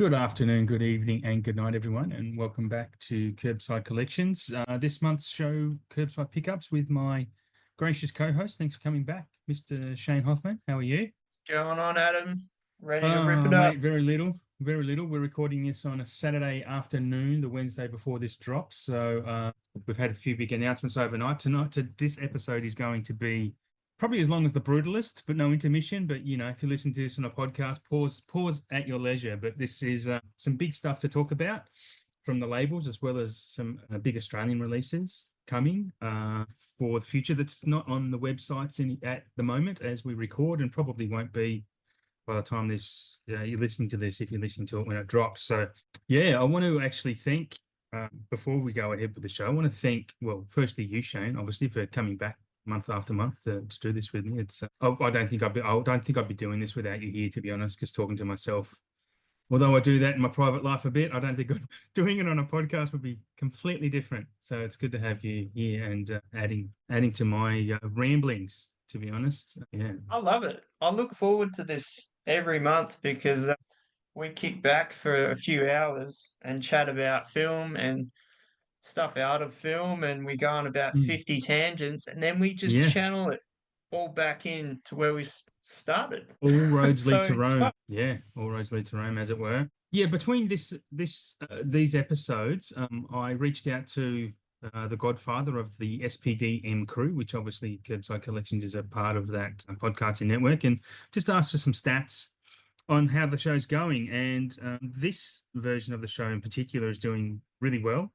Good afternoon, good evening, and good night, everyone, and welcome back to KerbSide Collections. This month's show, Kerbside Pick-ups, with my gracious co-host. Thanks for coming back, Mr. Shane Hoffmann. How are you? What's going on, Adam? Ready to rip it up? Mate, very little, very little. We're recording this on a Saturday afternoon, the Wednesday before this drops. So we've had a few big announcements overnight. This episode is going to be probably as long as The Brutalist, but no intermission. But if you listen to this on a podcast, pause at your leisure. But this is some big stuff to talk about from the labels, as well as some big Australian releases coming for the future. That's not on the websites at the moment as we record, and probably won't be by the time you're listening to this, if you're listening to it when it drops. So I want to actually thank, before we go ahead with the show, I want to thank, well, firstly you, Shane, obviously, for coming back month after month to do this with me. It's I don't think I'd be doing this without you here, to be honest, because talking to myself, although I do that in my private life a bit, I don't think doing it on a podcast would be completely different. So it's good to have you here and adding to my ramblings, to be honest. Yeah. I love it. I look forward to this every month because we kick back for a few hours and chat about film and stuff out of film, and we go on about Mm. 50 tangents, and then we just Yeah. channel it all back in to where we started. All roads So lead to it's Rome. fun. Yeah, all roads lead to Rome, as it were. Yeah, between these episodes, I reached out to the godfather of the SPDM crew, which obviously KerbSide Collections is a part of that podcasting network, and just asked for some stats on how the show's going. And this version of the show in particular is doing really well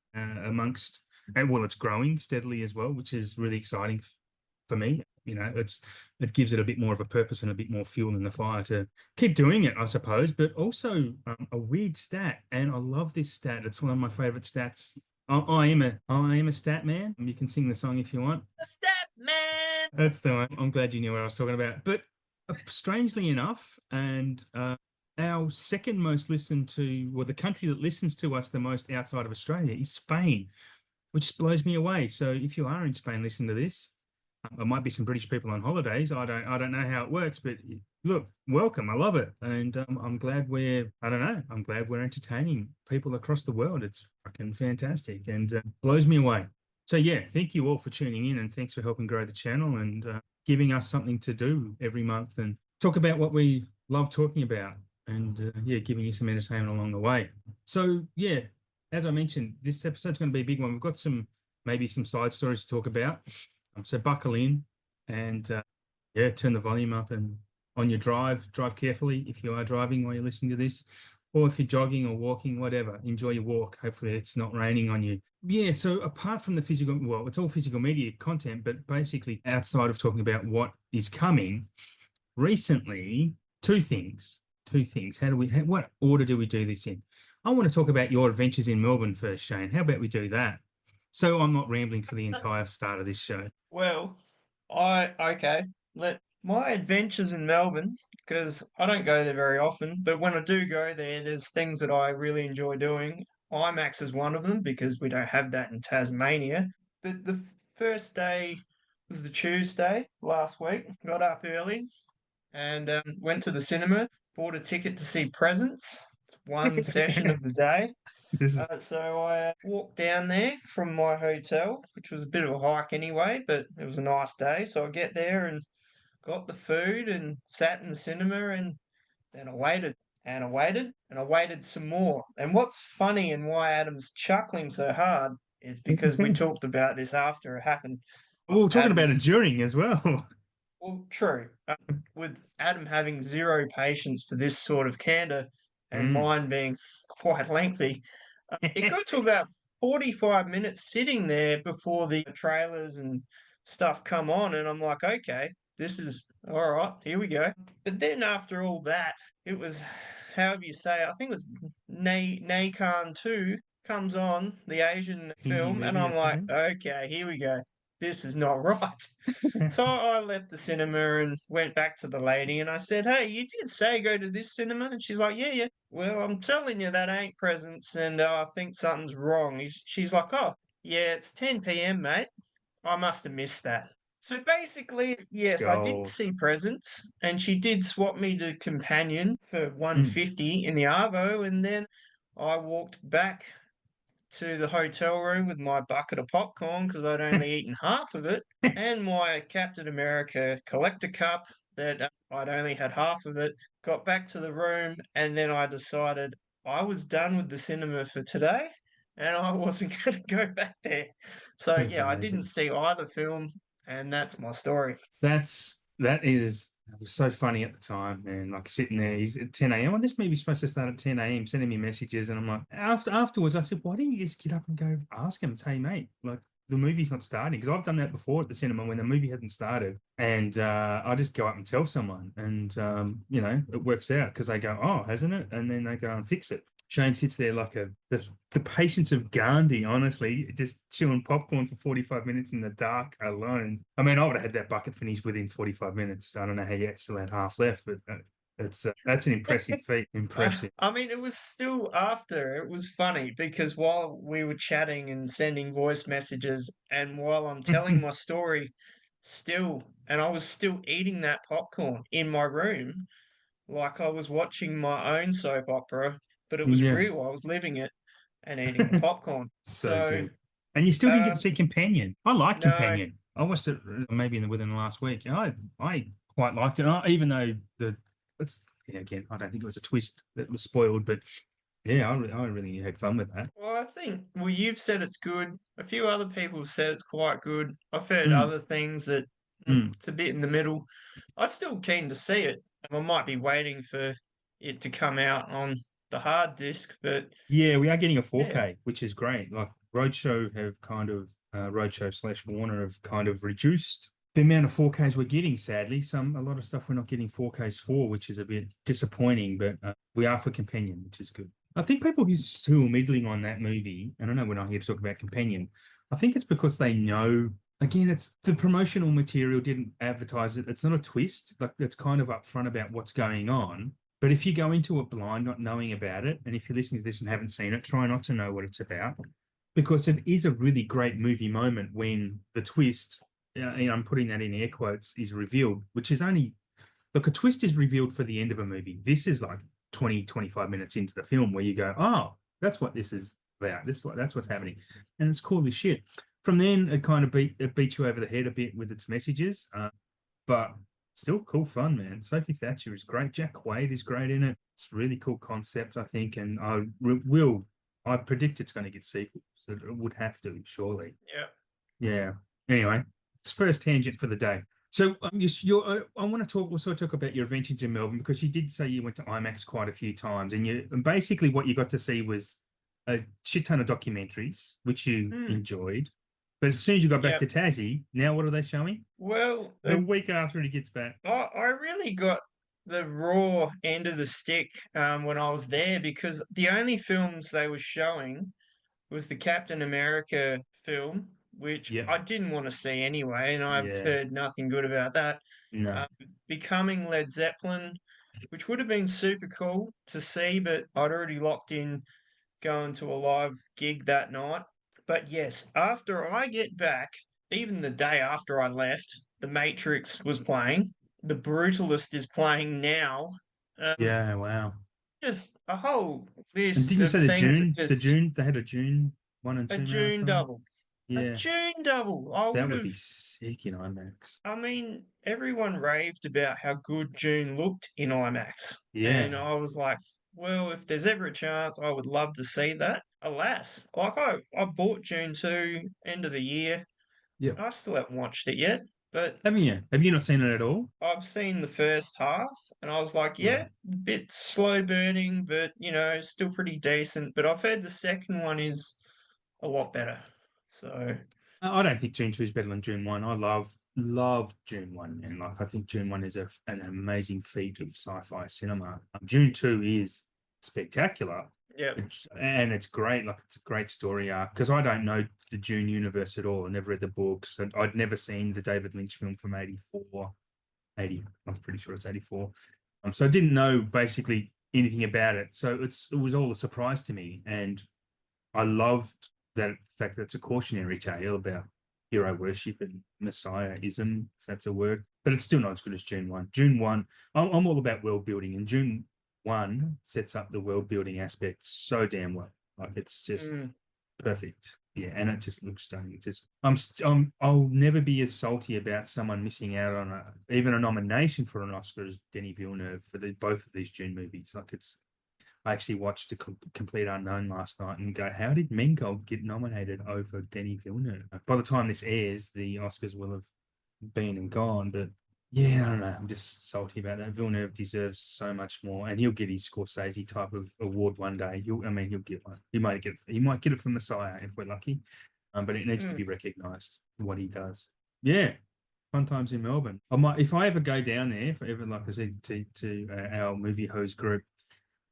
it's growing steadily as well, which is really exciting for me. It gives it a bit more of a purpose and a bit more fuel in the fire to keep doing it, I suppose. But also a weird stat, and I love this stat. It's one of my favorite stats. I am a stat man. You can sing the song if you want. The Stat Man! That's the one. I'm glad you knew what I was talking about. But strangely enough, and our second most listened to, well, the country that listens to us the most outside of Australia is Spain, which blows me away. So if you are in Spain, listen to this. There might be some British people on holidays. I don't know how it works, but look, welcome. I love it, and I'm glad I'm glad we're entertaining people across the world. It's fucking fantastic, and blows me away. So thank you all for tuning in, and thanks for helping grow the channel and giving us something to do every month and talk about what we love talking about, and giving you some entertainment along the way. So as I mentioned, this episode's going to be a big one. We've got maybe some side stories to talk about. So buckle in and turn the volume up, and on your drive carefully if you are driving while you're listening to this, or if you're jogging or walking, whatever, enjoy your walk. Hopefully it's not raining on you. Yeah, so apart from it's all physical media content, but basically outside of talking about what is coming, recently, two things. What order do we do this in? I want to talk about your adventures in Melbourne first, Shane. How about we do that? So I'm not rambling for the entire start of this show. Well, let my adventures in Melbourne, because I don't go there very often, but when I do go there, there's things that I really enjoy doing. IMAX is one of them because we don't have that in Tasmania. But the first day was the Tuesday last week. Got up early and went to the cinema, bought a ticket to see Presents, one session of the day. This is So I walked down there from my hotel, which was a bit of a hike anyway, but it was a nice day. So I get there and got the food and sat in the cinema, and then I waited and I waited and I waited some more. And what's funny and why Adam's chuckling so hard is because we talked about this after it happened. we're talking about it Adam's during as well. Well, true. With Adam having zero patience for this sort of candor and mine being quite lengthy, it got to about 45 minutes sitting there before the trailers and stuff come on, and I'm like, okay, this is all right, here we go. But then after all that, it was, however you say it, I think it was Nakan 2 comes on, the Asian Hindi film, and movie I'm or like, something. okay, here we go. This is not right. So I left the cinema and went back to the lady and I said, "Hey, you did say go to this cinema?" And she's like, "Yeah, yeah." Well, I'm telling you that ain't Presents, and I think something's wrong. She's like, "Oh, yeah, it's 10 p.m., mate. I must have missed that." So basically, yes, I did Gold. see presents, and she did swap me to companion for Mm. 150 in the Arvo, and then I walked back to the hotel room with my bucket of popcorn because I'd only eaten half of it, and my Captain America collector cup that I'd only had half of it. Got back to the room, and then I decided I was done with the cinema for today, and I wasn't going to go back there. So That's yeah, I didn't amazing. see either film, and that's my story. That was so funny at the time, man. Like sitting there, he's at 10 a.m. Well, this movie's supposed to start at 10 a.m. sending me messages, and I'm like, afterwards, I said, why didn't you just get up and go ask him, say, mate, like the movie's not starting? Because I've done that before at the cinema when the movie hasn't started, and I just go up and tell someone, and it works out because they go, oh, hasn't it? And then they go and fix it. Shane sits there like the patience of Gandhi, honestly, just chewing popcorn for 45 minutes in the dark alone. I mean, I would have had that bucket finished within 45 minutes. I don't know how you still had half left, but that's an impressive feat. Impressive. I mean, it was still after. It was funny because while we were chatting and sending voice messages, and while I'm telling my story still, and I was still eating that popcorn in my room, like I was watching my own soap opera, but it was Yeah. real. I was living it and eating the popcorn. So So, good. And you still didn't get to um, see Companion. I like no, Companion. I watched it maybe within the last week. I quite liked it. Even though again, I don't think it was a twist that was spoiled, but yeah, I really had fun with that. well, I think, well, you've said it's good. A few other people have said it's quite good. I've heard Mm, other things that mm. it's a bit in the middle. I'm still keen to see it. I might be waiting for it to come out on the hard disk, but Yeah, we are getting a yeah, 4K, which is great. Like Roadshow slash Warner have kind of reduced the amount of 4Ks we're getting, sadly. A lot of stuff we're not getting 4Ks for, which is a bit disappointing, but we are for Companion, which is good. I think people who are middling on that movie, and I know we're not here to talk about Companion, I think it's because they know, again, it's the promotional material didn't advertise it. It's not a twist. Like it's kind of upfront about what's going on. But if you go into it blind, not knowing about it, and if you're listening to this and haven't seen it, try not to know what it's about, because it is a really great movie moment when the twist, I'm putting that in air quotes, is revealed, which is only, look, a twist is revealed for the end of a movie. This is like 20, 25 minutes into the film where you go, oh, that's what this is about. That's what's happening. And it's cool as shit. From then, it beats you over the head a bit with its messages, but still cool fun, man. Sophie Thatcher is great. Jack Quaid is great in it. It's a really cool concept, I think, and I predict it's going to get sequels. It would have to, surely. yeah. Yeah. Anyway, it's first tangent for the day. So I want to also talk about your adventures in Melbourne because you did say you went to IMAX quite a few times, and basically what you got to see was a shit ton of documentaries, which you Hmm. enjoyed. But as soon as you got back Yeah. to Tassie, now what are they showing? Well, The week after he gets back. I really got the raw end of the stick when I was there because the only films they were showing was the Captain America film, which Yeah. I didn't want to see anyway, and I've Yeah. heard nothing good about that. No. Um, Becoming Led Zeppelin, which would have been super cool to see, but I'd already locked in going to a live gig that night. But yes, after I get back, even the day after I left, The Matrix was playing. The Brutalist is playing now. Um, Yeah. Wow. just a whole And list didn't you of say things that just They had a June 1 and a 2 June marathon? double. A Yeah. June double. I That would would have, be sick in IMAX. I mean, everyone raved about how good June looked in IMAX. And Yeah. I was like, well, if there's ever a chance, I would love to see that. Alas, like I bought June 2 end of the year. Yep. I still haven't watched it yet, but Haven't you? Have you not seen it at all? I've seen the first half and I was like, yeah, Right. a bit slow burning, but still pretty decent. But I've heard the second one is a lot better. So, I don't think June 2 is better than June 1. I love June 1, and like I think June 1 is an amazing feat of sci-fi cinema. June 2 is spectacular. yeah. And it's great. Like it's a great story arc because I don't know the June universe at all. I never read the books, and I'd never seen the David Lynch film from 84, 80. I'm pretty sure it's 84. So I didn't know basically anything about it. So it was all a surprise to me, and I loved that fact that it's a cautionary tale about hero worship and messiahism, if that's a word. But it's still not as good as June 1. June 1, I'm all about world building, and June 1 sets up the world building aspect so damn well. Like, it's just perfect. Yeah, and it just looks stunning. It's just, I'll never be as salty about someone missing out on even a nomination for an Oscar as Denis Villeneuve for both of these June movies. Like, I actually watched The Complete Unknown last night and go, how did Mangold get nominated over Denis Villeneuve? By the time this airs, the Oscars will have been and gone, but yeah, I don't know. I'm just salty about that. Villeneuve deserves so much more, and he'll get his Scorsese type of award one day. He'll get one. He might get it from Messiah if we're lucky, but it needs to be recognised what he does. Yeah, fun times in Melbourne. If I ever go down there, if ever, like I said to our movie host group,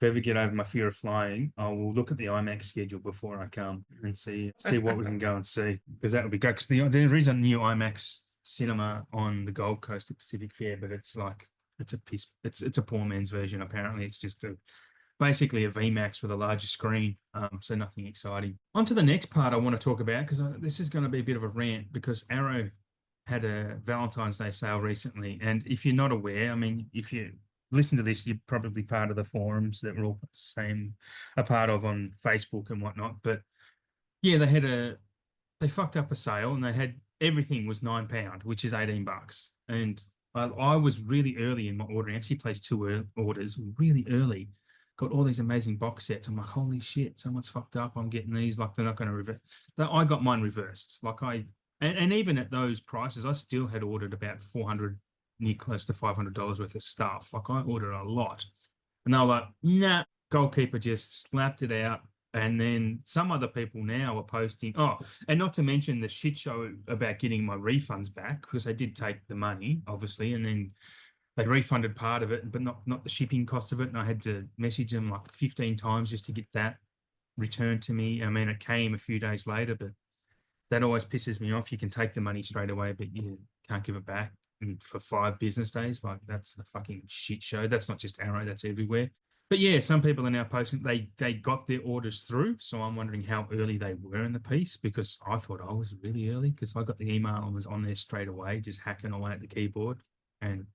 if I ever get over my fear of flying, I will look at the IMAX schedule before I come and see what we can go and see, because that would be great. Because there is a new IMAX cinema on the Gold Coast at Pacific Fair, but it's like it's a poor man's version. Apparently, it's just basically a VMAX with a larger screen, so nothing exciting. On to the next part I want to talk about, because this is going to be a bit of a rant, because Arrow had a Valentine's Day sale recently, and if you're not aware, I mean, if you listen to this, you're probably part of the forums that we're all a part of on Facebook and whatnot. But yeah, they fucked up a sale, and they had everything was £9, which is $18. And I was really early in my ordering. I actually placed two orders really early. Got all these amazing box sets. I'm like, holy shit, someone's fucked up. I'm getting these. Like, they're not going to reverse. I got mine reversed. And even at those prices, I still had ordered about 400, near close to $500 worth of stuff. Like, I ordered a lot. And they were like, nah, Goalkeeper just slapped it out. And then some other people now are posting, and not to mention the shit show about getting my refunds back, because they did take the money, obviously, and then they refunded part of it, but not the shipping cost of it. And I had to message them like 15 times just to get that returned to me. I mean, it came a few days later, but that always pisses me off. You can take the money straight away, but you can't give it back for 5 business days. Like, that's the fucking shit show. That's not just Arrow, that's everywhere. But yeah, some people are now posting they got their orders through. So I'm wondering how early they were in the piece, because I thought I was really early, because I got the email and was on there straight away, just hacking away at the keyboard and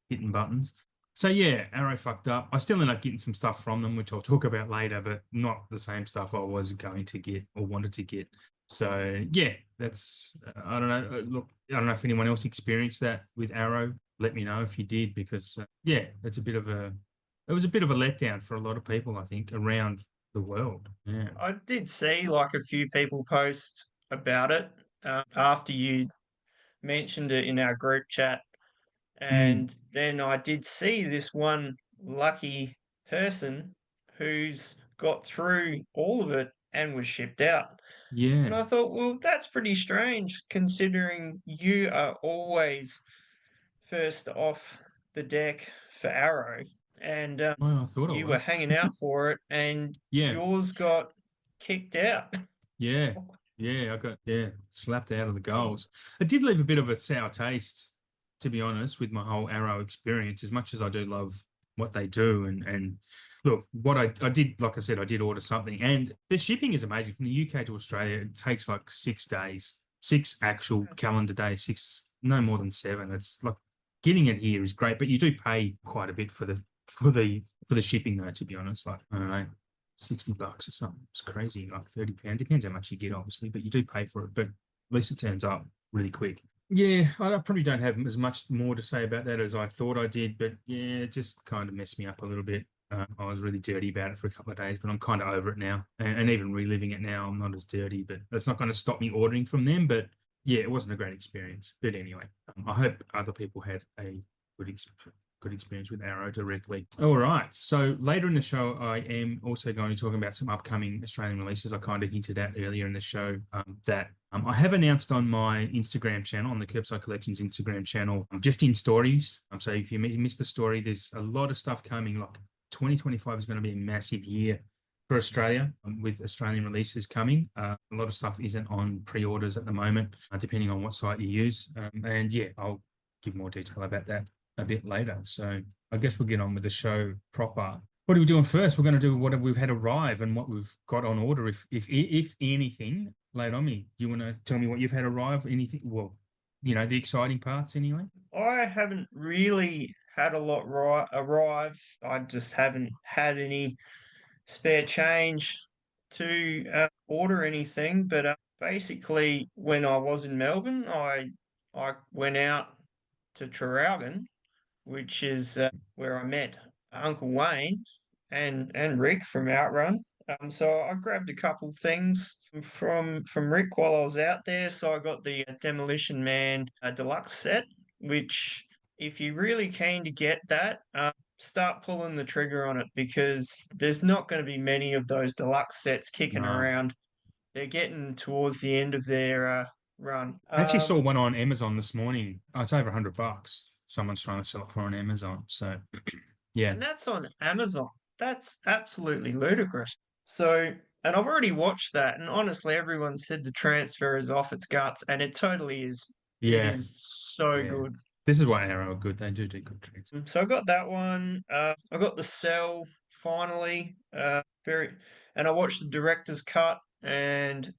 hitting buttons. So yeah, Arrow fucked up. I still end up getting some stuff from them, which I'll talk about later, but not the same stuff I was going to get or wanted to get. So yeah, that's I don't know. Look, I don't know if anyone else experienced that with Arrow. Let me know if you did, because yeah, it was a bit of a letdown for a lot of people, I think, around the world. Yeah. I did see like a few people post about it after you mentioned it in our group chat. And then I did see this one lucky person who's got through all of it and was shipped out. And Yeah. I thought, well, that's pretty strange considering you are always first off the deck for Arrow, and Well, I thought I you were was. hanging out for it, and Yeah. yours got kicked out. Yeah. Yeah. I got slapped out of the goals. It did leave a bit of a sour taste, to be honest, with my whole Arrow experience, as much as I do love what they do. And look, what I did, like I said, I did order something, and the shipping is amazing. From the UK to Australia, it takes like 6 days, 6 actual calendar days, 6, no more than 7. It's like getting it here is great, but you do pay quite a bit for the shipping though, to be honest. Like, I don't know, $60 or something. It's crazy, like £30. Depends how much you get, obviously, but you do pay for it. But at least it turns up really quick. Yeah, I probably don't have as much more to say about that as I thought I did, but yeah, it just kind of messed me up a little bit. I was really dirty about it for a couple of days, but I'm kind of over it now. And even reliving it now, I'm not as dirty, but that's not going to stop me ordering from them. But yeah, it wasn't a great experience. But anyway, I hope other people had a good experience with Arrow directly. All right. So later in the show, I am also going to talk about some upcoming Australian releases. I kind of hinted at earlier in the show that I have announced on my Instagram channel, on the KerbSide Collections Instagram channel, just in stories. So if you missed the story, there's a lot of stuff coming. Like 2025 is going to be a massive year for Australia, with Australian releases coming. A lot of stuff isn't on pre-orders at the moment, depending on what site you use. And yeah, I'll give more detail about that a bit later. So I guess we'll get on with the show proper. What are we doing first? We're going to do what we've had arrive and what we've got on order, if anything. lay it on me. Do you want to tell me what you've had arrive? Anything? Well, the exciting parts anyway. I haven't really had a lot arrive. I just haven't had any spare change to order anything. But basically, when I was in Melbourne, I went out to Traralgon, which is where I met Uncle Wayne and Rick from Outrun. So I grabbed a couple things from Rick while I was out there. So I got the Demolition Man deluxe set, which if you're really keen to get that, start pulling the trigger on it because there's not going to be many of those deluxe sets kicking No. around. They're getting towards the end of their run. I actually saw one on Amazon this morning. Oh, it's over $100. Someone's trying to sell it for on Amazon. So, yeah. And that's on Amazon. That's absolutely ludicrous. So, and I've already watched that, and honestly, everyone said the transfer is off its guts, and it totally is. It Yeah. is so Yeah. good. This is why Arrow are good. They do good tricks. So I got that one. I got the Cell finally. And I watched the director's cut, and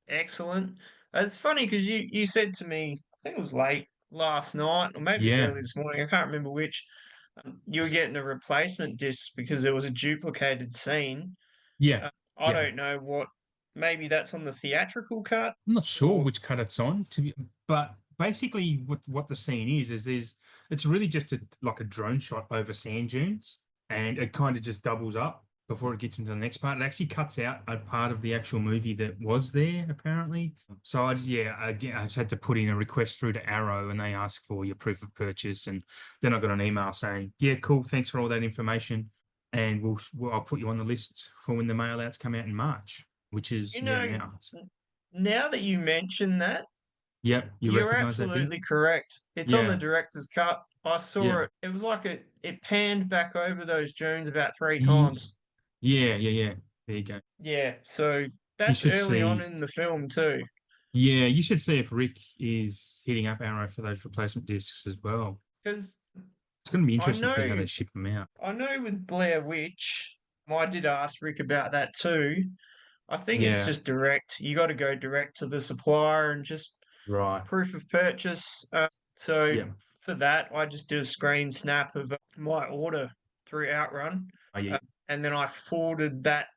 excellent. It's funny because you said to me, I think it was late last night, or maybe it was Yeah. early this morning. I can't remember which. You were getting a replacement disc because there was a duplicated scene. Yeah. I Yeah. don't know what. Maybe that's on the theatrical cut, I'm not sure or which cut it's on but basically what the scene is it's really just like a drone shot over sand dunes, and it kind of just doubles up before it gets into the next part. It actually cuts out a part of the actual movie that was there apparently. So I just had to put in a request through to Arrow, and they asked for your proof of purchase, and then I got an email saying, yeah, cool, thanks for all that information, and I'll put you on the list for when the mail outs come out in March, which is you know, now. So, now that you mention that, yep, you you're recognize that bit? absolutely correct. It's on the Yeah, director's cut. I saw yeah. it. It was like it panned back over those dunes about three Ye- times. yeah. There you go. Yeah, so You that's should early on see. in the film too. Yeah, you should see if Rick is hitting up Arrow for those replacement discs as well. Because It's going to be I interesting to see how know, they ship them out. I know with Blair Witch, I did ask Rick about that too. I think it's Yeah, just direct. You got to go direct to the supplier and just right. proof of purchase. So Yeah. for that, I just did a screen snap of my order through Outrun, Oh, yeah. uh, and then I forwarded that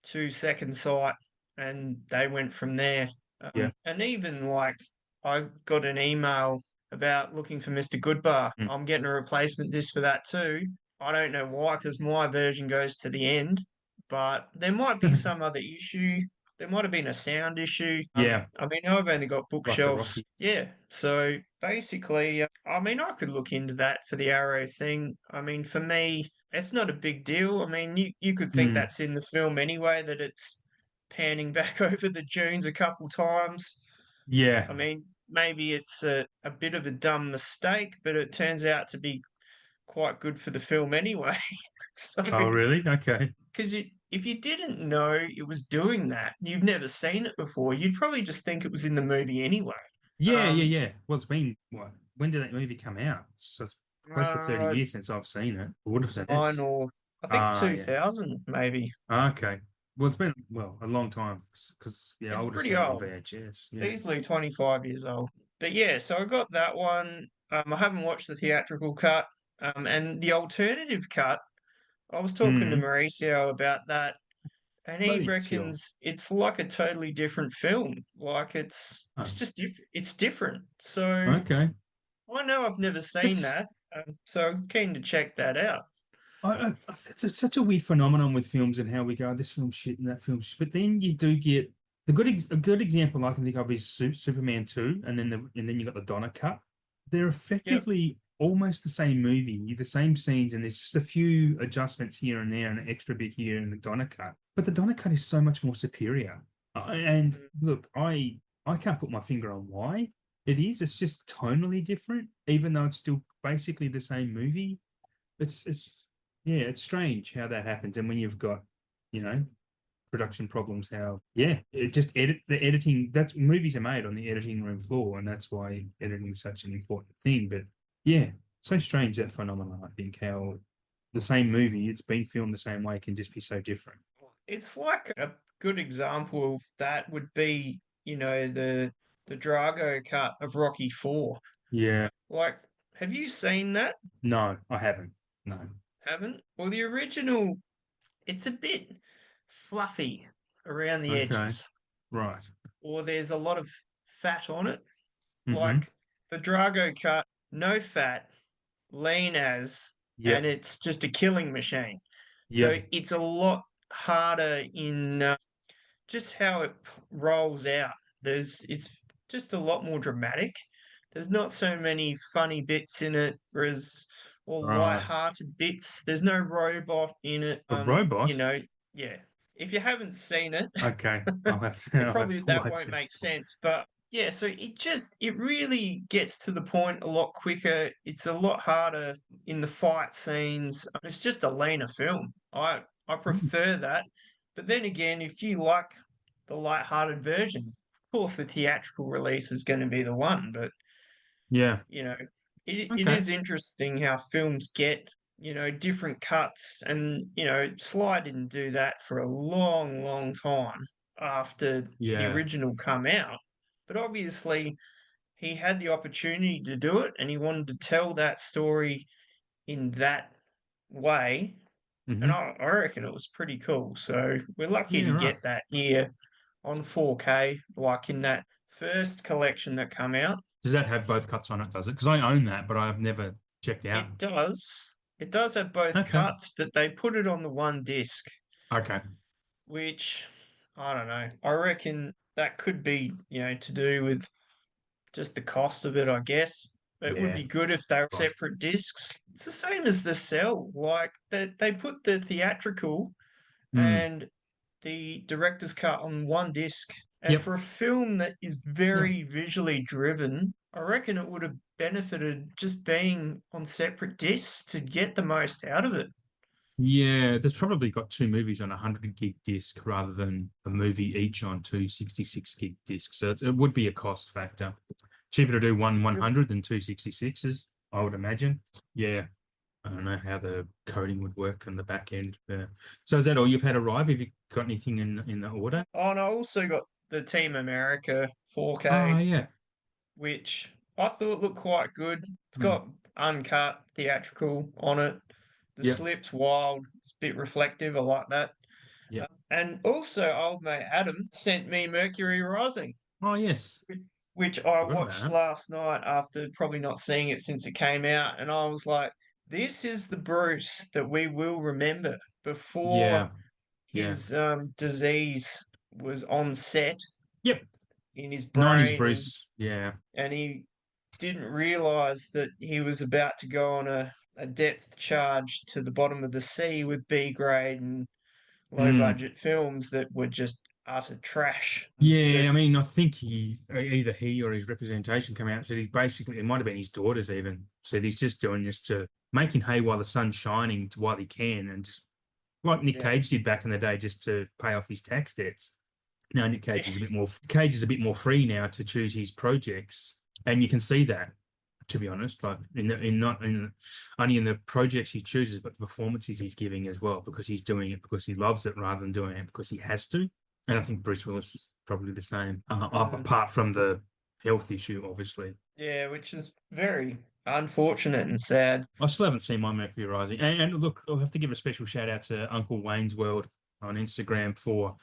to Second Sight, and they went from there. Yeah. And even like I got an email about looking for Mr. Goodbar. Mm. I'm getting a replacement disc for that too. I don't know why, because my version goes to the end, but there might be some other issue. There might have been a sound issue. Yeah, I mean, I've only got like the bookshelves. Rocky. Yeah. So basically, I mean, I could look into that for the Arrow thing. I mean, for me, it's not a big deal. I mean, you could think Mm. that's in the film anyway, that it's panning back over the dunes a couple times. Yeah. I mean, maybe it's a bit of a dumb mistake, but it turns out to be quite good for the film anyway. So, Oh, really? Okay. because if you didn't know it was doing that, you've never seen it before, you'd probably just think it was in the movie anyway. Um, Yeah. Well, it's been what? When did that movie come out? So it's close to 30 uh, years since I've seen it. I would have said Nine this. or I think Ah, yeah. 2000 maybe. Okay. Well, it's been a long time because yeah, I It's would have pretty seen it on old. VHS. It's Yeah. easily 25 years old. But yeah, so I got that one. I haven't watched the theatrical cut. And the alternative cut, I was talking to Mm. Mauricio about that, and he Bloody kill. reckons it's like a totally different film. Like Oh, it's just it's different. So okay. I know I've never seen It's that, so I'm keen to check that out. it's such a weird phenomenon with films and how we go, this film shit and that film shit. But then you do get a good example I can think of is Superman 2, and then you got the Donner cut. They're Yep. effectively almost the same movie, the same scenes, and there's just a few adjustments here and there and an extra bit here in the Donner cut. But the Donner cut is so much more superior. And Mm. look, I can't put my finger on why it is. It's just tonally different, even though it's still basically the same movie. It's yeah, it's strange how that happens. And when you've got, you know, production problems, how yeah, it just the editing. That's movies are made on the editing room floor, and that's why editing is such an important thing. But yeah, so strange that phenomenon. I think how the same movie, it's been filmed the same way, can just be so different. It's like a good example of that would be the Drago cut of Rocky 4. Yeah. Like, have you seen that? No, I haven't. No. Haven't? Well, the original, it's a bit fluffy around the Okay. edges, Right. or there's a lot of fat on it. Mm-hmm. Like the Drago cut, no fat, lean as, and Yep. it's just a killing machine. So Yep. it's a lot harder in just how it rolls out. It's just a lot more dramatic. There's not so many funny bits in it, whereas or Right. light-hearted bits. There's no robot in it. A robot? Yeah. If you haven't seen it, Okay. I'll have to it I'll have probably to that watch won't it. make sense. But yeah, so it really gets to the point a lot quicker. It's a lot harder in the fight scenes. It's just a leaner film. I Mm. prefer that. But then again, if you like the light-hearted version, of course the theatrical release is going to be the one. But Yeah. you know, it Okay. is interesting how films get, different cuts. And, Sly didn't do that for a long, long time after the Yeah. original come out. But obviously, he had the opportunity to do it and he wanted to tell that story in that way. And Mm-hmm. I reckon it was pretty cool. So we're lucky Yeah, to right. get that here on 4K, like in that first collection that come out. Does that have both cuts on it, does it? Because I own that, but I've never checked out. It does. It does have both Okay. cuts, but they put it on the one disc, Okay. which I don't know. I reckon that could be, to do with just the cost of it, I guess. It would Yeah. be good if they were Cost. separate discs. It's the same as the Cell. Like they put the theatrical Mm. and the director's cut on one disc. And Yep. for a film that is Yep. very visually driven, I reckon it would have benefited just being on separate discs to get the most out of it. Yeah, there's probably got two movies on a 100 gig disc rather than a movie each on two 66 gig discs. So it would be a cost factor. Cheaper to do one Yep. 100 than two 66s, I would imagine. Yeah. I don't know how the coding would work on the back end. So is that all you've had arrive? Have you got anything in the order? Oh, and I also got the Team America Oh, 4K, yeah. which I thought looked quite good. It's Hmm. got uncut theatrical on it. The Yep. slip's wild. It's a bit reflective. I like that. Yep. And also, old mate Adam sent me Mercury Rising, Oh, yes. which I Forgot about watched that. last night after probably not seeing it since it came out. And I was like, this is the Bruce that we will remember before Yeah. Yeah. his disease was on set Yep. in his 90s brain, Bruce. Yeah. and he didn't realize that he was about to go on a depth charge to the bottom of the sea with B grade and low Mm. budget films that were just utter trash. Yeah, But I mean, I think either he or his representation came out and said he basically, it might have been his daughters even, said he's just doing this to making hay while the sun's shining to while he can, and just like Nick yeah, Cage did back in the day, just to pay off his tax debts. Now yeah, Cage is a bit more free now to choose his projects, and you can see that. To be honest, like in not in only in the projects he chooses, but the performances he's giving as well, because he's doing it because he loves it rather than doing it because he has to. And I think Bruce Willis is probably the same, mm, apart from the health issue, obviously. yeah, which is very unfortunate and sad. I still haven't seen My Mercury Rising. And look, I'll have to give a special shout out to Uncle Wayne's World on Instagram for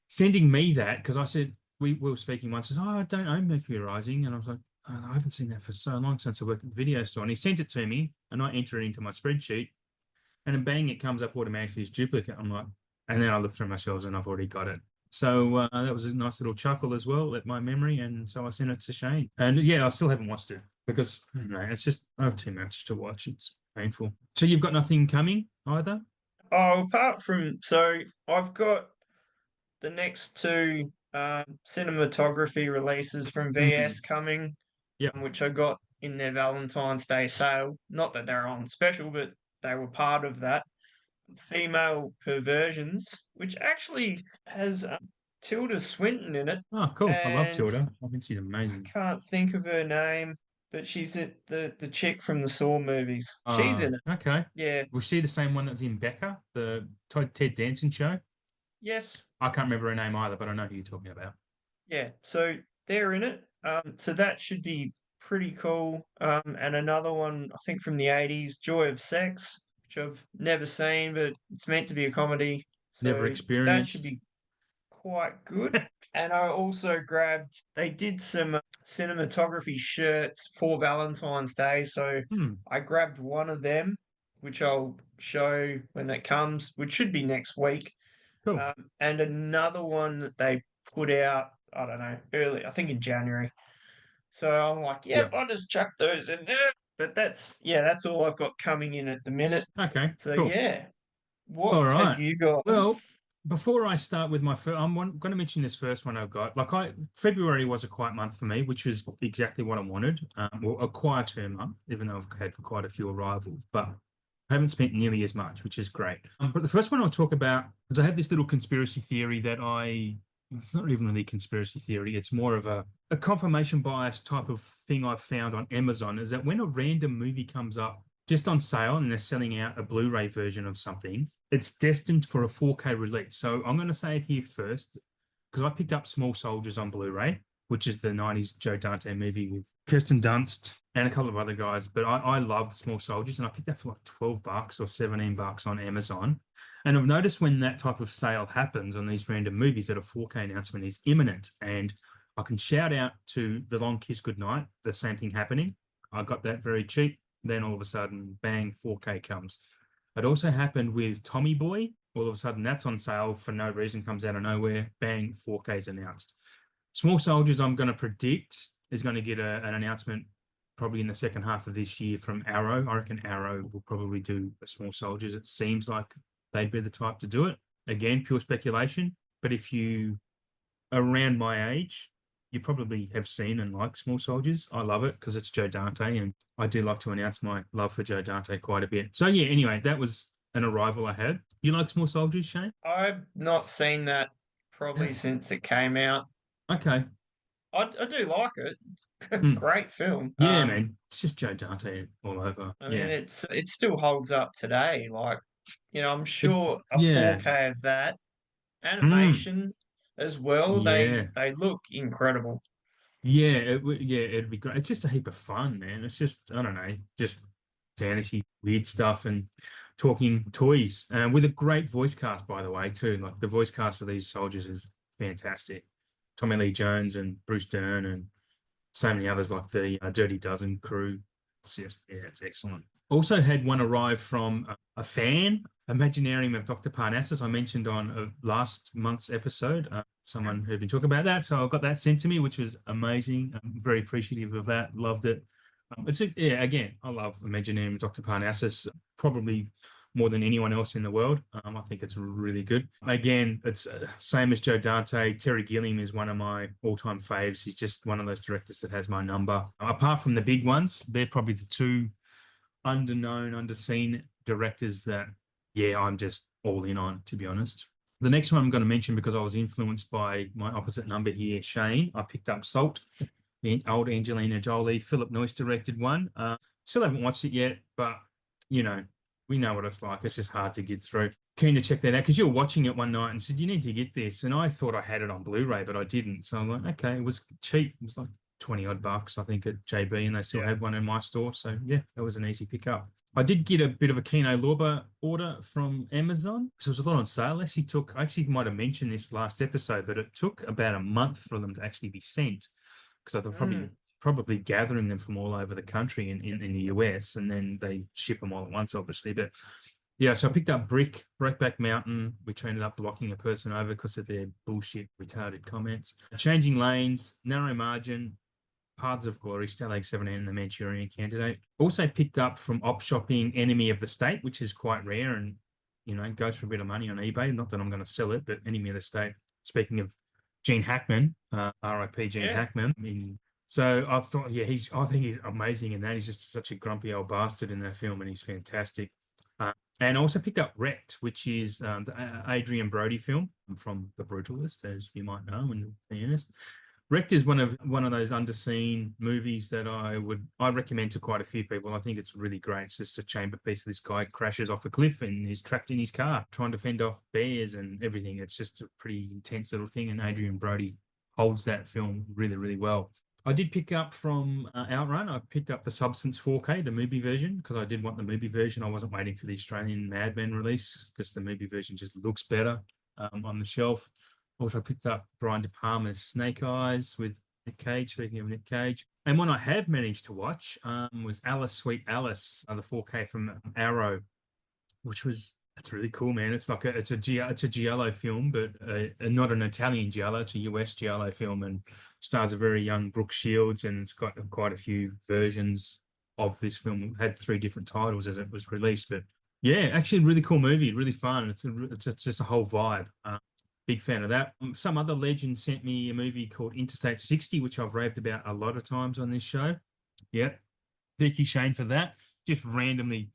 sending me that, because I said, we were speaking once, says, oh, I don't own Mercury Rising. And I was like, oh, I haven't seen that for so long since I worked at the video store. And he sent it to me, and I enter it into my spreadsheet, and then bang, it comes up automatically as duplicate. I'm like, and then I look through my shelves and I've already got it. So that was a nice little chuckle as well at my memory. And so I sent it to Shane. And yeah, I still haven't watched it because I don't know, it's just, I have too much to watch. It's painful. So you've got nothing coming either? Oh, apart from so I've got the next two cinematography releases from Mm. VS coming, Yeah. which I got in their Valentine's Day sale. Not that they're on special, but they were part of that. Female Perversions, which actually has Tilda Swinton in it, Oh, cool. I love and Tilda. I think she's I amazing. can't think of her name, but she's the chick from the Saw movies. She's in it. Okay. Yeah. Was she the same one that's in Becca, the Ted Danson show? Yes. I can't remember her name either, but I know who you're talking about. Yeah, so they're in it. So that should be pretty cool. And another one, I think from the 80s, Joy of Sex, which I've never seen, but it's meant to be a comedy. Never So that should experienced. be quite good. And I also grabbed, they did some cinematography shirts for Valentine's Day. So Hmm, I grabbed one of them, which I'll show when that comes, which should be next week. cool. And another one that they put out, I don't know, early, I think in January. So I'm like, yep, Yep. I'll just chuck those in there. But that's all I've got coming in at the minute. Okay, So cool. yeah, what All have right. you got? Well, before I start with my first, going to mention this first one I've got. February was a quiet month for me, which was exactly what I wanted. Well, a quieter month, even though I've had quite a few arrivals, but I haven't spent nearly as much, which is great. But the first one I'll talk about is I have this little conspiracy theory that it's not even really a conspiracy theory. It's more of a confirmation bias type of thing I've found on Amazon is that when a random movie comes up just on sale and they're selling out a Blu-ray version of something, it's destined for a 4K release. So I'm going to say it here first because I picked up Small Soldiers on Blu-ray, which is the 90s Joe Dante movie with Kirsten Dunst and a couple of other guys. But I loved Small Soldiers and I picked that for like $12 or $17 on Amazon. And I've noticed when that type of sale happens on these random movies that a 4K announcement is imminent. And I can shout out to The Long Kiss Goodnight, the same thing happening. I got that very cheap. Then all of a sudden, bang, 4K comes. It also happened with Tommy Boy. All of a sudden, that's on sale for no reason, comes out of nowhere. Bang, 4K is announced. Small Soldiers, I'm going to predict, is going to get an announcement probably in the second half of this year from Arrow. I reckon Arrow will probably do a Small Soldiers. It seems like they'd be the type to do it. Again, pure speculation. But if you around my age, you probably have seen and like Small Soldiers. I love it because it's Joe Dante, and I do like to announce my love for Joe Dante quite a bit. So yeah, anyway, that was an arrival I had. You like Small Soldiers, Shane? I've not seen that probably since it came out. Okay. I do like it. It's a Hmm. great film. Yeah, man. It's just Joe Dante all over. I mean, Yeah. it still holds up today. Like, I'm It, sure a yeah. 4K of that Mm. animation as well. They Yeah. they look incredible. Yeah, yeah, it'd be great. It's just a heap of fun, man. It's just, I don't know, just fantasy, weird stuff and talking toys. With a great voice cast, by the way, too. Like the voice cast of these soldiers is fantastic. Tommy Lee Jones and Bruce Dern and so many others like the Dirty Dozen crew. It's just, yeah, it's excellent. Also had one arrive from a fan, Imaginarium of Dr. Parnassus, I mentioned on last month's episode. Someone who'd been talking about that. So I got that sent to me, which was amazing. I'm very appreciative of that. Loved it. Yeah, again, I love Imaginarium of Dr. Parnassus, probably more than anyone else in the world. I think it's really good. Again, it's same as Joe Dante. Terry Gilliam is one of my all-time faves. He's just one of those directors that has my number. Apart from the big ones, they're probably the two underknown, underseen directors that, yeah, I'm just all in on, to be honest. The next one I'm going to mention because I was influenced by my opposite number here, Shane. I picked up Salt, the old Angelina Jolie, Philip Noyce directed one. Still haven't watched it yet, but you know, we know what it's like. It's just hard to get through. Keen to check that out because you were watching it one night and said you need to get this, and I thought I had it on Blu-ray, but I didn't. So I'm like, okay, it was cheap. It was like 20 odd bucks, I think, at JB, and they still had one in my store. So yeah, that was an easy pickup. I did get a bit of a Kino Lorber order from Amazon because it was a lot on sale. I actually might have mentioned this last episode, but it took about a month for them to actually be sent because they're Mm. probably gathering them from all over the country in the US, and then they ship them all at once, obviously. But yeah, so I picked up Breakback Mountain, which ended up blocking a person over because of their bullshit, retarded comments. Changing Lanes, Narrow Margin, Paths of Glory, Stalag 17, and The Manchurian Candidate. Also picked up from Op Shopping Enemy of the State, which is quite rare and, goes for a bit of money on eBay. Not that I'm going to sell it, but Enemy of the State. Speaking of Gene Hackman, RIP Gene Yeah. Hackman. So I thought, yeah, I think he's amazing in that. He's just such a grumpy old bastard in that film, and he's fantastic. And I also picked up Wrecked, which is the Adrian Brody film from The Brutalist, as you might know, and be honest. Wrecked is one of those underseen movies that I recommend to quite a few people. I think it's really great. It's just a chamber piece. This guy crashes off a cliff and is trapped in his car trying to fend off bears and everything. It's just a pretty intense little thing. And Adrian Brody holds that film really, really well. I did pick up from Outrun. I picked up the Substance 4K, the movie version, because I did want the movie version. I wasn't waiting for the Australian Mad Men release because the movie version just looks better on the shelf. Also picked up Brian De Palma's Snake Eyes with Nick Cage, speaking of Nick Cage. And one I have managed to watch was Alice, Sweet Alice, the 4K from Arrow, which was, it's really cool, man. It's like it's a giallo film, but not an Italian giallo, it's a US giallo film, and stars a very young Brooke Shields, and it's got quite a few versions of this film. It had 3 different titles as it was released, but yeah, actually, a really cool movie, really fun. It's just a whole vibe. Big fan of that. Some other legend sent me a movie called Interstate 60, which I've raved about a lot of times on this show. Yeah, thank you, Shane, for that. Just randomly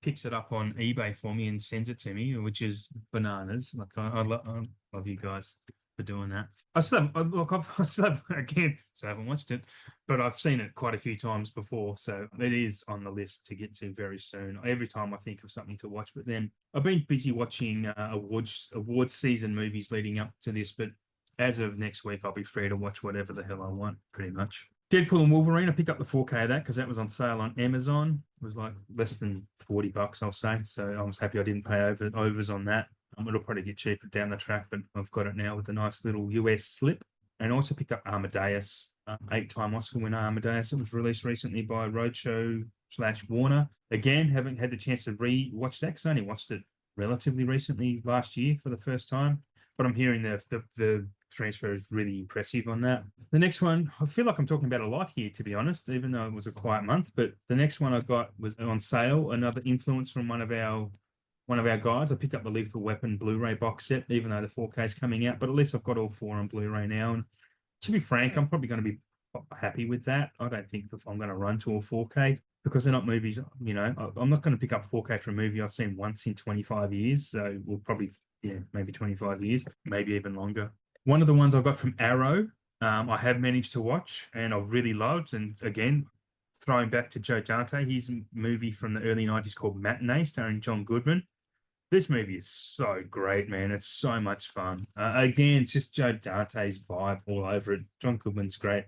picks it up on eBay for me and sends it to me, which is bananas. Like I love you guys for doing that. I still haven't watched it, but I've seen it quite a few times before, so it is on the list to get to very soon. Every time I think of something to watch, but then I've been busy watching awards season movies leading up to this, but as of next week, I'll be free to watch whatever the hell I want, pretty much. Deadpool and Wolverine, I picked up the 4K of that because that was on sale on Amazon. It was like less than $40, I'll say. So I was happy I didn't pay overs on that. It'll probably get cheaper down the track, but I've got it now with a nice little US slip. And I also picked up Amadeus, 8-time Oscar winner Amadeus. It was released recently by Roadshow/Warner. Again, haven't had the chance to re-watch that because I only watched it relatively recently last year for the first time. But I'm hearing the transfer is really impressive on that. The next one, I feel like I'm talking about a lot here, to be honest, even though it was a quiet month. But the next one I got was on sale. Another influence from one of our guys. I picked up the Lethal Weapon Blu-ray box set, even though the 4K is coming out. But at least I've got all 4 on Blu-ray now. And to be frank, I'm probably going to be happy with that. I don't think I'm going to run to a 4K because they're not movies. You know, I'm not going to pick up 4K for a movie I've seen once in 25 years. So we'll probably, maybe 25 years, maybe even longer. One of the ones I got from Arrow, I have managed to watch and I really loved. And again, throwing back to Joe Dante, his movie from the early 90s called Matinee, starring John Goodman. This movie is so great, man. It's so much fun. Again, it's just Joe Dante's vibe all over it. John Goodman's great.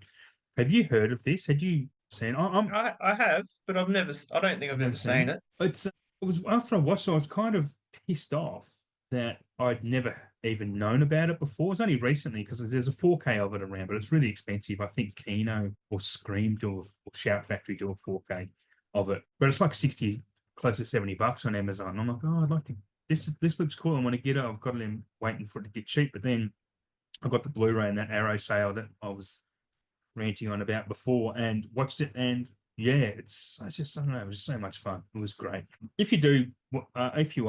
Have you heard of this? Had you seen? I have, but I don't think I've ever seen it. It was after I watched it, I was kind of pissed off that I'd never even known about it before. It was only recently because there's a 4K of it around, but it's really expensive. I think Kino or Scream or Shout Factory do a 4K of it, but it's like 60, close to $70 on Amazon. I'm like, oh, I'd like to. This looks cool. I want to get it. I've got it in waiting for it to get cheap, but then I got the Blu-ray and that Arrow sale that I was ranting on about before and watched it, and yeah, it's just, I don't know, it was so much fun. It was great. If you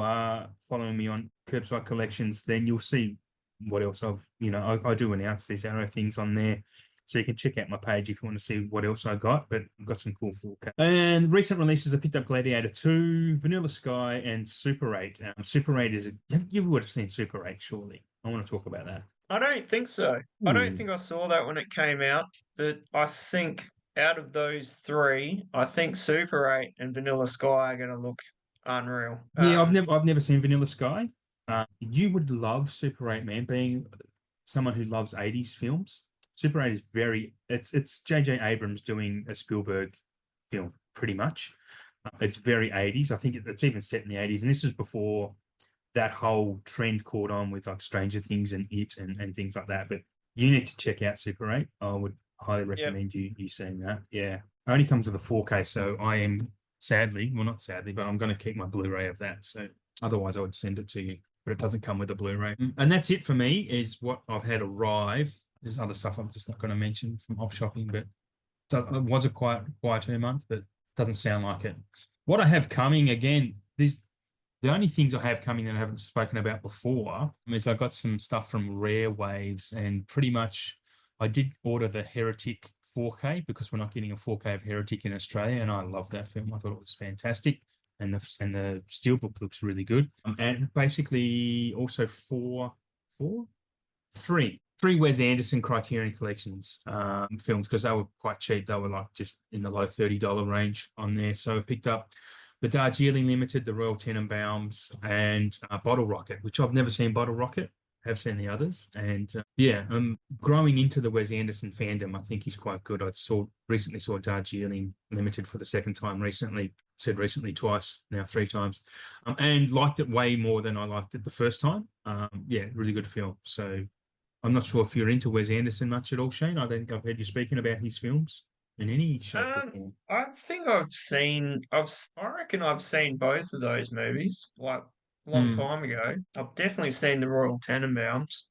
are following me on KerbSide Collections, then you'll see what else I do announce these Arrow things on there. So you can check out my page if you want to see what else I got, but I've got some cool 4K. And recent releases, I picked up Gladiator 2, Vanilla Sky, and Super 8. Super 8 is you would have seen Super 8, surely. I want to talk about that. I don't think so. I don't think I saw that when it came out, but I think out of those 3, I think Super 8 and Vanilla Sky are going to look unreal. Yeah, I've never seen Vanilla Sky. You would love Super 8, man, being someone who loves 80s films. Super 8 is it's J.J. Abrams doing a Spielberg film, pretty much. It's very 80s. I think it's even set in the 80s. And this is before that whole trend caught on with like Stranger Things and It and things like that. But you need to check out Super 8. I would highly recommend you seeing that. Yeah. It only comes with a 4K. So I am not sadly, but I'm going to keep my Blu-ray of that. So otherwise I would send it to you, but it doesn't come with a Blu-ray. And that's it for me, is what I've had arrive. There's other stuff I'm just not going to mention from op shopping, but it was a quieter month, but doesn't sound like it. What I have coming, again, the only things I have coming that I haven't spoken about before is I got some stuff from Rare Waves, and pretty much I did order the Heretic 4K because we're not getting a 4K of Heretic in Australia, and I love that film. I thought it was fantastic, and the steelbook looks really good. And basically also three Wes Anderson Criterion Collections films, because they were quite cheap. They were like just in the low $30 range on there. So I picked up the Darjeeling Limited, the Royal Tenenbaums, and Bottle Rocket, which I've never seen Bottle Rocket. have seen the others, and yeah, growing into the Wes Anderson fandom. I think he's quite good. Recently saw Darjeeling Limited for the second time recently. Said recently twice, now three times, and liked it way more than I liked it the first time. Yeah, really good film. So I'm not sure if you're into Wes Anderson much at all, Shane. I think I've heard you speaking about his films in any shape or form. I think I reckon I've seen both of those movies, like a long Mm, time ago. I've definitely seen The Royal Tenenbaums,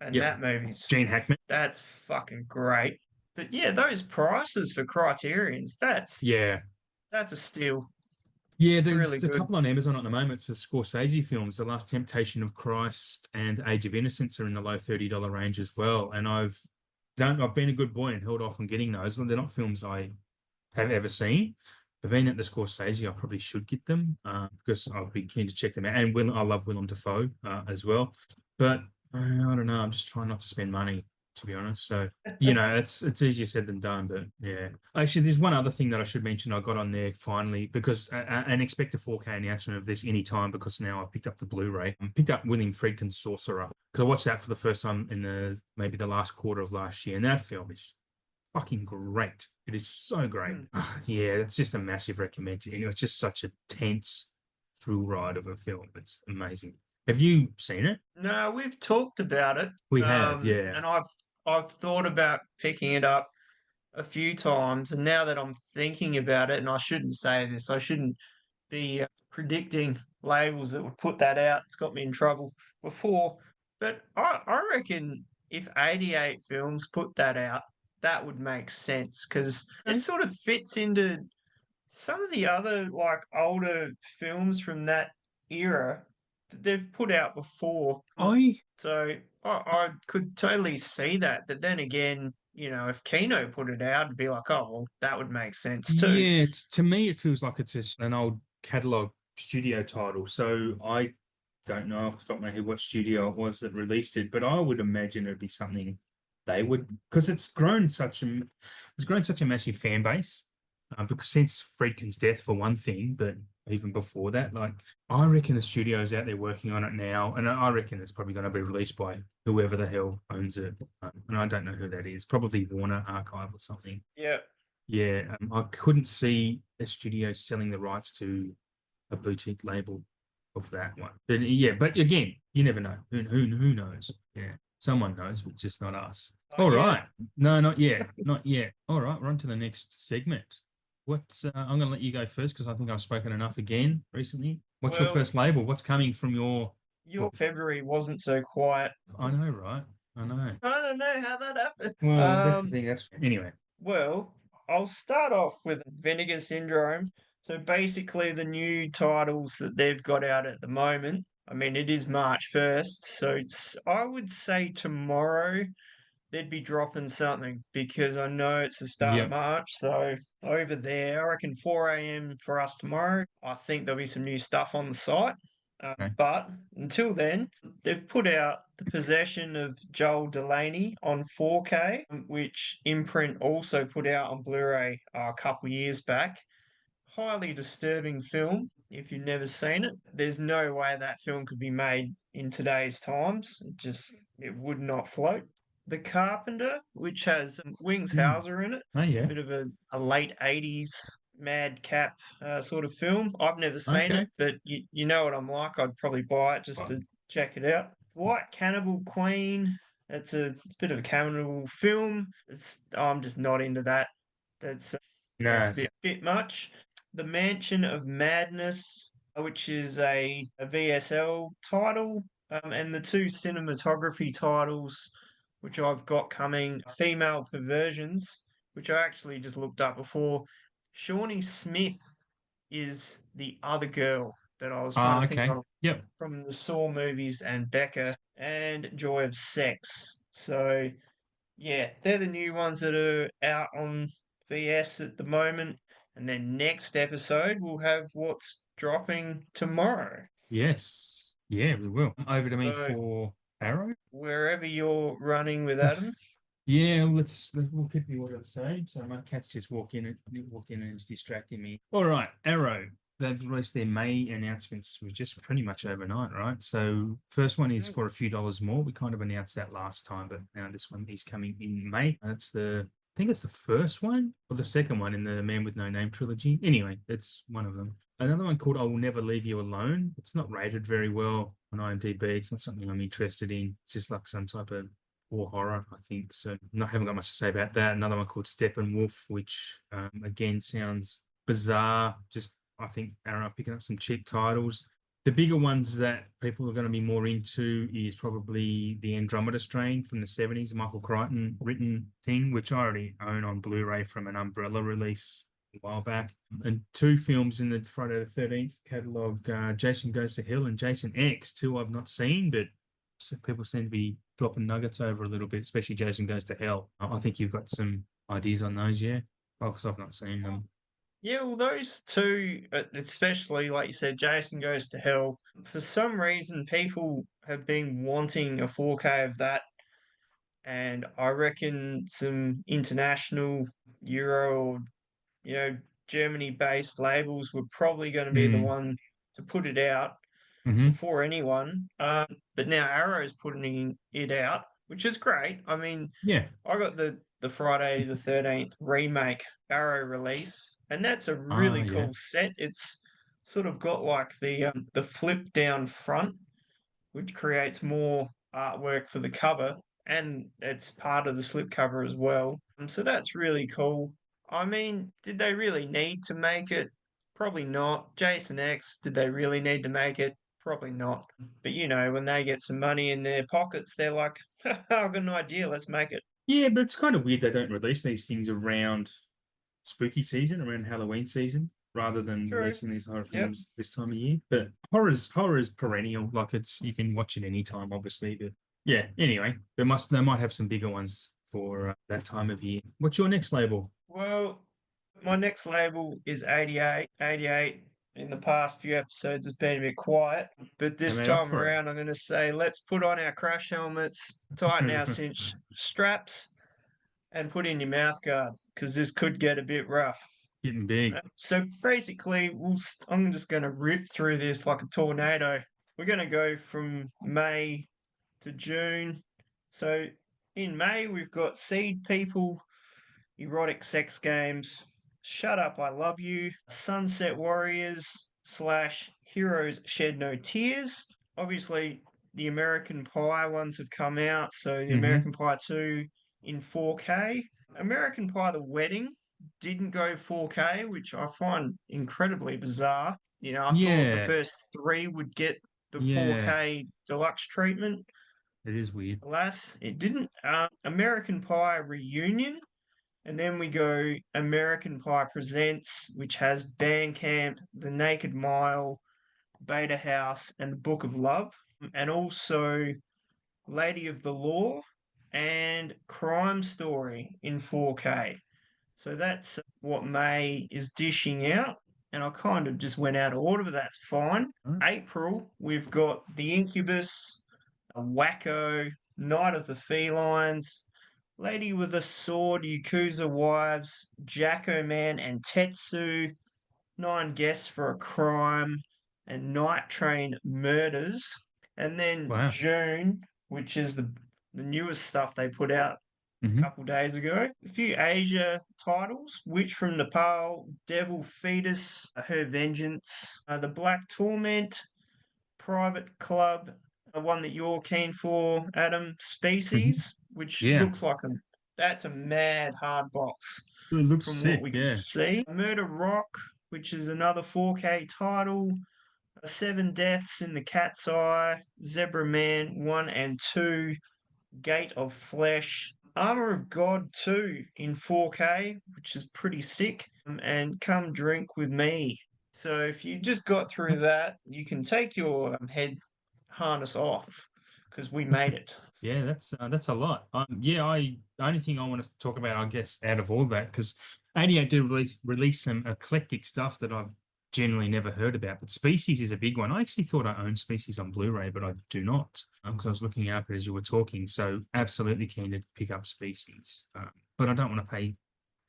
and yep. that movie's Gene Hackman. that's fucking great. But yeah, those prices for Criterions, Yeah. that's a steal. Yeah, Really there's a good. couple on Amazon at the moment. It's the Scorsese films. The Last Temptation of Christ and Age of Innocence are in the low $30 range as well. And I've been a good boy and held off on getting those. They're not films I have ever seen. But being at the Scorsese, I probably should get them because I'll be keen to check them out. And I love Willem Dafoe as well. But I don't know. I'm just trying not to spend money, to be honest. So, it's easier said than done. But yeah, actually, there's one other thing that I should mention. I got on there finally because and expect a 4K announcement of this anytime because now I've picked up the Blu-ray. I picked up William Friedkin's Sorcerer because I watched that for the first time in maybe the last quarter of last year, and that film is fucking great. It is so great. Yeah, it's just a massive recommend. It's just such a tense thrill ride of a film. It's amazing. Have you seen it? No, we've talked about it, We have, yeah. and I've thought about picking it up a few times, and now that I'm thinking about it, and I shouldn't say this, I shouldn't be predicting labels that would put that out. It's got me in trouble before, but I reckon if 88 Films put that out, that would make sense because it Okay. sort of fits into some of the other like older films from that era that they've put out before. I So I could totally see that. But then again, if Kino put it out, it'd be like, oh, well, that would make sense too. Yeah, to me it feels like it's just an old catalog studio title. So I don't know off the top of my head what studio it was that released it, but I would imagine it'd be something they would because it's grown such a massive fan base. Because since Friedkin's death for one thing, but even before that, like I reckon the studio's out there working on it now, and I reckon it's probably going to be released by whoever the hell owns it. And I don't know who that is. Probably Warner Archive or something. Yeah. Yeah, I couldn't see a studio selling the rights to a boutique label of that one. But yeah, but again, you never know. Who knows? Yeah, someone knows, but just not us. All right. No, not yet. Not yet. All right, we're on to the next segment. I'm going to let you go first because I think I've spoken enough again recently. What's your first label? What's coming from your February wasn't so quiet. I know, right? I know. I don't know how that happened. Well, that's the thing. Anyway. Well, I'll start off with Vinegar Syndrome. So basically, the new titles that they've got out at the moment. I mean, it is March 1st, so I would say tomorrow they'd be dropping something because I know it's the start of Yep. March. So over there, I reckon 4 a.m. for us tomorrow. I think there'll be some new stuff on the site. Okay. But until then, they've put out The Possession of Joel Delaney on 4K, which Imprint also put out on Blu-ray a couple years back. Highly disturbing film. If you've never seen it, there's no way that film could be made in today's times. It would not float. The Carpenter, which has Wings Hauser in it. Oh, It's a yeah. bit of a late 80s madcap sort of film. I've never seen it, Okay. but you know what I'm like. I'd probably buy it just to check it out. White Cannibal Queen. It's a bit of a cannibal film. I'm just not into that. That's No. a bit much. The Mansion of Madness, which is a VSL title, and the two cinematography titles, which I've got coming, Female Perversions, which I actually just looked up before. Shawnee Smith is the other girl that I was trying to think Okay. of Yep. from the Saw movies and Becca and Joy of Sex. So, yeah, they're the new ones that are out on VS at the moment. And then next episode, we'll have what's dropping tomorrow. Yes. Yeah, we will. Over to me So, for Arrow. wherever you're running with Adam, Yeah, we'll keep the order the same. So my cat's just walked in and is distracting me. All right, Arrow. they've released their May announcements was just pretty much overnight, right? So first one is for a few dollars more. We kind of announced that last time, but now this one is coming in May. I think it's the first one or the second one in the Man with No Name trilogy. Anyway, it's one of them. Another one called I Will Never Leave You Alone. It's not rated very well on IMDb. It's not something I'm interested in. It's just like some type of war horror, I think. So I haven't got much to say about that. Another one called Steppenwolf, which again sounds bizarre. Just I think Aaron are picking up some cheap titles. The bigger ones that people are going to be more into is probably the Andromeda Strain from the 70s, Michael Crichton written thing, which I already own on Blu-ray from an Umbrella release a while back. And two films in the Friday the 13th catalogue, Jason Goes to Hell and Jason X, two I've not seen, but people seem to be dropping nuggets over a little bit, especially Jason Goes to Hell. I think you've got some ideas on those, yeah? Because I've not seen them. Yeah, well, those two, especially like you said, Jason Goes to Hell. For some reason, people have been wanting a 4K of that, and I reckon some international Euro or Germany-based labels were probably going to be the Mm. one to put it out Mm-hmm. before anyone. But now Arrow's putting it out, which is great. I mean, Yeah. I got the Friday the 13th remake Arrow release, and that's a Ah, really yeah. cool set. It's sort of got like the flip down front, which creates more artwork for the cover, and it's part of the slipcover as well. So that's really cool. I mean, did they really need to make it? Probably not. Jason X, did they really need to make it? Probably not. But when they get some money in their pockets, they're like, I've got an idea, let's make it. Yeah, but it's kind of weird they don't release these things around spooky season, around Halloween season, rather than True. releasing these horror Yep. films this time of year. But horror is perennial. Like you can watch it anytime, obviously. But yeah, anyway, they might have some bigger ones for that time of year. What's your next label? Well, my next label is 88. 88 in the past few episodes has been a bit quiet, but I this made up time for around I'm going to say let's put on our crash helmets, tighten our it. cinch straps, and put in your mouth guard because this could get a bit rough. Getting big. So basically, I'm just going to rip through this like a tornado. We're going to go from May to June. So in May, we've got Seed People, Erotic Sex Games, Shut Up, I Love You, Sunset Warriors / Heroes Shed No Tears. Obviously, the American Pie ones have come out, so the Mm-hmm. American Pie 2 in 4K. American Pie The Wedding didn't go 4K, which I find incredibly bizarre. I thought the Yeah, first three would get the yeah, 4K deluxe treatment. it is weird. Alas, it didn't. American Pie Reunion, and then we go American Pie Presents, which has Bandcamp, The Naked Mile, Beta House, and the Book of Love, and also Lady of the Law and Crime Story in 4K. So that's what May is dishing out. And I kind of just went out of order, but that's fine. Right. April, we've got The Incubus, a Wacko, Night of the Felines, Lady with a Sword, Yakuza Wives, Jacko Man and Tetsu, Nine Guests for a Crime, and Night Train Murders. And then Wow. June, which is the newest stuff they put out a Mm-hmm. couple days ago. A few Asia titles, Witch from Nepal, Devil Fetus, Her Vengeance, The Black Torment, Private Club, one that you're keen for, Adam, Mm-hmm. Species, which Yeah, looks like that's a mad hard box it looks from what sick. we can Yeah. see. Murder Rock, which is another 4K title. Seven Deaths in the Cat's Eye, Zebra Man 1 and 2, Gate of Flesh, Armor of God 2 in 4K, which is pretty sick, and Come Drink with Me. So if you just got through that, you can take your head harness off because we made it. Yeah, that's a lot. Yeah, the only thing I want to talk about, I guess, out of all that, because 88 did release some eclectic stuff that I've generally never heard about. But Species is a big one. I actually thought I owned Species on Blu-ray, but I do not, because I was looking up as you were talking. So absolutely keen to pick up Species, but I don't want to pay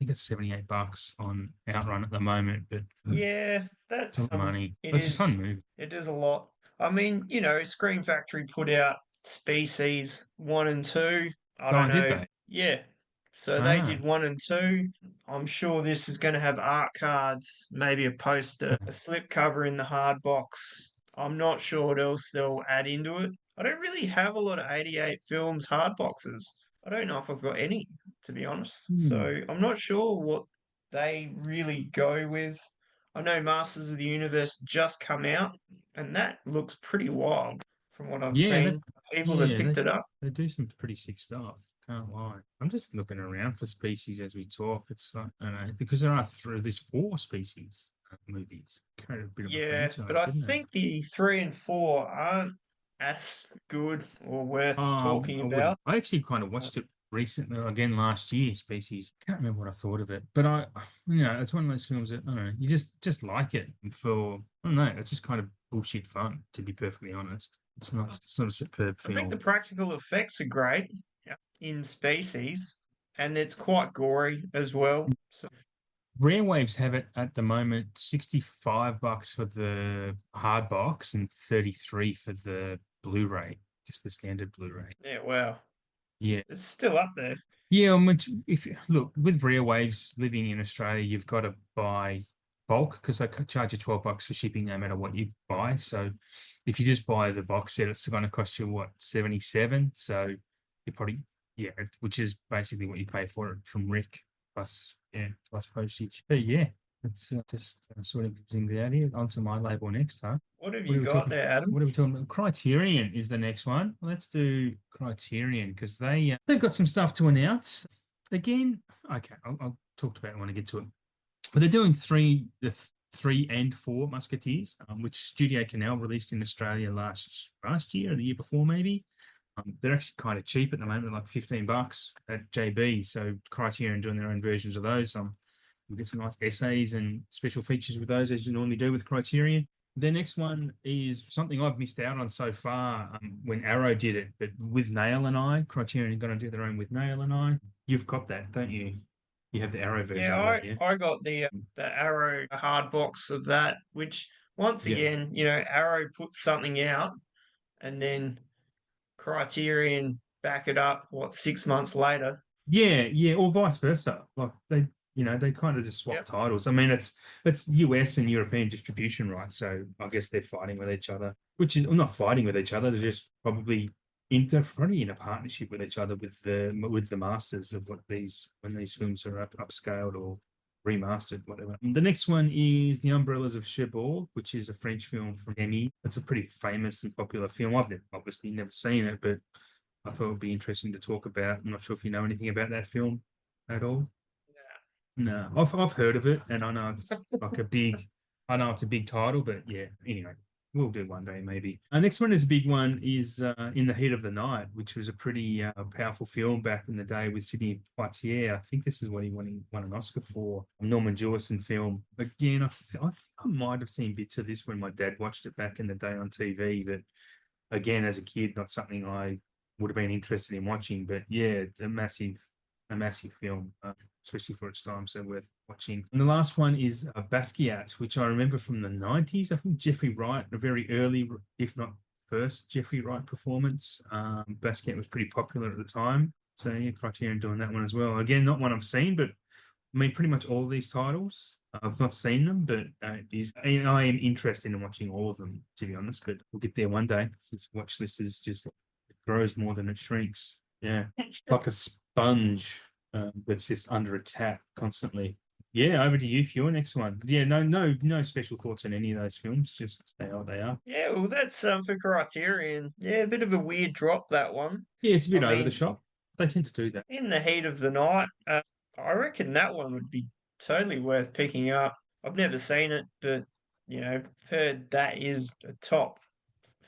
think it's $78 on Outrun at the moment, but Yeah, it's a that's lot of money. it But it's a is fun movie. it is a lot. I mean, Screen Factory put out Species 1 and 2. I don't Oh, did know. they? Yeah. So they Ah, did 1 and 2. I'm sure this is going to have art cards, maybe a poster, a slipcover in the hard box. I'm not sure what else they'll add into it. I don't really have a lot of 88 films hard boxes. I don't know if I've got any, to be honest. hmm. So I'm not sure what they really go with. I know Masters of the Universe just come out, and that looks pretty wild from what I've Yeah, seen. People that yeah, picked it up. they do some pretty sick stuff. Can't lie. I'm just looking around for species as we talk. It's like, I don't know, because there's 4 species movies. Carried a bit of a Yeah, but franchise, I didn't they? think the 3 and 4 aren't as good or worth talking I wouldn't. about. I actually kind of Uh, watched it recently, again last year. Species. Can't remember what I thought of it, but it's one of those films that I don't know. You just like it for I don't know. It's just kind of bullshit fun, to be perfectly honest. It's not a superb I think the film. practical effects are great in Species, and it's quite gory as well. So Rare Waves have it at the moment $65 for the hard box and 33 for the Blu-ray, just the standard Blu-ray. yeah, wow, Yeah. it's still up there. Yeah, if look with Rare Waves living in Australia, you've got to buy bulk because they charge you $12 for shipping no matter what you buy. So if you just buy the box set, it's going to cost you what 77. So you probably which is basically what you pay for it from Rick plus postage. But yeah, it's just sort of things out here. Onto my label next, huh? What have What you are we got talking? there, Adam? What are we talking about? Criterion is the next one. Let's do Criterion because they've got some stuff to announce. Again, okay, I'll talk about it when I get to it. But they're doing the 3 and 4 Musketeers, which Studio Canal released in Australia last year or the year before, maybe. They're actually kind of cheap at the moment, like $15 at JB. So Criterion doing their own versions of those. You'll get some nice essays and special features with those, as you normally do with Criterion. The next one is something I've missed out on so far when Arrow did it, but with Nail and I, Criterion are going to do their own with Nail and I. You've got that, don't you? You have the Arrow version Yeah, of that, yeah? I got the Arrow hard box of that, which once Yeah. again, Arrow puts something out and then Criterion back it up, 6 months later. Yeah, yeah, or vice versa. Like they kind of just swap Yep. titles. I mean, it's US and European distribution rights, so I guess they're fighting with each other, which is not fighting with each other. They're just they're probably in a partnership with each other with the masters of when these films are upscaled or remastered, whatever. The next one is The Umbrellas of Cherbourg, which is a French film from Emmy. It's a pretty famous and popular film. I've obviously never seen it, but I thought it would be interesting to talk about. I'm not sure if you know anything about that film at all. No, I've heard of it, and I know it's like I know it's a big title, but yeah. Anyway, we'll do one day maybe. Our next one is a big one. Is In the Heat of the Night, which was a pretty powerful film back in the day with Sidney Poitier. I think this is what he won an Oscar for. Norman Jewison film. Again, I might have seen bits of this when my dad watched it back in the day on TV, but again, as a kid, not something I would have been interested in watching. But yeah, it's a massive film, especially for its time, so worth watching. And the last one is Basquiat, which I remember from the 90s. I think Jeffrey Wright, a very early, if not first, Jeffrey Wright performance. Basquiat was pretty popular at the time. So yeah, Criterion doing that one as well. Again, not one I've seen, but I mean, pretty much all of these titles. I've not seen them, but I am interested in watching all of them, to be honest. But we'll get there one day. This watch list is just it grows more than it shrinks. Yeah, like a sponge that's just under attack constantly. Yeah, over to you for your next one. Yeah, no special thoughts on any of those films. Just they are they are. Yeah, well, that's for Criterion. Yeah, a bit of a weird drop, that one. Yeah, it's a I bit over the mean, shop. They tend to do that. in the heat of the night, I reckon that one would be totally worth picking up. I've never seen it, but heard that is a top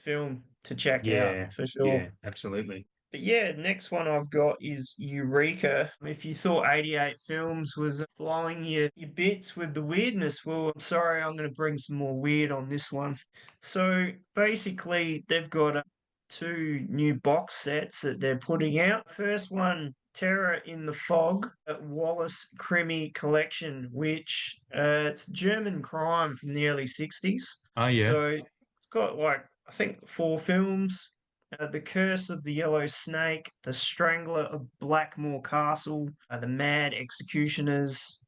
film to check out Yeah, for sure. yeah, absolutely. But yeah, next one I've got is Eureka. If you thought 88 Films was blowing your bits with the weirdness, well, I'm sorry, I'm going to bring some more weird on this one. So basically, they've got two new box sets that they're putting out. First one, Terror in the Fog, Wallace Krimi Collection, which it's German crime from the early 60s. Oh yeah. So it's got like, I think, four films. The Curse of the Yellow Snake, The Strangler of Blackmore Castle, The Mad Executioners,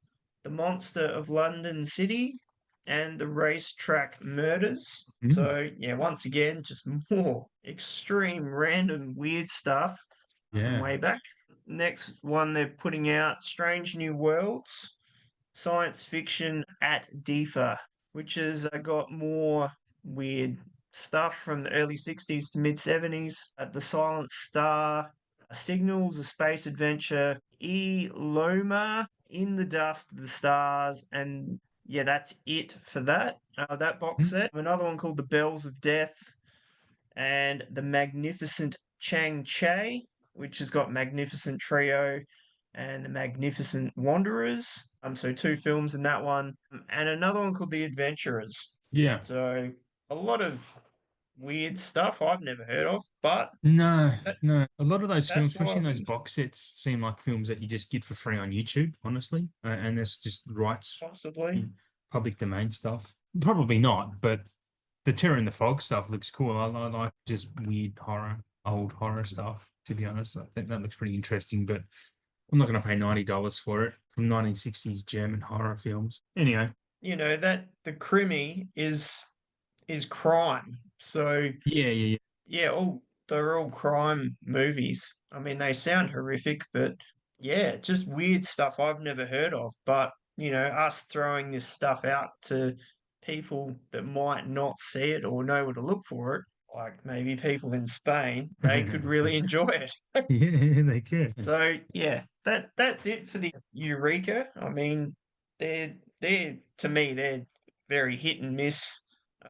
The Monster of London City, and The Racetrack Murders. Mm. So, yeah, once again, just more extreme, random, weird stuff from Yeah. way back. Next one they're putting out, Strange New Worlds, Science Fiction at DIFA, which has got more weird stuff from the early 60s to mid 70s. The Silent Star, Signals, A Space Adventure, E. Loma, In the Dust of the Stars, and yeah, that's it for that. That box Mm. set. Another one called The Bells of Death, and The Magnificent Chang Che, which has got Magnificent Trio and The Magnificent Wanderers. So two films in that one, and another one called The Adventurers. Yeah. So a lot of weird stuff I've never heard of, but No, that, no. A lot of those films, that's what especially I in those think. box sets, seem like films that you just get for free on YouTube, honestly. And there's just rights, Possibly. public domain stuff. Probably not, but the Terror in the Fog stuff looks cool. I like just weird horror, old horror stuff, to be honest. I think that looks pretty interesting, but I'm not going to pay $90 for it from 1960s German horror films. Anyway. You know that the Crimmy is crime. So Yeah. yeah, they're all crime movies. I mean, they sound horrific, but yeah, just weird stuff I've never heard of. But you know, us throwing this stuff out to people that might not see it or know where to look for it, like maybe people in Spain, they could really enjoy it. Yeah, they could. So yeah, that's it for the Eureka. I mean, they're to me they're very hit and miss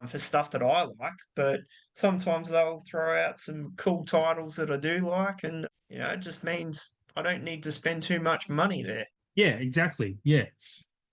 for stuff that I like, but sometimes they'll throw out some cool titles that I do like, and you know, it just means I don't need to spend too much money there. Yeah, exactly. Yeah.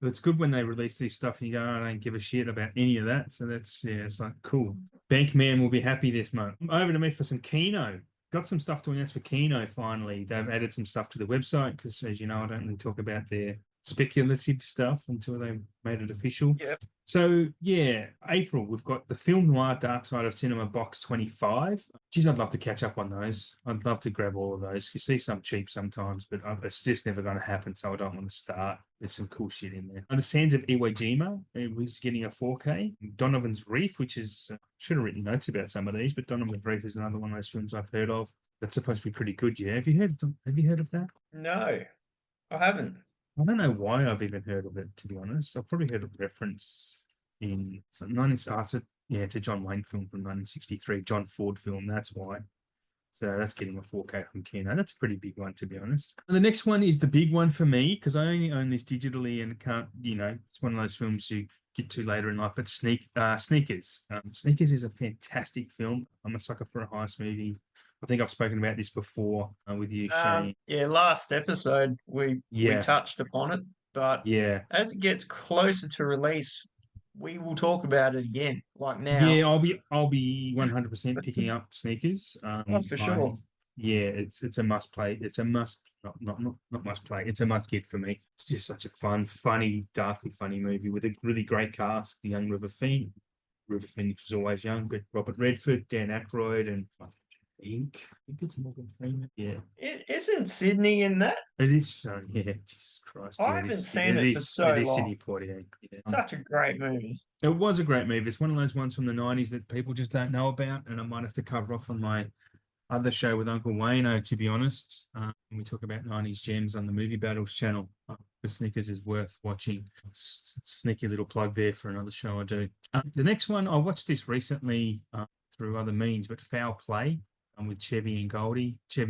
It's good when they release this stuff and you go, "Oh, I don't give a shit about any of that." So that's, yeah, it's like, cool. Bankman will be happy this month. Over to me for some Kino. Got some stuff to announce for Kino finally. They've added some stuff to the website because, as you know, I don't really talk about their speculative stuff until they made it official. Yep. So, yeah, April, we've got the Film Noir Dark Side of Cinema Box 25. Geez, I'd love to catch up on those. I'd love to grab all of those. You see some cheap sometimes, but it's just never going to happen, so I don't want to start. There's some cool shit in there. On the Sands of Iwo Jima, we're getting a 4K. Donovan's Reef, which is, should have written notes about some of these, but Donovan's Reef is another one of those films I've heard of. That's supposed to be pretty good, yeah. Have you heard of that? No, I haven't. I don't know why I've even heard of it, to be honest. I've probably heard of reference in some 19, it's a John Wayne film from 1963, John Ford film. That's why. So that's getting a 4K from Kino. That's a pretty big one, to be honest. And the next one is the big one for me because I only own this digitally and can't, it's one of those films you get to later in life. But Sneakers. Sneakers is a fantastic film. I'm a sucker for a heist movie. I think I've spoken about this before with you, Shane. Yeah, last episode we touched upon it, but yeah, as it gets closer to release, we will talk about it again. Like now, yeah, I'll be 100% picking up Sneakers. oh, for sure. Yeah, it's a must play. It's a must, not must play. It's a must get for me. It's just such a funny, darkly funny movie with a really great cast. The young River Phoenix was always young, but Robert Redford, Dan Aykroyd, and I think it's Morgan Freeman. Yeah, Isn't Sydney in that? it is. Yeah, Jesus Christ. I Yeah, haven't seen it for so It is long. Sidney Poitier. Yeah. Such a great movie. It was a great movie. It's one of those ones from the 90s that people just don't know about, and I might have to cover off on my other show with Uncle Wayno, to be honest. We talk about 90s gems on the Movie Battles channel. The Sneakers is worth watching. Sneaky little plug there for another show I do. The next one, I watched this recently through other means, but Foul Play with Chevy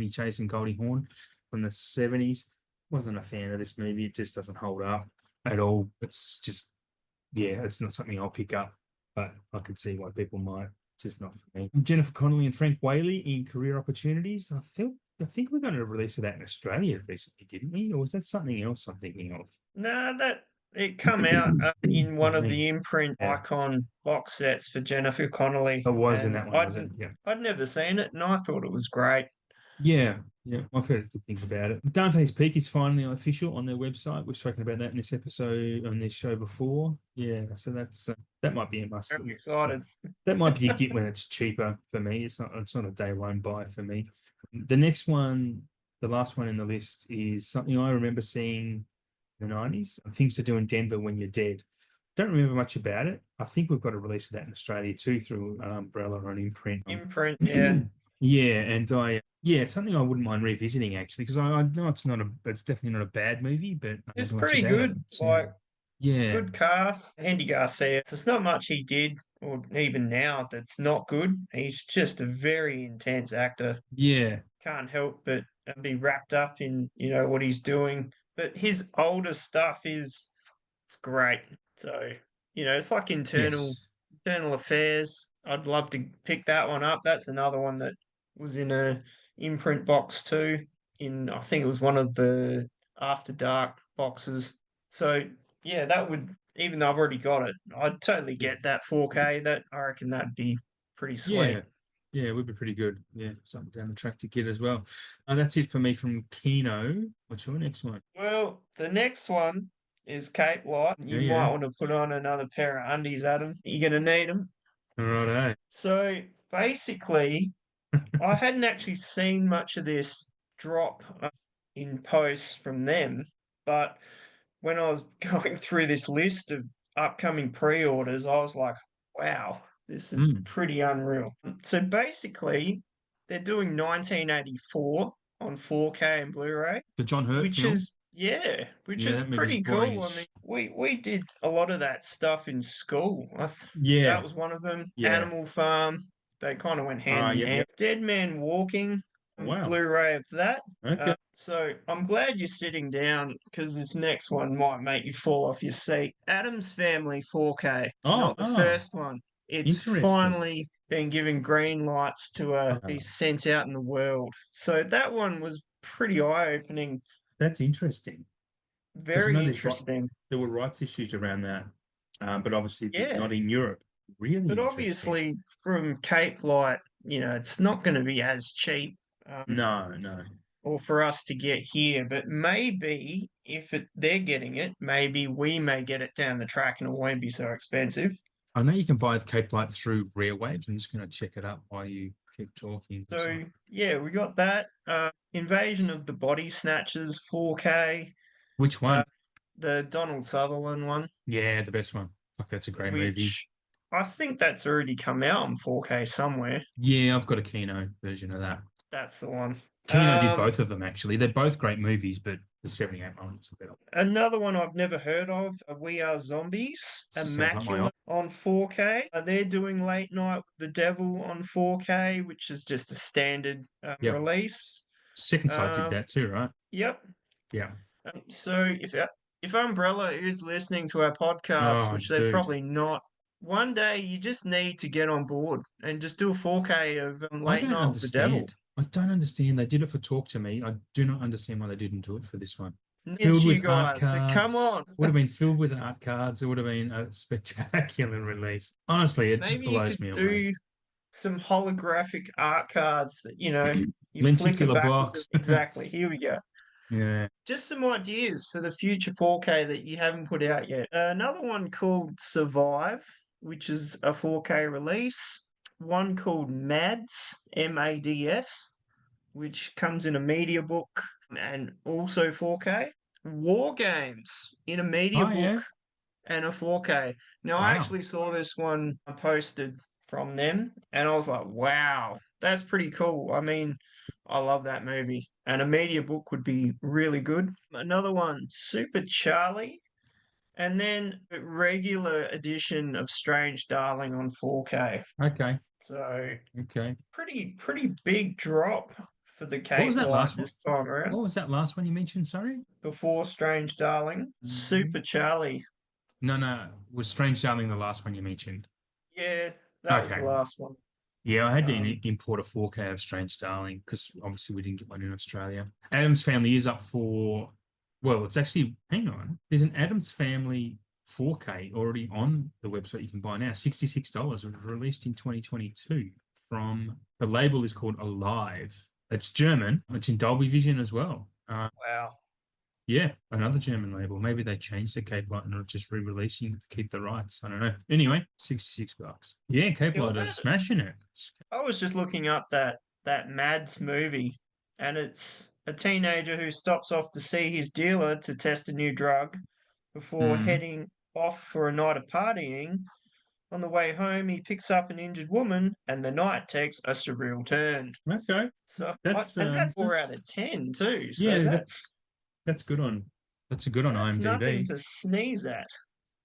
Chase and Goldie Hawn from the 70s. Wasn't a fan of this movie. It just doesn't hold up at all. It's just, yeah, it's not something I'll pick up, but I could see why people might. It's just not for me. Jennifer Connelly and Frank Whaley in Career Opportunities. I think we're going to release that in Australia recently, didn't we? Or was that something else I'm thinking of? No, it come out in one of the imprint Yeah. icon box sets for Jennifer Connelly, It was in and that one, was it? Yeah. I'd never seen it, and I thought it was great. Yeah, yeah, I've heard good things about it. Dante's Peak is finally official on their website. We've spoken about that in this episode on this show before. Yeah, so that might be a must. I'm excited. That might be a get when it's cheaper for me. It's not a day one buy for me. The next one, the last one in the list, is something I remember seeing in the 90s. Things to Do in Denver When You're Dead. Don't remember much about it. I think we've got a release of that in Australia too through an Umbrella or an imprint. Imprint, yeah. Yeah, and it's something I wouldn't mind revisiting actually, because I know it's definitely not a bad movie, but I It's don't know much pretty about good. it. So, Like, yeah, good cast. Andy Garcia. There's not much he did, or even now, that's not good. He's just a very intense actor. yeah, Can't help but be wrapped up in, what he's doing. But his older stuff it's great. So, it's like yes, internal affairs. I'd love to pick that one up. That's another one that was in a imprint box too. I think it was one of the After Dark boxes. So yeah, that would, even though I've already got it, I'd totally yeah, get that 4K. That, I reckon that'd be pretty sweet. yeah, yeah, it would be pretty good. Yeah, something down the track to get as well. That's it for me from Kino. What's your next one? Well, the next one is Cape Light. Yeah, You might yeah. want to put on another pair of undies, Adam. You're gonna need them. All right, So basically, I hadn't actually seen much of this drop in posts from them, but when I was going through this list of upcoming pre-orders, I was like, wow, this is pretty unreal. So basically, they're doing 1984 on 4K and Blu-ray, the John Hurt which film. is which Yeah, is that movie's pretty boring cool. as I mean, we did a lot of that stuff in school. That yeah, was one of them. yeah. Animal Farm. They kind of went hand in Yep, hand. yep. Dead Man Walking, Wow. Blu-ray of that. Okay. So I'm glad you're sitting down because this next one might make you fall off your seat. Adam's Family 4K, not the Oh, first one. It's interesting. finally been given green lights to be Oh, sent out in the world. So that one was pretty eye-opening, that's interesting. Because I know very interesting. there were rights issues around that, but obviously Yeah, not in Europe. Really but interesting. obviously from Cape Light, it's not going to be as cheap. No, no. Or for us to get here, but maybe if they're getting it, maybe we may get it down the track and it won't be so expensive. I know you can buy the Cape Light through Rare Waves. I'm just going to check it up while you keep talking. So yeah, we got that. Invasion of the Body Snatchers 4K, Which uh, one? the Donald Sutherland one, Yeah, the best one. Fuck, that's a great movie. which I think that's already come out on 4K somewhere. Yeah, I've got a Kino version of that. That's the one. Kino did both of them, actually. They're both great movies, but the 78 one is a better. Another one I've never heard of, We Are Zombies, Sounds like my Immaculate on 4K. They're doing Late Night with the Devil on 4K, which is just a standard Yep. release. Second Sight did that too, right? Yep. Yeah. So if Umbrella is listening to our podcast, Oh, which they're dude. probably not, one day you just need to get on board and just do a 4K of I Late don't Night with the Devil. understand. I don't understand. They did it for Talk to Me. I do not understand why they didn't do it for this one. It's Filled you with art guys, but come cards. on. Would have been filled with art cards. It would have been a spectacular release. Honestly, it just Maybe you blows could me away. do some holographic art cards that you flick it Lenticular backwards. box. Exactly. Here we go. Yeah. Just some ideas for the future 4K that you haven't put out yet. Another one called Survive, which is a 4K release. One called Mads, Mads, which comes in a media book and also 4K. War Games in a media Oh, yeah. book and a 4K. Now, I Wow. actually saw this one posted from them, and I was like, wow, that's pretty cool. I mean, I love that movie, and a media book would be really good. Another one, Super Charlie, and then a regular edition of Strange Darling on 4K. Okay. So, Okay. pretty big drop for the What was Cape that Light last one? this time around. What was that last one you mentioned? Sorry. Before Strange Darling, Super Charlie. No. Was Strange Darling the last one you mentioned? Yeah, that was the last one. Yeah, I had to import a 4K of Strange Darling because obviously we didn't get one in Australia. Adam's Family is up for Well, it's actually, hang on. There's an Adams Family 4K already on the website you can buy now. $66. It was released in 2022 from, the label is called Alive. It's German. It's in Dolby Vision as well. Wow. Yeah, another German label. Maybe they changed the Cape Light and are just re-releasing it to keep the rights. I don't know. Anyway, $66. Yeah, Cape Yeah, well, Light are smashing it. I was just looking up that Mads movie, and it's a teenager who stops off to see his dealer to test a new drug before Mm, heading off for a night of partying. On the way home, he picks up an injured woman, and the night takes a surreal turn. okay. So, That's and that's 4 out just, of 10 too. So yeah, that's good on, that's a good on that's nothing IMDb. to sneeze at.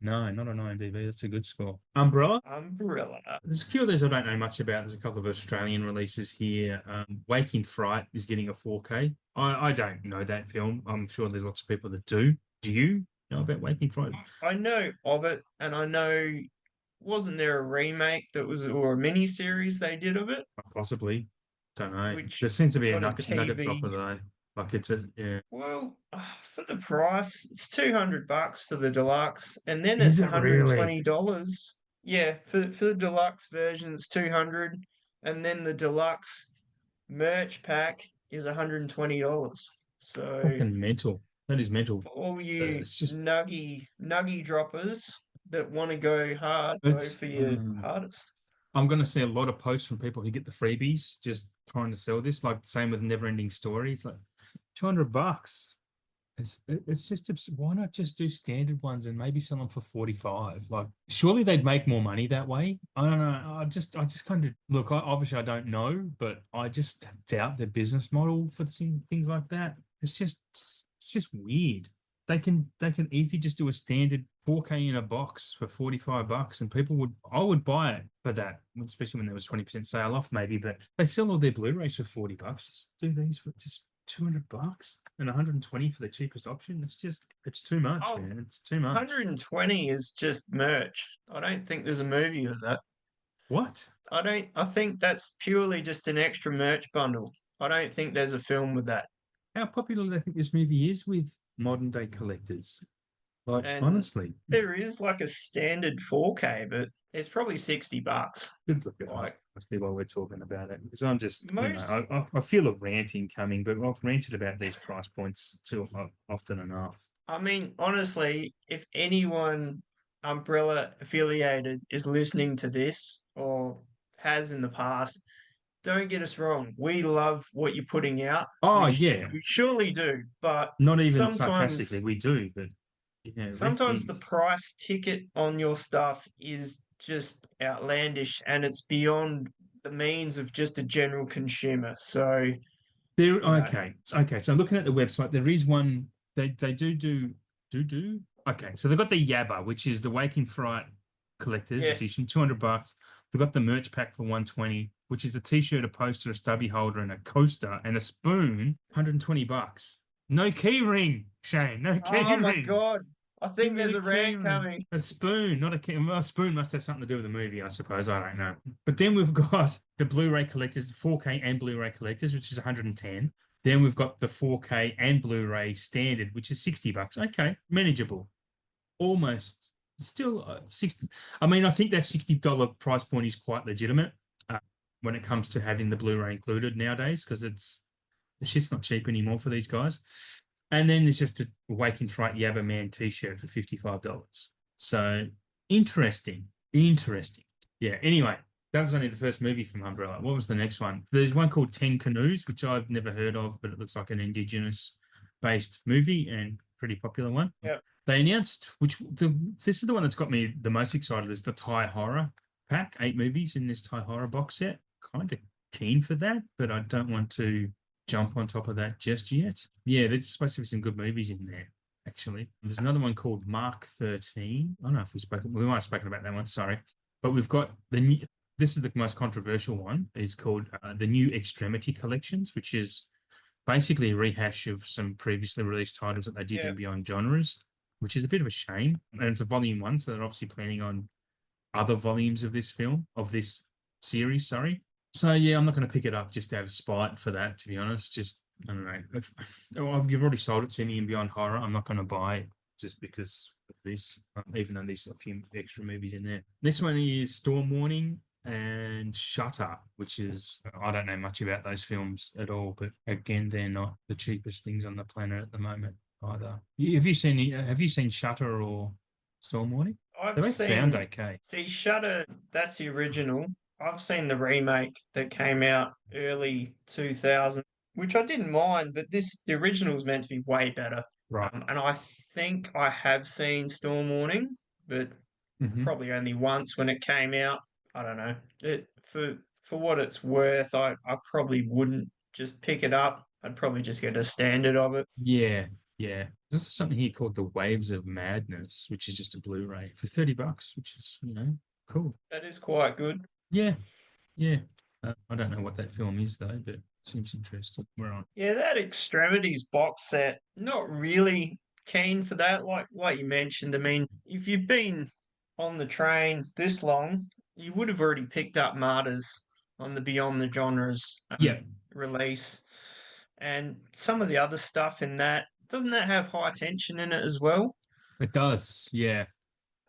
No, not on IMDb. That's a good score. Umbrella. Umbrella. There's a few of those I don't know much about. There's a couple of Australian releases here. Waking Fright is getting a 4K. I don't know that film. I'm sure there's lots of people that do. Do you know about Waking Fright? I know of it, and I know, wasn't there a remake that was, or a mini series they did of it, Possibly. Don't know. which There seems to be a got a nugget TV? dropper though. Like it's a, yeah. Well, for the price, it's $200 for the deluxe, and then Is it's it really? $120. Yeah, for the deluxe version, it's 200, and then the deluxe merch pack is $120. So Fucking mental. That is mental. for all you It's just, nuggy droppers that want to go hard, go it's, for your hardest. I'm going to see a lot of posts from people who get the freebies just trying to sell this. Like the same with Never Ending Story. It's like $200. It's just why not just do standard ones and maybe sell them for 45? Like surely they'd make more money that way. I don't know. I just kind of look. Obviously I don't know, but I just doubt their business model for things like that. It's just weird. They can easily just do a standard 4K in a box for $45, and I would buy it for that, especially when there was 20% sale off maybe. But they sell all their Blu-rays for $40. Just do these for just $200 and 120 for the cheapest option. It's too much, Oh, man. It's too much. 120 is just merch. I don't think there's a movie of that. What? I think that's purely just an extra merch bundle. I don't think there's a film with that. How popular do they think this movie is with modern day collectors? Like, And honestly, there is like a standard 4K, but it's probably $60. good look it up. Like Honestly, while we're talking about it, because I'm just, most, I feel a ranting coming, but I've ranted about these price points too often enough. I mean, honestly, if anyone Umbrella affiliated is listening to this or has in the past, don't get us wrong. We love what you're putting out. Oh yeah, We surely do, but not even sarcastically, sometimes we do, but yeah, sometimes the refuse. price ticket on your stuff is just outlandish and it's beyond the means of just a general consumer. So, There, you know, okay. So looking at the website, there is one. They do. Okay, so they've got the Yabba, which is the Waking Fright Collector's yeah. Edition, $200. They've got the merch pack for 120, which is a T-shirt, a poster, a stubby holder, and a coaster and a spoon, $120. No key ring, Shane. No key Oh my ring. God. I Give think me there's the a key rant ring. coming. A spoon, not a key. Well, a spoon must have something to do with the movie, I suppose. I don't know. But then we've got the Blu-ray collectors, 4K and Blu-ray collectors, which is 110. Then we've got the 4K and Blu-ray standard, which is $60. Okay, manageable. Almost. Still 60. I mean, I think that $60 price point is quite legitimate when it comes to having the Blu-ray included nowadays, because the shit's not cheap anymore for these guys. And then there's just a Wake and Fright Yabba Man t-shirt for $55. So interesting. Interesting. Yeah. Anyway, that was only the first movie from Umbrella. What was the next one? There's one called 10 Canoes, which I've never heard of, but it looks like an indigenous based movie and pretty popular one. Yeah. They announced, this is the one that's got me the most excited, is the Thai horror pack, 8 movies in this Thai horror box set. Kind of keen for that, but I don't want to jump on top of that just yet. Yeah, there's supposed to be some good movies in there, actually. There's another one called Mark 13. I don't know if we might have spoken about that one, sorry. But we've got this is the most controversial one, is called the New Extremity Collections, which is basically a rehash of some previously released titles that they did Yeah. in Beyond Genres, which is a bit of a shame. And it's a volume 1, so they're obviously planning on other volumes of this series, sorry. So yeah, I'm not going to pick it up just out of spite for that, to be honest. Just I don't know. You've already sold it to me in Beyond Horror. I'm not going to buy it just because of this, even though there's a few extra movies in there. This one is Storm Warning and Shutter, which is, I don't know much about those films at all, but again, they're not the cheapest things on the planet at the moment either. Have you seen Shutter or Storm Warning? They I've both sound seen, okay. see, Shutter, that's the original. I've seen the remake that came out early 2000, which I didn't mind, but the original is meant to be way better. Right. And I think I have seen Storm Warning, but Hmm. probably only once when it came out. I don't know. For what it's worth, I probably wouldn't just pick it up. I'd probably just get a standard of it. Yeah, yeah. There's something here called The Waves of Madness, which is just a Blu-ray for $30, which is, cool. That is quite good. Yeah, yeah. I don't know what that film is though, but seems interesting. We're on. Yeah, that Extremities box set, not really keen for that. Like you mentioned, I mean, if you've been on the train this long, you would have already picked up Martyrs on the Beyond the Genres Yeah, release. And some of the other stuff in that, doesn't that have high tension in it as well? it does. Yeah,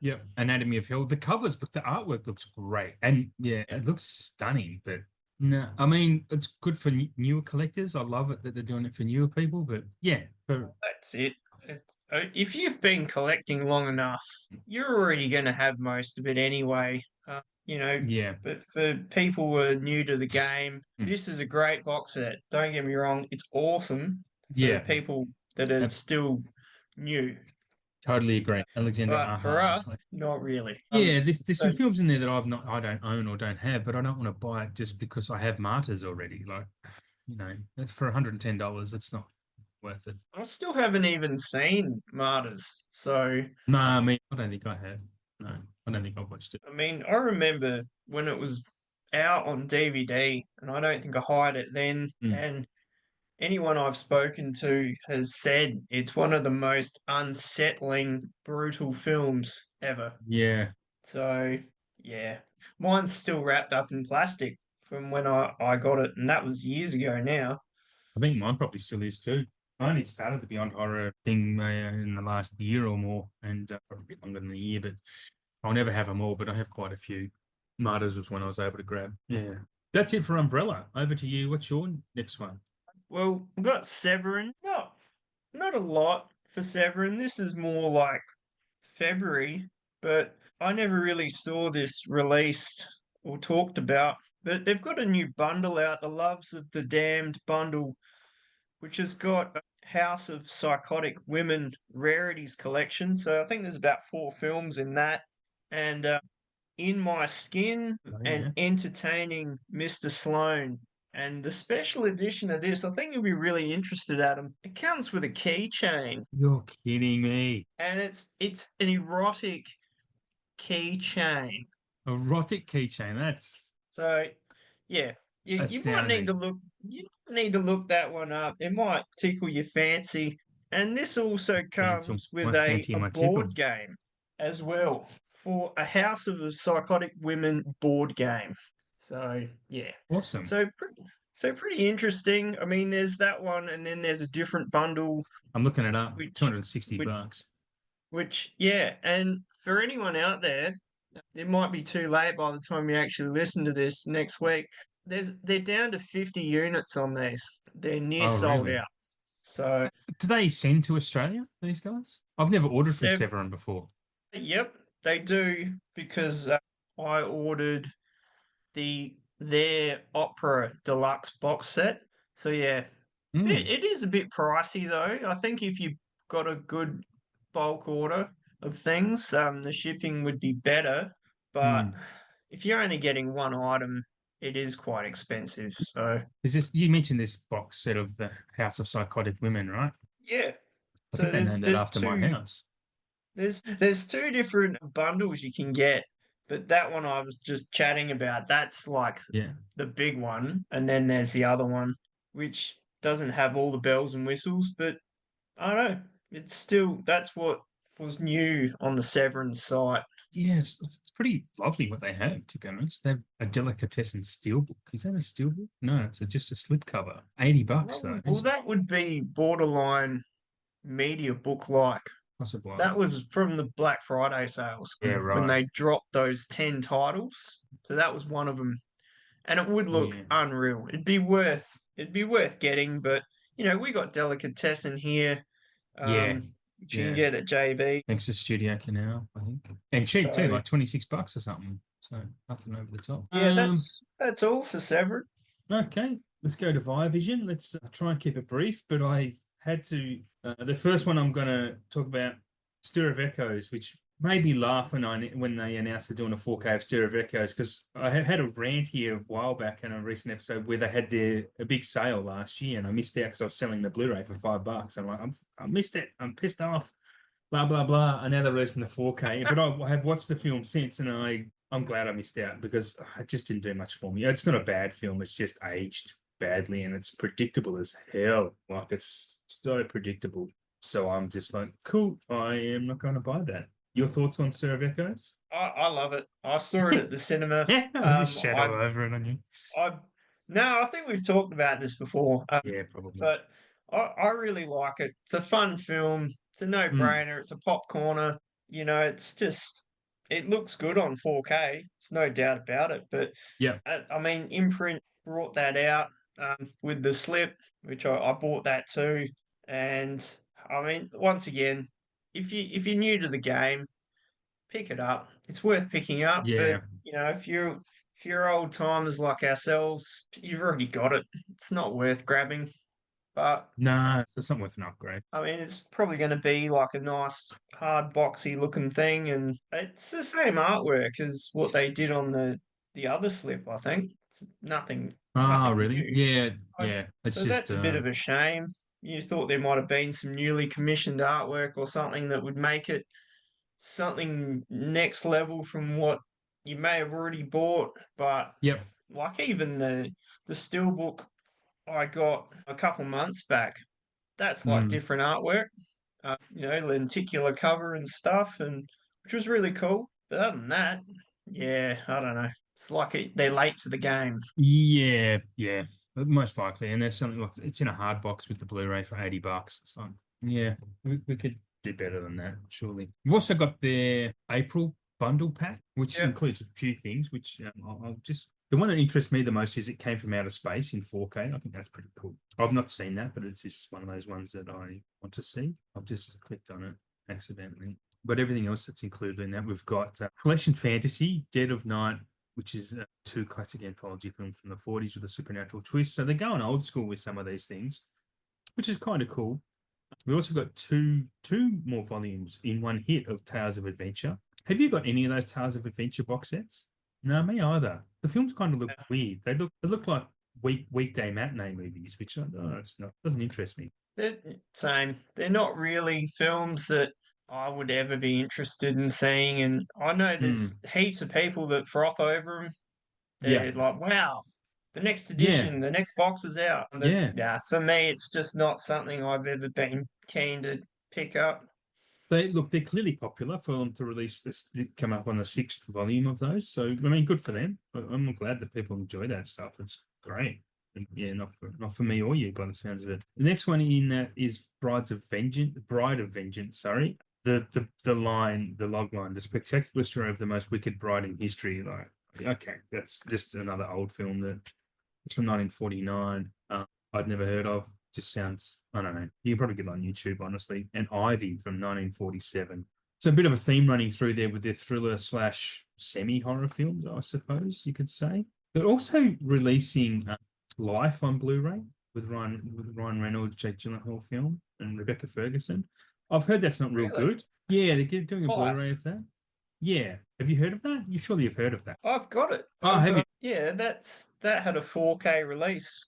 yep. Anatomy of Hell. The covers, look, the artwork looks great, and yeah, it looks stunning. But no, I mean, it's good for newer collectors. I love it that they're doing it for newer people. But yeah, for That's it. If you've been collecting long enough, you're already going to have most of it anyway. You know, yeah, but for people who are new to the game, mm, this is a great box set. Don't get me wrong, it's awesome for yeah, people that are still new. totally agree. Alexander But for Aha is us, not really. yeah, there's So some films in there that I don't own or don't have, but I don't want to buy it just because I have Martyrs already. Like, that's for $110. It's not worth it. I still haven't even seen Martyrs. So No, I mean, I don't think I have. No, I don't think I've watched it. I mean, I remember when it was out on DVD, and I don't think I hired it then. Mm, And anyone I've spoken to has said it's one of the most unsettling, brutal films ever. yeah, So, yeah, mine's still wrapped up in plastic from when I got it, and that was years ago now. I think mine probably still is too. I only started the Beyond Horror thing in the last year or more, and probably a bit longer than a year, but I'll never have them all, but I have quite a few. Martyrs was one I was able to grab. Yeah. That's it for Umbrella. Over to you. What's your next one? Well, we've got Severin. Not a lot for Severin. This is more like February, but I never really saw this released or talked about. But they've got a new bundle out, the Loves of the Damned bundle, which has got a House of Psychotic Women Rarities collection. So I think there's about 4 films in that. And In My Skin Oh, and yeah. Entertaining Mr. Sloan. And the special edition of this, I think you'll be really interested, Adam. It comes with a keychain, You're kidding me. and it's an erotic keychain. Erotic keychain. That's So yeah, you might need to astounding. look that one up. It might tickle your fancy. And this also Cancel. comes with My fancy a and my tickle. board game as well for a House of Psychotic Women board game. So yeah. Awesome. So pretty interesting. I mean, there's that one, and then there's a different bundle, I'm looking it up. which 260 which bucks. which yeah. And for anyone out there, it might be too late by the time you actually listen to this next week. They're down to 50 units on these. They're near Oh, sold really? out. So Do they send to Australia, these guys? I've never ordered from Sev, Severin before. yep, they do because I ordered their Opera Deluxe box set. So yeah, Mm, it is a bit pricey though. I think if you got a good bulk order of things, the shipping would be better. But mm. if you're only getting one item, it is quite expensive. So Is this, you mentioned this box set of the House of Psychotic Women, right? yeah, I so think they named that there's after my two house. there's 2 different bundles you can get, but that one I was just chatting about, that's like Yeah. the big one, and then there's the other one which doesn't have all the bells and whistles, but I don't know. It's still that's what was new on the Severin site. Yeah, it's pretty lovely what they have, to be honest. They have a delicatessen steelbook. Is that a steelbook? No, it's just a slipcover. $80 though. Well, that would be borderline media book like. Possibly. That was from the Black Friday sales Yeah, when right. they dropped those 10 titles. So that was one of them. And it would look Yeah. unreal. It'd be worth getting, but we got delicatessen here, Yeah. which you can Yeah. get at JB. Thanks to Studio Canal, I think. And cheap too, So like $26 or something. So nothing over the top. yeah, that's all for Severin. Okay, let's go to Viavision. Let's try and keep it brief, but I had to. The first one I'm going to talk about, Stir of Echoes, which made me laugh when they announced they're doing a 4K of Stir of Echoes, because I had a rant here a while back in a recent episode where they had a big sale last year, and I missed out because I was selling the Blu-ray for $5. I'm like, I missed it. I'm pissed off. Blah blah blah. And now they're releasing the 4K, but I have watched the film since, and I'm glad I missed out because it just didn't do much for me. It's not a bad film. It's just aged badly and it's predictable as hell. Like, it's so predictable. So I'm just like, cool, I am not going to buy that. Your thoughts on Sir of Echoes? I love it. I saw it at the cinema. Yeah, I'll just I shadow over it on you. I No, I think we've talked about this before. Yeah, probably. But I really like it. It's a fun film. It's a Mm, no-brainer. It's a popcorner. It's just it looks good on 4K. It's no doubt about it. But yeah. I mean, Imprint brought that out with the slip, which I bought that too. And I mean, once again, if you're new to the game, pick it up. It's worth picking up. But Yeah. if you're old timers like ourselves, you've already got it. It's not worth grabbing. But Nah, it's not worth an upgrade. I mean, it's probably going to be like a nice, hard, boxy looking thing, and it's the same artwork as what they did on the other slip. I think it's Ah, nothing really? new. Yeah, I- yeah. It's So just that's a bit of a shame. You thought there might have been some newly commissioned artwork or something that would make it something next level from what you may have already bought, but yep. like even the steelbook I got a couple months back, that's like Mm. different artwork, lenticular cover and stuff, and which was really cool. But other than that, yeah, I don't know. It's like they're late to the game. Yeah, yeah, most likely. And there's something like it's in a hard box with the Blu-ray for $80. It's like, yeah, we could do better than that, surely. We've also got their April bundle pack, which Yeah, includes a few things. Which I'll just the one that interests me the most is it came from outer space in 4K. I think that's pretty cool. I've not seen that, but it's just one of those ones that I want to see. I've just clicked on it accidentally. But everything else that's included in that, we've got Collection Fantasy, Dead of Night, which is two classic anthology films from the 40s with a supernatural twist. So they're going old school with some of these things, which is kind of cool. We also got two more volumes in one hit of Tales of Adventure. Have you got any of those Tales of Adventure box sets? No, me either. The films kind of look weird. They look like weekday matinee movies, which it's not doesn't interest me. they're same. They're not really films that I would ever be interested in seeing, and I know there's Mm, heaps of people that froth over them. yeah, They're like, wow, the next yeah, edition, the next box is out. But yeah. yeah, for me, it's just not something I've ever been keen to pick up. They're clearly popular for them to release this, come up on the sixth volume of those. So I mean, good for them. I'm glad that people enjoy that stuff. It's great. And yeah, not for me or you by the sounds of it. The next one in that is Bride of Vengeance. Sorry, the log line, the spectacular story of the most wicked bride in history. Like, okay, that's just another old film that it's from 1949. I'd never heard of. Just sounds, I don't know. You can probably get it on YouTube, honestly. And Ivy from 1947. So a bit of a theme running through there with their thriller slash semi-horror films, I suppose you could say. They're also releasing Life on Blu-ray with Ryan Reynolds, Jake Gyllenhaal film, and Rebecca Ferguson. I've heard that's not real Really? good. Yeah, they're doing a Blu-ray Life. of that. Yeah. Have you heard of that? You surely have heard of that. I've got it. Oh, have you? Yeah, that had a 4K release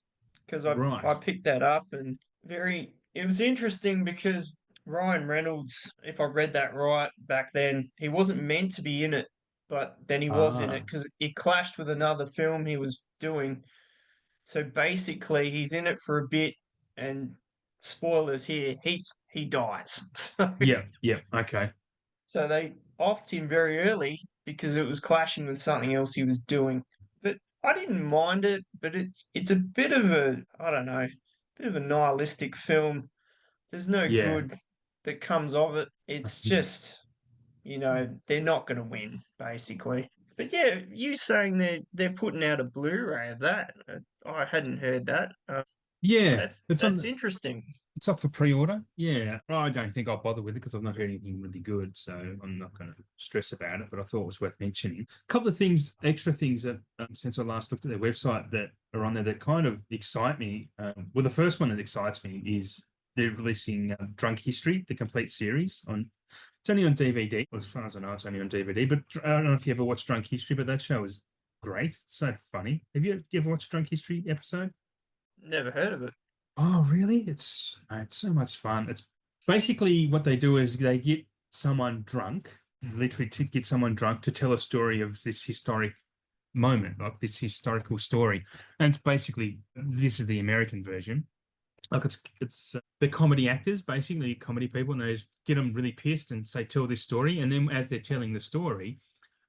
because I Right. picked that up, and it was interesting because Ryan Reynolds, if I read that right back then, he wasn't meant to be in it, but then he was in it Ah, because it clashed with another film he was doing. So basically, he's in it for a bit, and spoilers here, he dies. So yeah, yeah. Okay. so offed him very early because it was clashing with something else he was doing. But I didn't mind it, but it's a bit of a, I don't know, bit of a nihilistic film. There's no Yeah. good that comes of it. It's just, they're not going to win basically. But yeah, you saying they're putting out a Blu-ray of that? I hadn't heard that. Yeah. That's interesting. It's up for pre-order. Yeah. I don't think I'll bother with it because I've not heard anything really good, so I'm not going to stress about it. But I thought it was worth mentioning. A couple of things, extra things that since I last looked at their website that are on there that kind of excite me. Well, the first one that excites me is they're releasing Drunk History, the complete series on. It's only on DVD. Well, as far as I know, it's only on DVD. But I don't know if you ever watched Drunk History, but that show is great. It's so funny. Have you ever watched a Drunk History episode? Never heard of it. Oh, really? It's so much fun. It's basically what they do is they get someone drunk, literally to get someone drunk to tell a story of this historic moment, like this historical story. And basically, this is the American version. Like it's the comedy actors, basically comedy people, and they just get them really pissed and say, tell this story. And then as they're telling the story,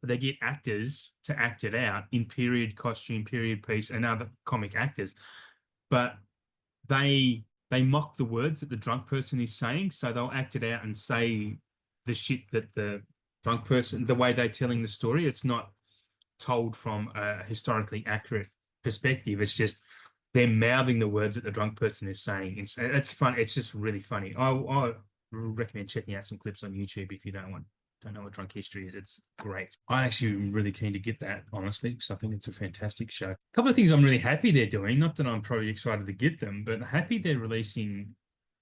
they get actors to act it out in period costume, period piece, and other comic actors. But they mock the words that the drunk person is saying, so they'll act it out and say the shit that the drunk person, the way they're telling the story, it's not told from a historically accurate perspective. It's just they're mouthing the words that the drunk person is saying. It's fun. It's just really funny. I recommend checking out some clips on YouTube if you don't know what Drunk History is. It's great. I actually am really keen to get that, honestly, because I think it's a fantastic show. A couple of things I'm really happy they're doing, not that I'm probably excited to get them, but happy they're releasing,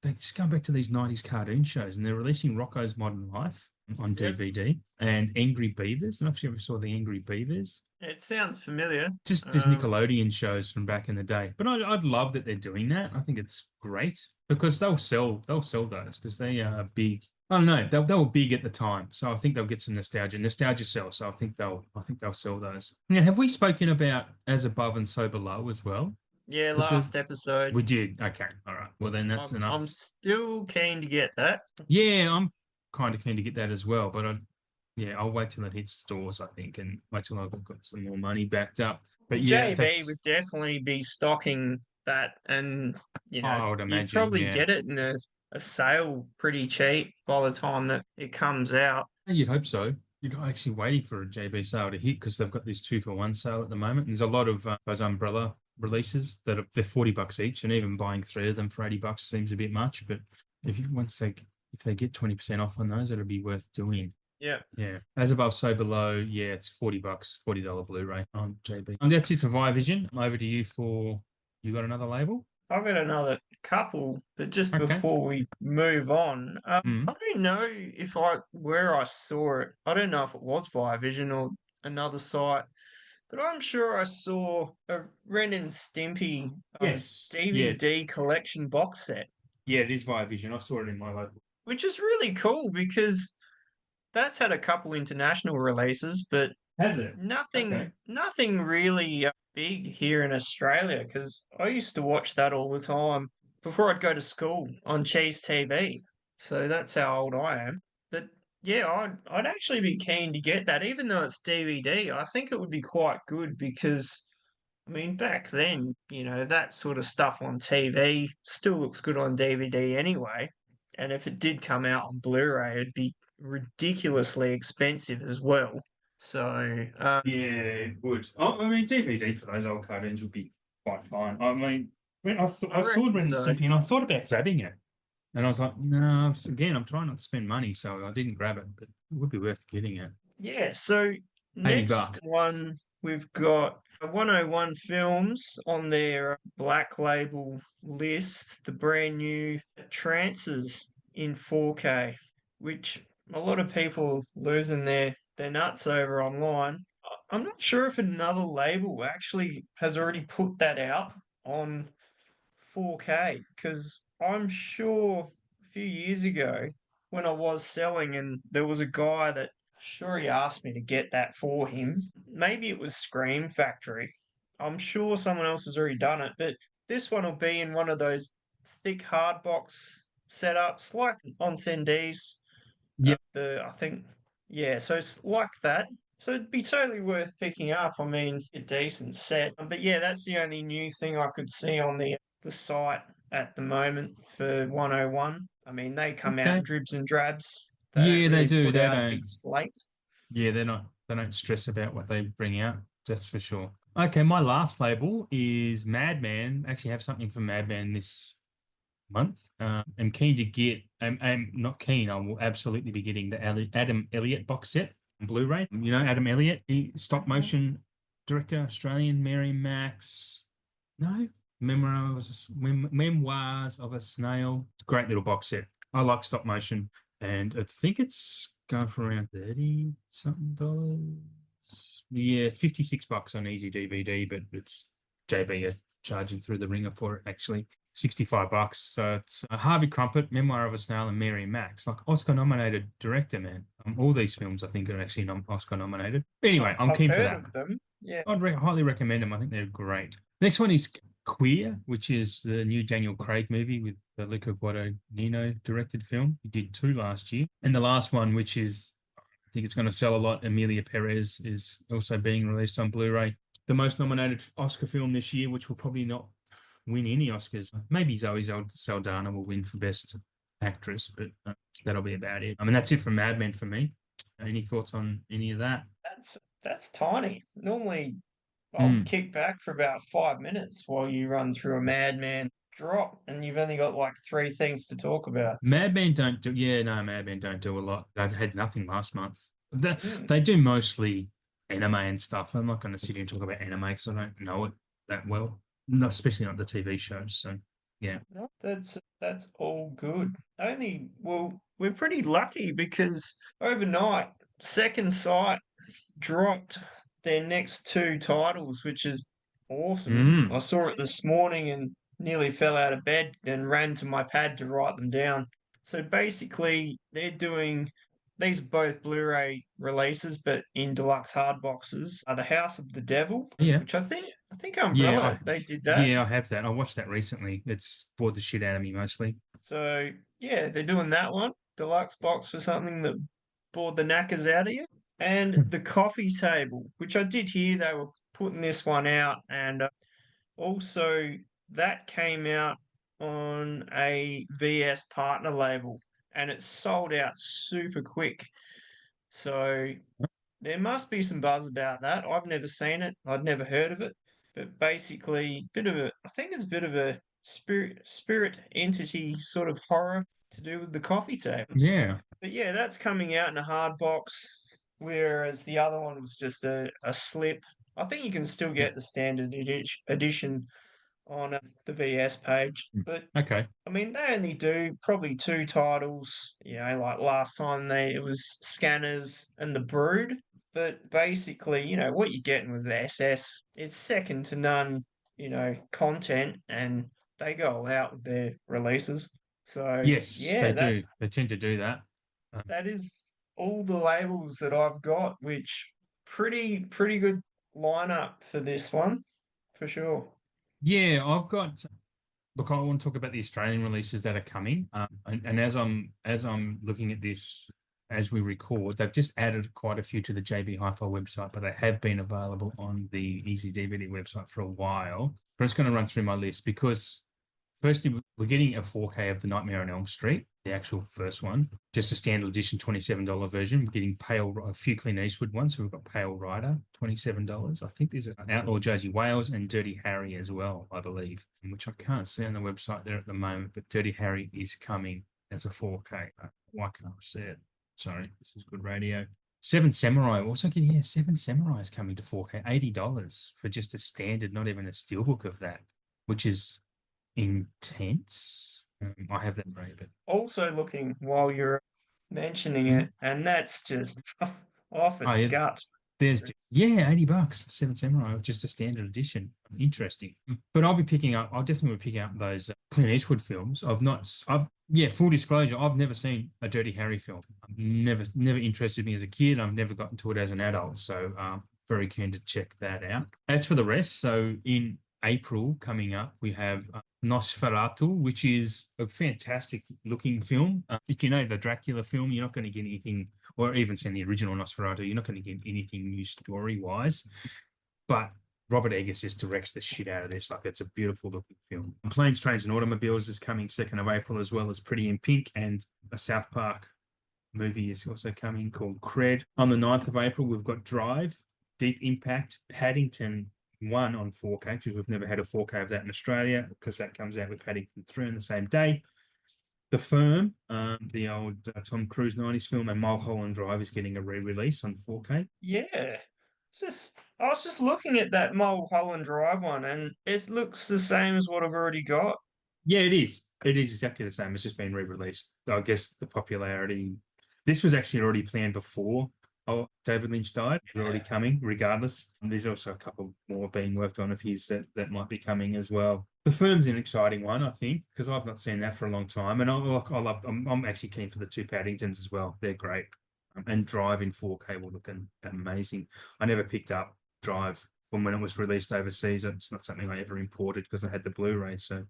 they just go back to these 90s cartoon shows, and they're releasing Rocko's Modern Life on Yep. DVD and Angry Beavers. I don't know if you ever saw the Angry Beavers. It sounds familiar. Just Nickelodeon shows from back in the day. But I'd love that they're doing that. I think it's great because they'll sell those because they are big. I don't know. They were big at the time, so I think they'll get some nostalgia. Nostalgia sells, so I think they'll sell those. Now, have we spoken about As Above and So Below as well? Yeah, last episode. We did. Okay, all right. Well, then that's enough. I'm still keen to get that. Yeah, I'm kind of keen to get that as well, but I'll wait till it hits stores, I think, and wait till I've got some more money backed up. But yeah, JB would definitely be stocking that, and I would imagine you'd probably yeah. get it in a sale pretty cheap by the time that it comes out. You'd hope so. You're actually waiting for a JB sale to hit because they've got this 2-for-1 sale at the moment. And there's a lot of those umbrella releases that they're $40 each, and even buying 3 of them for $80 seems a bit much. But if they get 20% off on those, it'll be worth doing. Yeah. Yeah. As Above, So Below. Yeah, it's $40, $40 Blu-ray on JB. And that's it for Viavision. Over to you you got another label? I've got another couple, but just before we move on, I don't know where I saw it. I don't know if it was Viavision or another site, but I'm sure I saw a Ren and Stimpy DVD collection box set. Yeah, it is Viavision. I saw it in my local. Which is really cool because that's had a couple international releases, but has it? Nothing really big here in Australia. Because I used to watch that all the time before I'd go to school on Cheese TV. So that's how old I am. But yeah, I'd actually be keen to get that, even though it's DVD. I think it would be quite good because, I mean, back then, that sort of stuff on TV still looks good on DVD anyway. And if it did come out on Blu-ray, it'd be ridiculously expensive as well. So yeah, it would. I mean, DVD for those old cartoons would be quite fine. I mean, I saw Ren and Stimpy and I thought about grabbing it, and I was like, no. Again, I'm trying not to spend money, so I didn't grab it. But it would be worth getting it. Yeah. So next one we've got 101 Films on their black label list, the brand new Trances in 4K, which a lot of people losing their nuts over online. I'm not sure if another label actually has already put that out on 4K because I'm sure a few years ago when I was selling and there was a guy that sure he asked me to get that for him. Maybe it was Scream Factory. I'm sure someone else has already done it, but this one will be in one of those thick hard box setups like on Sendi's. Yeah. I think Yeah, so it's like that. So it'd be totally worth picking up. I mean, a decent set. But yeah, that's the only new thing I could see on the site at the moment for 101. I mean, they come out in Okay. dribs and drabs. They don't Yeah, they really do. put They out a big don't. slate. Yeah, they don't stress about what they bring out. That's for sure. Okay, my last label is Madman. Actually have something for Madman this month. I'm keen to get, I'm not keen, I will absolutely be getting the Adam Elliott box set on Blu-ray. You know, Adam Elliott, stop motion director, Australian, Mary Max. No, Memoirs of a Snail. It's a great little box set. I like stop motion, and I think it's going for around 30 something dollars. Yeah, $56 on Easy DVD, but it's JB are charging through the ringer for it actually. $65. So it's Harvey Crumpet, Memoir of a Snail, and Mary Max, like Oscar nominated director, man. All these films I think are actually Oscar nominated. Anyway, I'm I've keen for heard that. of them. Yeah. Highly recommend them. I think they're great. Next one is Queer, which is the new Daniel Craig movie with the Luca Guadagnino directed film. He did 2 last year. And the last one, which is, I think it's going to sell a lot, Emilia Perez, is also being released on Blu-ray. The most nominated Oscar film this year, which will probably not win any Oscars. Maybe Zoe Saldana will win for Best Actress, but that'll be about it. I mean, that's it from Mad Men for me. Any thoughts on any of that? That's tiny. Normally I'll Mm. kick back for about 5 minutes while you run through a madman drop, and you've only got like three things to talk about. Mad Men don't do, yeah, no, Mad Men don't do a lot. They had nothing last month. Mm. They do mostly anime and stuff. I'm not going to sit here and talk about anime because I don't know it that well, no, especially not the TV shows. So, yeah. No, that's all good. Only well, we're pretty lucky because overnight, Second Sight dropped their next two titles, which is awesome. I Mm. saw it this morning and nearly fell out of bed and ran to my pad to write them down. So basically, they're doing these are both Blu-ray releases, but in deluxe hard boxes. Are The House of the Devil, Yeah. which I think Yeah, Umbrella they did that. yeah, I have that. I watched that recently. It's bored the shit out of me mostly. So yeah, they're doing that one deluxe box for something that bored the knackers out of you, and the coffee table, which I did hear they were putting this one out, and also that came out on a VS partner label, and it sold out super quick. So there must be some buzz about that. I've never seen it. I'd never heard of it. But basically, bit of a I think it's a bit of a spirit entity sort of horror to do with the coffee table. Yeah. But yeah, that's coming out in a hard box, whereas the other one was just a slip. I think you can still get the standard edition on the VS page. But Okay. I mean, they only do probably two titles. You know, like last time it was Scanners and The Brood. But basically, you know, what you're getting with the SS, it's second to none, you know, content, and they go all out with their releases. So Yes, yeah, they that do. They tend to do that. that is all the labels that I've got, which pretty good lineup for this one, for sure. Yeah, I've got. Look, I want to talk about the Australian releases that are coming. And as I'm looking at this as we record, they've just added quite a few to the JB Hi-Fi website, but they have been available on the Easy DVD website for a while. But I'm just going to run through my list because firstly, we're getting a 4K of The Nightmare on Elm Street, the actual first one, just a standard edition $27 version. We're getting a few Clint Eastwood ones. So we've got Pale Rider, $27. I think there's an Outlaw Josie Wales and Dirty Harry as well, I believe, which I can't see on the website there at the moment. But Dirty Harry is coming as a 4K. Why can't I see it? Sorry, this is good radio. Seven Samurai. Also getting Seven Samurai is coming to 4K, $80 for just a standard, not even a steelbook of that, which is intense. I have that right, but Also looking while you're mentioning Mhm. it, and that's just off Oh its yeah, gut. there's $80 for Seven Samurai, just a standard edition. Interesting, but I'll definitely be picking up those Clint Eastwood films. Full disclosure, I've never seen a Dirty Harry film. Never interested me as a kid. I've never gotten to it as an adult, so very keen to check that out. As for the rest, so in April coming up, we have Nosferatu, which is a fantastic looking film. If you know the Dracula film, you're not going to get anything, or even seen the original Nosferatu, you're not going to get anything new story wise. But Robert Eggers just directs the shit out of this. Like, it's a beautiful looking film. Planes, Trains and Automobiles is coming 2nd of April, as well as Pretty in Pink, and a South Park movie is also coming called Cred. On the 9th of April, we've got Drive, Deep Impact, Paddington 1 on 4K, because we've never had a 4K of that in Australia, because that comes out with Paddington 3 on the same day. The Firm, the old Tom Cruise 90s film, and Mulholland Drive is getting a re-release on 4K. Yeah. I was just looking at that Mulholland Drive one, and it looks the same as what I've already got. Yeah, it is. It is exactly the same. It's just been re-released. I guess the popularity. This was actually already planned before David Lynch died. It's already coming, regardless. And there's also a couple more being worked on of his that might be coming as well. The Firm's an exciting one, I think, because I've not seen that for a long time, and I'm actually keen for the 2 Paddingtons as well. They're great. And Drive in 4K will look amazing. I never picked up Drive from when it was released overseas. It's not something I ever imported because I had the Blu-ray. So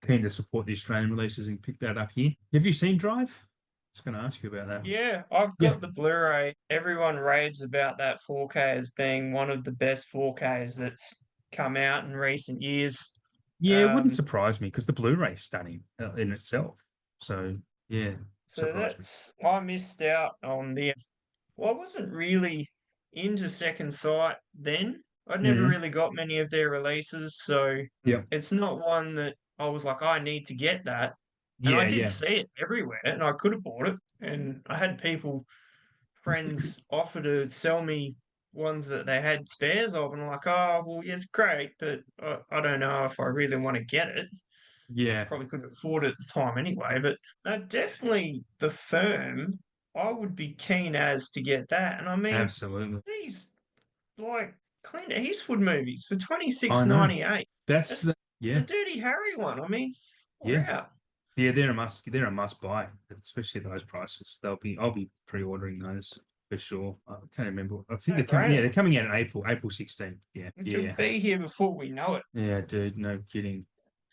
keen to support the Australian releases and pick that up here. Have you seen Drive? I was going to ask you about that. Yeah, I've got the Blu-ray. Everyone raves about that 4K as being one of the best 4Ks that's come out in recent years. Yeah, it wouldn't surprise me because the Blu-ray is stunning in itself. So yeah. So I missed out on I wasn't really into Second Sight then. I'd never really got many of their releases, so it's not one that I was like, I need to get that. And I did see it everywhere, and I could have bought it. And I had friends offer to sell me ones that they had spares of, and I'm like, oh, well, yes, great, but I don't know if I really want to get it. Yeah. Probably couldn't afford it at the time anyway, but definitely The Firm, I would be keen as to get that. And I mean, absolutely, these like Clint Eastwood movies for $26.98. That's the Dirty Harry one. I mean, out. Yeah, they're a must buy, especially at those prices. I'll be pre-ordering those for sure. I can't remember. I think they're coming out in April 16th. Yeah. It should be here before we know it. Yeah, dude, no kidding.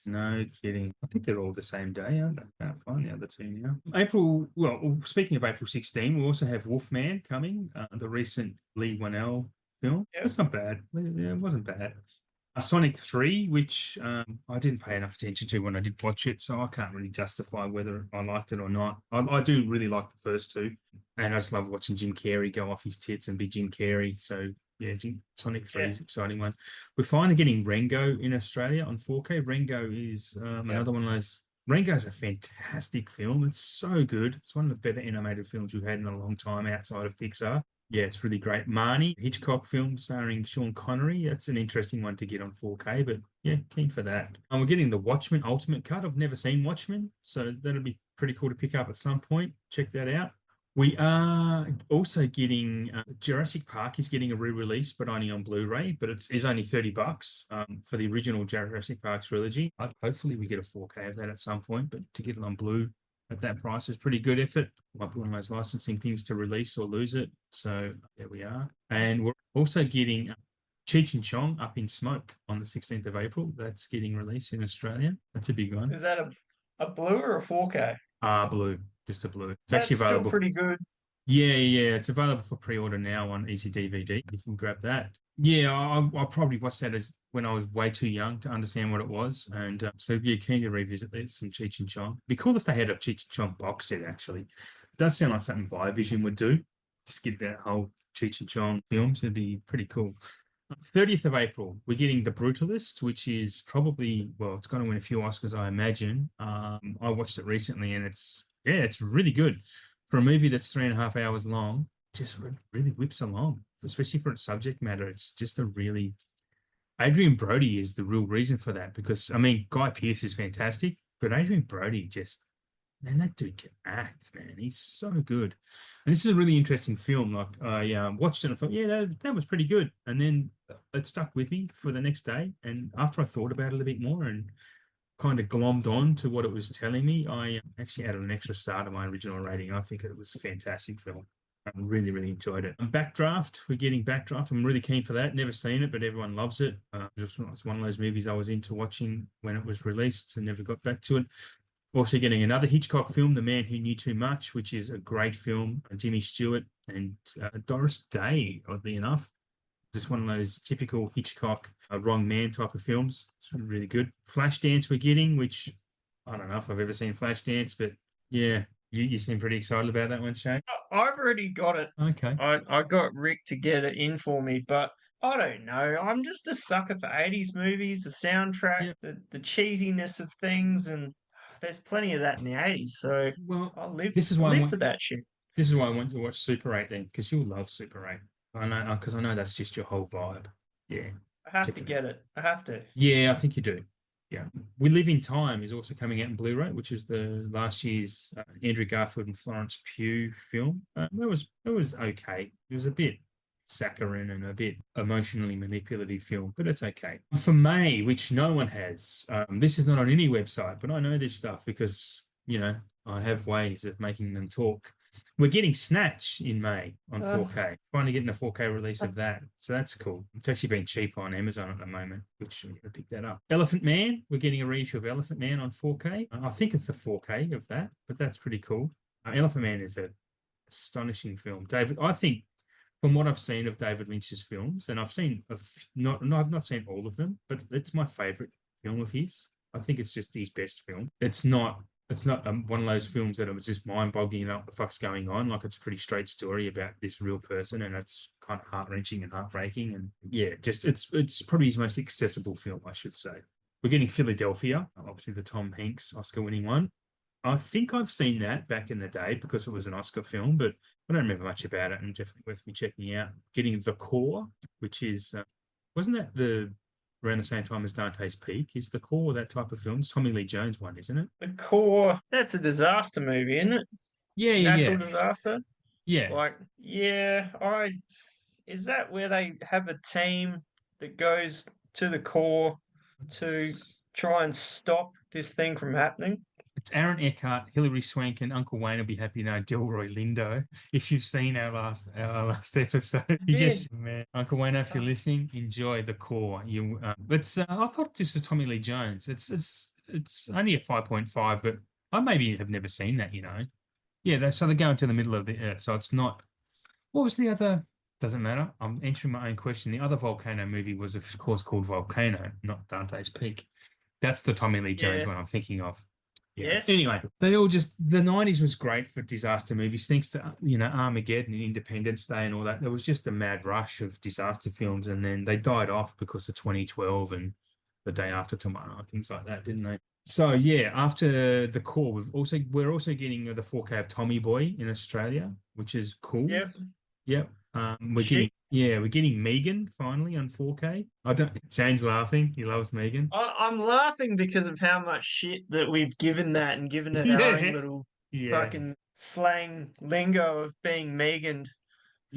No kidding. I think they're all the same day, aren't they? I can't find the other two now. Well, speaking of April 16, we also have Wolfman coming, the recent Lee Whannell film. Yep. It's not bad. It wasn't bad. Sonic 3, which I didn't pay enough attention to when I did watch it, so I can't really justify whether I liked it or not. I do really like the first two, and I just love watching Jim Carrey go off his tits and be Jim Carrey. So yeah, Sonic 3 is an exciting one. We're finally getting Rango in Australia on 4K. Rango is another one of those. Rango's a fantastic film. It's so good. It's one of the better animated films we've had in a long time outside of Pixar. Yeah, it's really great. Marnie, Hitchcock film starring Sean Connery. That's an interesting one to get on 4K, but yeah, keen for that. And we're getting the Watchmen Ultimate Cut. I've never seen Watchmen, so that'll be pretty cool to pick up at some point. Check that out. We are also getting Jurassic Park is getting a re-release, but only on Blu-ray. But it's only $30 for the original Jurassic Park trilogy. Hopefully, we get a 4K of that at some point. But to get it on Blu at that price is pretty good effort. Might be one of those licensing things to release or lose it. So there we are. And we're also getting Cheech and Chong Up in Smoke on the 16th of April. That's getting released in Australia. That's a big one. Is that a blue or a 4K? Blue. Just a blue. It's That's actually available. Still pretty good. Yeah. It's available for pre-order now on Easy DVD. You can grab that. Yeah, I probably watched that as when I was way too young to understand what it was. And so yeah, keen to revisit some Cheech and Chong. It'd be cool if they had a Cheech and Chong box set, actually. It does sound like something Vision would do. Just get that whole Cheech and Chong films. It'd be pretty cool. 30th of April, we're getting The Brutalist, which is probably, well, it's going to win a few Oscars, I imagine. I watched it recently, and it's really good. For a movie that's 3.5 hours long, just really whips along, especially for its subject matter. It's just Adrian Brody is the real reason for that, because, I mean, Guy Pearce is fantastic, but Adrian Brody man, that dude can act, man. He's so good. And this is a really interesting film. Like, I watched it and I thought, yeah, that was pretty good. And then it stuck with me for the next day. And after I thought about it a bit more and kind of glommed on to what it was telling me, I actually added an extra star to my original rating. I think it was a fantastic film. I really, really enjoyed it. Backdraft, we're getting Backdraft. I'm really keen for that. Never seen it, but everyone loves it. It's one of those movies I was into watching when it was released and never got back to it. Also getting another Hitchcock film, The Man Who Knew Too Much, which is a great film. Jimmy Stewart and Doris Day, oddly enough. Just one of those typical Hitchcock wrong man type of films. It's really good. Flashdance we're getting, which I don't know if I've ever seen Flashdance, but yeah, you seem pretty excited about that one, Shane. I've already got it. Okay. I got Rick to get it in for me, but I don't know. I'm just a sucker for 80s movies, the soundtrack, Yeah. the cheesiness of things, and there's plenty of that in the 80s. So Well, I'll live this is why I live want for that shit. this is why I want you to watch Super 8 then, because you'll love Super 8. I know, because I know that's just your whole vibe. Yeah. I have Check to it out. get it. I have to. Yeah, I think you do. Yeah. We Live in Time is also coming out in Blu-ray, which is the last year's Andrew Garfield and Florence Pugh film. That was okay. It was a bit saccharine and a bit emotionally manipulative film, but it's okay. For May, which no one has, this is not on any website, but I know this stuff because, I have ways of making them talk. We're getting Snatch in May on 4K. Finally getting a 4K release of that. So that's cool. It's actually been cheap on Amazon at the moment, which I'm going to pick that up. Elephant Man. We're getting a reissue of Elephant Man on 4K. I think it's the 4K of that, but that's pretty cool. Elephant Man is an astonishing film. David, I think from what I've seen of David Lynch's films, and I've seen I've not seen all of them, but it's my favorite film of his. I think it's just his best film. It's not one of those films that it was just mind-boggling, what the fuck's going on. Like, it's a pretty straight story about this real person, and it's kind of heart-wrenching and heartbreaking. And yeah, just it's probably his most accessible film, I should say. We're getting Philadelphia, obviously the Tom Hanks Oscar-winning one. I think I've seen that back in the day because it was an Oscar film, but I don't remember much about it, and definitely worth me checking out. Getting The Core, which is wasn't that around the same time as Dante's Peak? Is The Core that type of film? It's Tommy Lee Jones one, isn't it? The Core, that's a disaster movie, isn't it? Yeah, Natural disaster. yeah. Like, yeah, is that where they have a team that goes to the core to try and stop this thing from happening? It's Aaron Eckhart, Hilary Swank, and Uncle Wayne will be happy to know Delroy Lindo. If you've seen our last episode, man, Uncle Wayne, if you're listening, enjoy The Core. I thought this was Tommy Lee Jones. It's only a 5.5, but I maybe have never seen that. Yeah. So they're going to the middle of the earth. So it's not. What was the other? Doesn't matter. I'm answering my own question. The other volcano movie was, of course, called Volcano, not Dante's Peak. That's the Tommy Lee Jones one I'm thinking of. Yeah. Yes. Anyway, the 90s was great for disaster movies, thanks to Armageddon and Independence Day and all that. There was just a mad rush of disaster films, and then they died off because of 2012 and The Day After Tomorrow, things like that, didn't they? So yeah, after The Core, we're also getting the 4K of Tommy Boy in Australia, which is cool. Yep. We're getting Megan finally on 4K. Shane's laughing. He loves Megan. I'm laughing because of how much shit that we've given that and given it our own little fucking slang lingo of being Meganed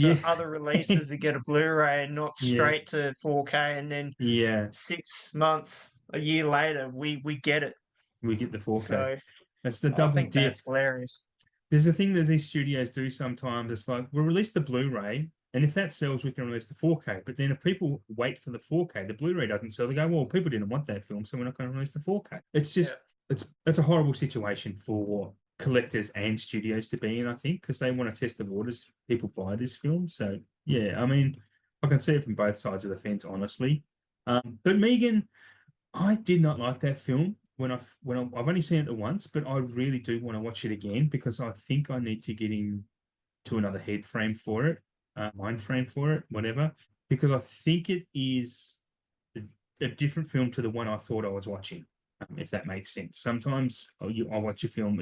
for other releases that get a Blu-ray and not straight to 4K, and then 6 months, a year later, we get it. We get the 4K. So that's the I double think dip. that's hilarious. There's a thing that these studios do sometimes. It's like, we'll release the Blu-ray, and if that sells, we can release the 4K. But then if people wait for the 4K, the Blu-ray doesn't sell. They go, well, people didn't want that film, so we're not going to release the 4K. It's just, it's a horrible situation for collectors and studios to be in, I think, because they want to test the waters. People buy this film. So, yeah, I mean, I can see it from both sides of the fence, honestly. But Megan, I did not like that film. I've only seen it once, but I really do want to watch it again because I think I need to get into another head frame for it, mind frame for it, whatever, because I think it is a different film to the one I thought I was watching, if that makes sense. Sometimes I watch a film,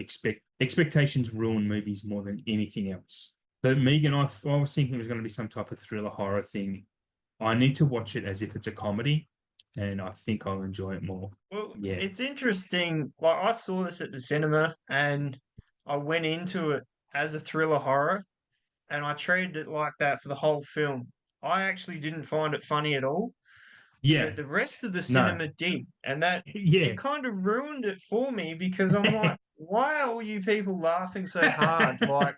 expectations ruin movies more than anything else. But Megan, I was thinking it was going to be some type of thriller horror thing. I need to watch it as if it's a comedy, and I think I'll enjoy it more. Well, Yeah. it's interesting. Like, I saw this at the cinema and I went into it as a thriller horror, and I treated it like that for the whole film. I actually didn't find it funny at all. Yeah. But the rest of the cinema did, and that it kind of ruined it for me because I'm like, why are all you people laughing so hard? Like,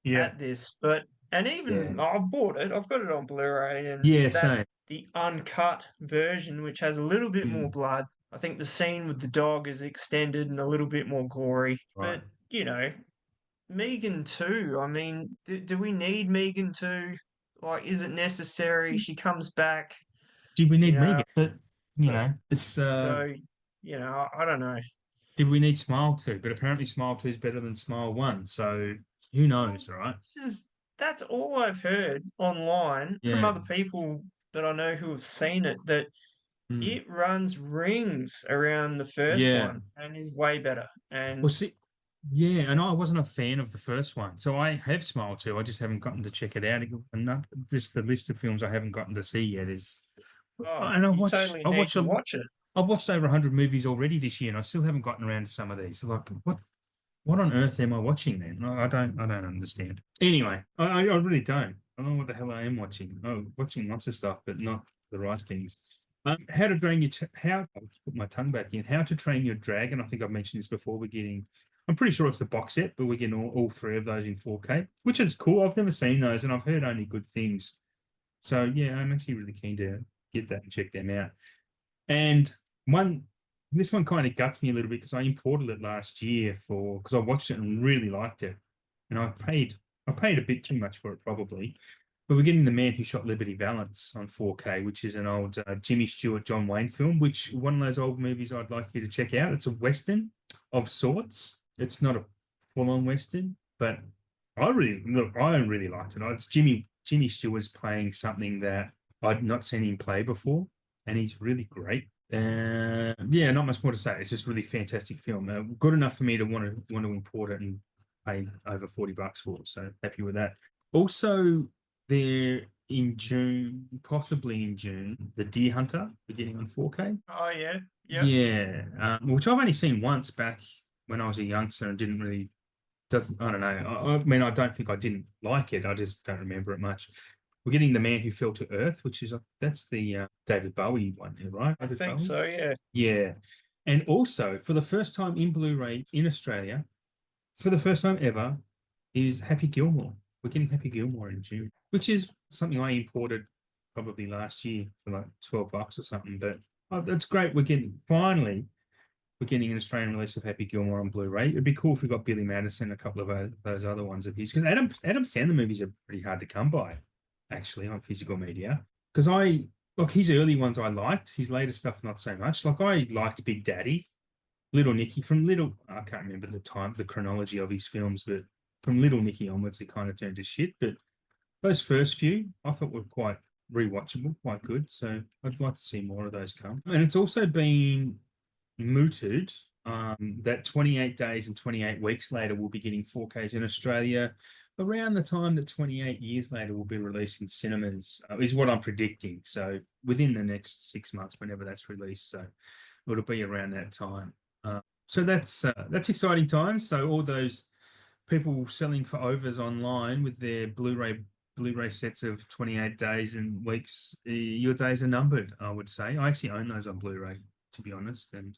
Yeah. at this, but and Yeah. even I bought it. I've got it on Blu-ray, and Yeah, same. that's the uncut version, which has a little bit more Mm, blood. I think the scene with the dog is extended and a little bit more gory. right. But you know, Megan 2. I mean, do we need Megan 2? Like, is it necessary? She comes back, Did we you need know. Megan? But So it's so I don't know. did we need Smile 2? But apparently Smile 2 is better than Smile 1. So who Well, knows, right? that's all I've heard online from Yeah. other people that I know who have seen it, that Mm. it runs rings around the first Yeah. one and is way better. Well, And see, yeah, and I wasn't a fan of the first one, so I have Smile 2. I just haven't gotten to check it out. And not, this the list of films I haven't gotten to see yet is, oh, and you totally need to watch it. I've watched over 100 movies already this year, and I still haven't gotten around to some of these. Like, what on earth am I watching then? I don't understand. Anyway, I really don't. I don't know what the hell I am watching. Oh, watching lots of stuff, but not the right things. How to train your how I'll put my tongue back in. How to Train Your Dragon. I think I've mentioned this before. We're getting. I'm pretty sure it's the box set, but we're getting all three of those in 4K, which is cool. I've never seen those, and I've heard only good things. So yeah, I'm actually really keen to get that and check them out. And this one kind of guts me a little bit because I imported it last year because I watched it and really liked it, and I paid a bit too much for it probably. But we're getting The Man Who Shot Liberty Valance on 4K, which is an old Jimmy Stewart, John Wayne film, which one of those old movies I'd like you to check out. It's a Western of sorts. It's not a full-on Western, but I really liked it. It's Jimmy Stewart's playing something that I'd not seen him play before, and he's really great. Yeah, not much more to say. It's just really fantastic film. Good enough for me to want to import it and pay over $40 for it. So happy with that. Also, there in June, possibly in June, The Deer Hunter we're getting on 4K. Oh yeah, yeah. Yeah, which I've only seen once back when I was a youngster and didn't really doesn't I don't know. I mean, I don't think I didn't like it. I just don't remember it much. We're getting The Man Who Fell to Earth, which is that's the David Bowie one, right? I David think Bowie? so, yeah. Yeah, and also for the first time in Blu-ray in Australia, for the first time ever, is Happy Gilmore. We're getting Happy Gilmore in June, which is something I imported probably last year for like $12 or something. But that's great. We're getting an Australian release of Happy Gilmore on Blu-ray. It'd be cool if we got Billy Madison, a couple of those other ones of his, because Adam Sandler movies are pretty hard to come by, actually, on physical media. Because his early ones I liked, his later stuff not so much. Like I liked Big Daddy, Little Nicky I can't remember the chronology of his films, but from Little Nicky onwards, it kind of turned to shit. But those first few I thought were quite rewatchable, quite good. So I'd like to see more of those come. And it's also been mooted that 28 days and 28 weeks later we'll be getting 4Ks in Australia around the time that 28 years later will be released in cinemas, is what I'm predicting. So within the next 6 months, whenever that's released. So it'll be around that time. So that's exciting times. So all those people selling for overs online with their Blu-ray sets of 28 days and weeks, your days are numbered, I would say. I actually own those on Blu-ray, to be honest, and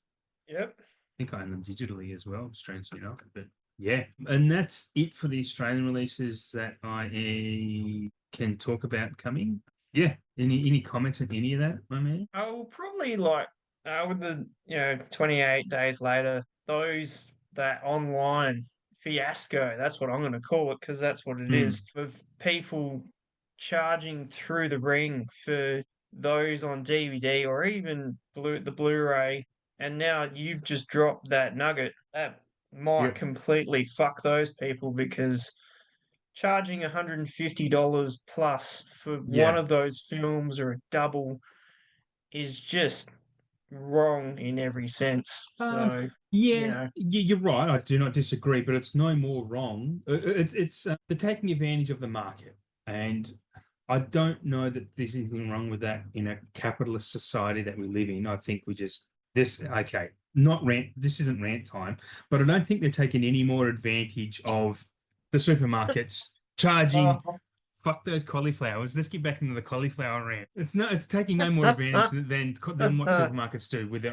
Yep. I think I own them digitally as well, strangely enough. But yeah, and that's it for the Australian releases that I can talk about coming. Yeah, any comments on any of that, my man? I will probably like with the 28 days later, that online fiasco, that's what I'm going to call it, because that's what it Mm, is, of people charging through the ring for those on DVD or even the Blu-ray, and now you've just dropped that nugget that might yep. completely fuck those people, because charging $150 plus for one Yeah. of those films or a double is just wrong in every sense. Um, So, yeah, you're it's right. I just do not disagree, but it's no more wrong. It's they're taking advantage of the market, and I don't know that there's anything wrong with that in a capitalist society that we live in. I think we just okay, not rant. This isn't rant time, but I don't think they're taking any more advantage of the supermarkets charging. oh, Fuck those cauliflowers. Let's get back into the cauliflower rant. It's taking no more advantage than what supermarkets do with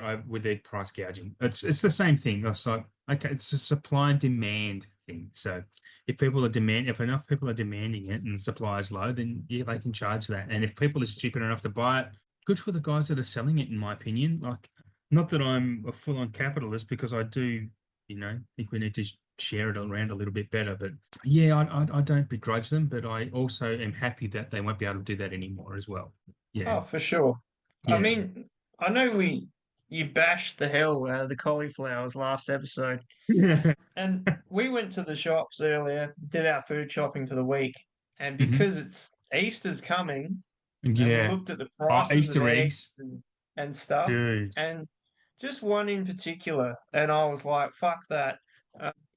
their price gouging. It's the same thing. It's like Okay, it's a supply and demand thing. So if enough people are demanding it and the supply is low, then yeah, they can charge that. And if people are stupid enough to buy it, good for the guys that are selling it, in my opinion. Like, not that I'm a full-on capitalist, because I do, think we need to share it around a little bit better. But yeah, I don't begrudge them, but I also am happy that they won't be able to do that anymore as well. Yeah, Oh, for sure. I yeah. mean, I know you bashed the hell out of the cauliflowers last episode, and we went to the shops earlier, did our food shopping for the week, and Mhm. because it's Easter's coming, and we Yeah. looked at the Oh, prices of Easter eggs eggs, and stuff, dude. and just one in particular, and I was like, "Fuck that!"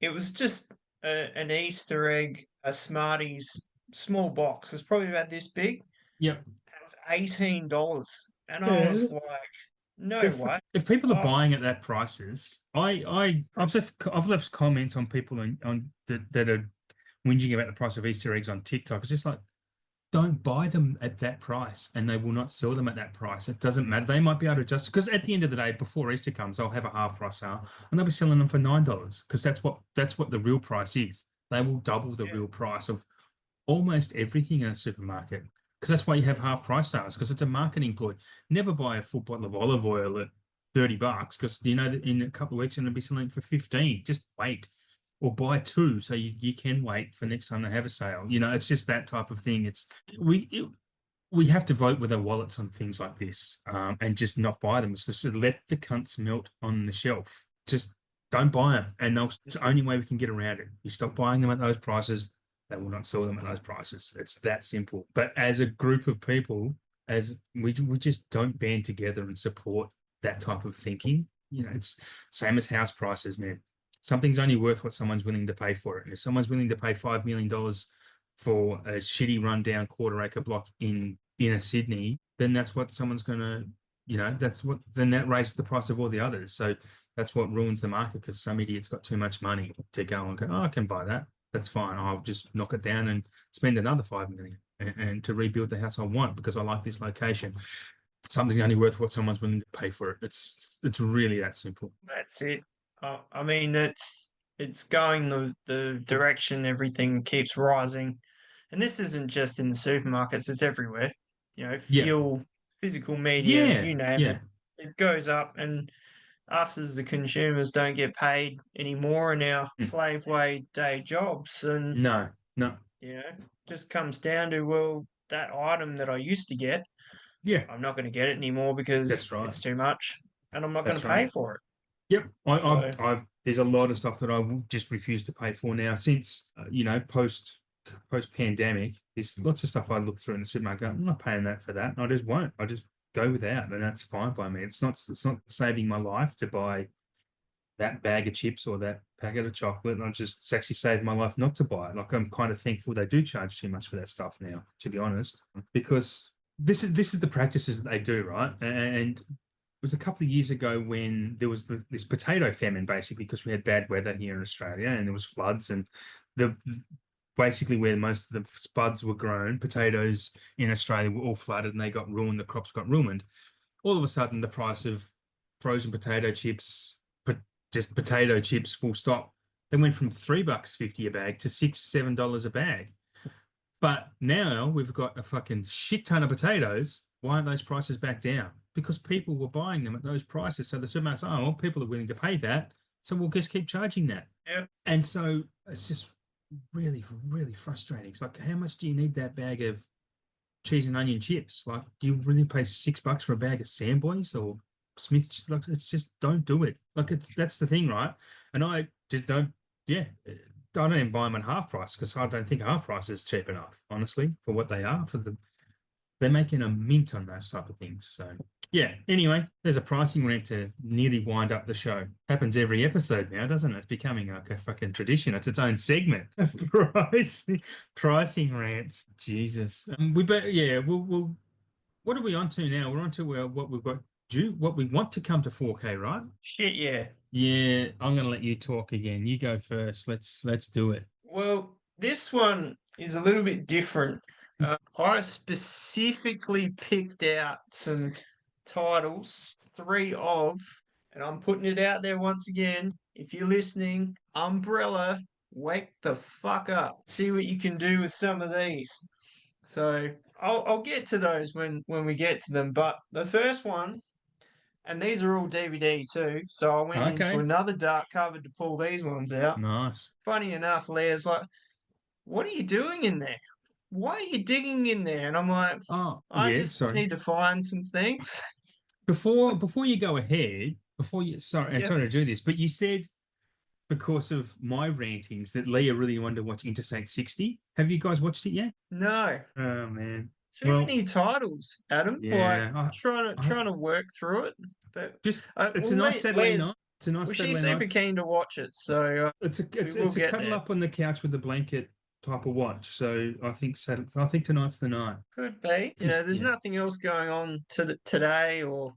It was just an Easter egg, a Smarties small box. It's probably about this big. Yep. It was $18, and I Yeah. was like, "No way!" If people are Oh, buying at that prices, I've left comments on people on that are whinging about the price of Easter eggs on TikTok. It's just like, don't buy them at that price, and they will not sell them at that price. It doesn't matter. They might be able to adjust, because at the end of the day, before Easter comes, they'll have a half price sale and they'll be selling them for $9, because that's what the real price is. They will double the yeah, real price of almost everything in a supermarket, because that's why you have half price sales, because it's a marketing ploy. Never buy a full bottle of olive oil at $30, because you know that in a couple of weeks you're going to be selling it for 15. Just wait, or buy two so you can wait for next time they have a sale. It's just that type of thing. We have to vote with our wallets on things like this, and just not buy them. It's just let the cunts melt on the shelf. Just don't buy them, and it's the only way we can get around it. You stop buying them at those prices, they will not sell them at those prices. It's that simple. But as a group of people, as we just don't band together and support that type of thinking. It's same as house prices, man. Something's only worth what someone's willing to pay for it. And if someone's willing to pay $5 million for a shitty rundown quarter-acre block in inner Sydney, then that's what someone's gonna, then that raises the price of all the others. So that's what ruins the market, because some idiot's got too much money to go and go, oh, I can buy that. That's fine. I'll just knock it down and spend another 5 million and to rebuild the house I want, because I like this location. Something's only worth what someone's willing to pay for it. It's really that simple. that's it. I mean, it's going the direction everything keeps rising, and this isn't just in the supermarkets; it's everywhere. Yeah. Fuel, physical media, Yeah. you name it, Yeah. it goes up, and us as the consumers don't get paid anymore in our Mm. slave wage day jobs, and No. No. you know, just comes down to, well, that item that I used to get, Yeah. I'm not going to get it anymore because That's right. it's too much, and I'm not going That's to right. pay for it. Yep. So There's a lot of stuff that I will just refuse to pay for now, since, post pandemic. There's lots of stuff I look through in the supermarket. I'm not paying that for that. I just won't. I just go without, and that's fine by me. It's not saving my life to buy that bag of chips or that packet of chocolate. And it's actually saved my life not to buy it. Like, I'm kind of thankful they do charge too much for that stuff now, to be honest, because this is the practices that they do, right? And it was a couple of years ago when there was this potato famine, basically, because we had bad weather here in Australia and there was floods, and the basically where most of the spuds were grown, potatoes in Australia were all flooded and they got ruined. The crops got ruined. All of a sudden, the price of frozen potato chips, just potato chips, full stop, they went from $3.50 a bag to $6, $7 a bag. But now we've got a fucking shit ton of potatoes. Why aren't those prices back down? Because people were buying them at those prices. So the supermarkets, oh, well, people are willing to pay that, so we'll just keep charging that. yeah, And so it's just really, really frustrating. It's like, how much do you need that bag of cheese and onion chips? Like, do you really pay $6 for a bag of Samboys or Smith? Like, it's just, don't do it. Like, that's the thing, right? And I just don't. Yeah, I don't even buy them at half price, because I don't think half price is cheap enough, honestly, for what they are. They're making a mint on those type of things. So yeah. Anyway, there's a pricing rant to nearly wind up the show. Happens every episode now, doesn't it? It's becoming like a fucking tradition. It's its own segment. Pricing rants. Jesus. Yeah. We'll. What are we on to now? We're on to what we've got due. What we want to come to 4K, right? shit, yeah. Yeah. I'm gonna let you talk again. You go first. Let's do it. Well, this one is a little bit different. I specifically picked out some titles, three of, And I'm putting it out there once again. If you're listening, Umbrella, wake the fuck up. See what you can do with some of these. So I'll get to those when we get to them. But the first one, and these are all DVD too. So I went into Okay. another dark cupboard to pull these ones out. Nice. Funny enough, Leah's like, "What are you doing in there? Why are you digging in there?" And I'm like, Oh, "I yeah, just sorry. need to find some things." Before you go ahead, sorry, and Yep. sorry to do this, but you said because of my rantings that Leah really wanted to watch Interstate 60. Have you guys watched it yet? No, Oh man. too Well, many titles, Adam. Like yeah, I trying to work through it. But just it's a well, nice Saturday night. Leah's It's a nice well, she's Saturday night. super keen to watch it, so we will It's a get cuddle there. up on the couch with the blanket type of watch. So I think tonight's the night. Could be. You know, there's Yeah. nothing else going on today or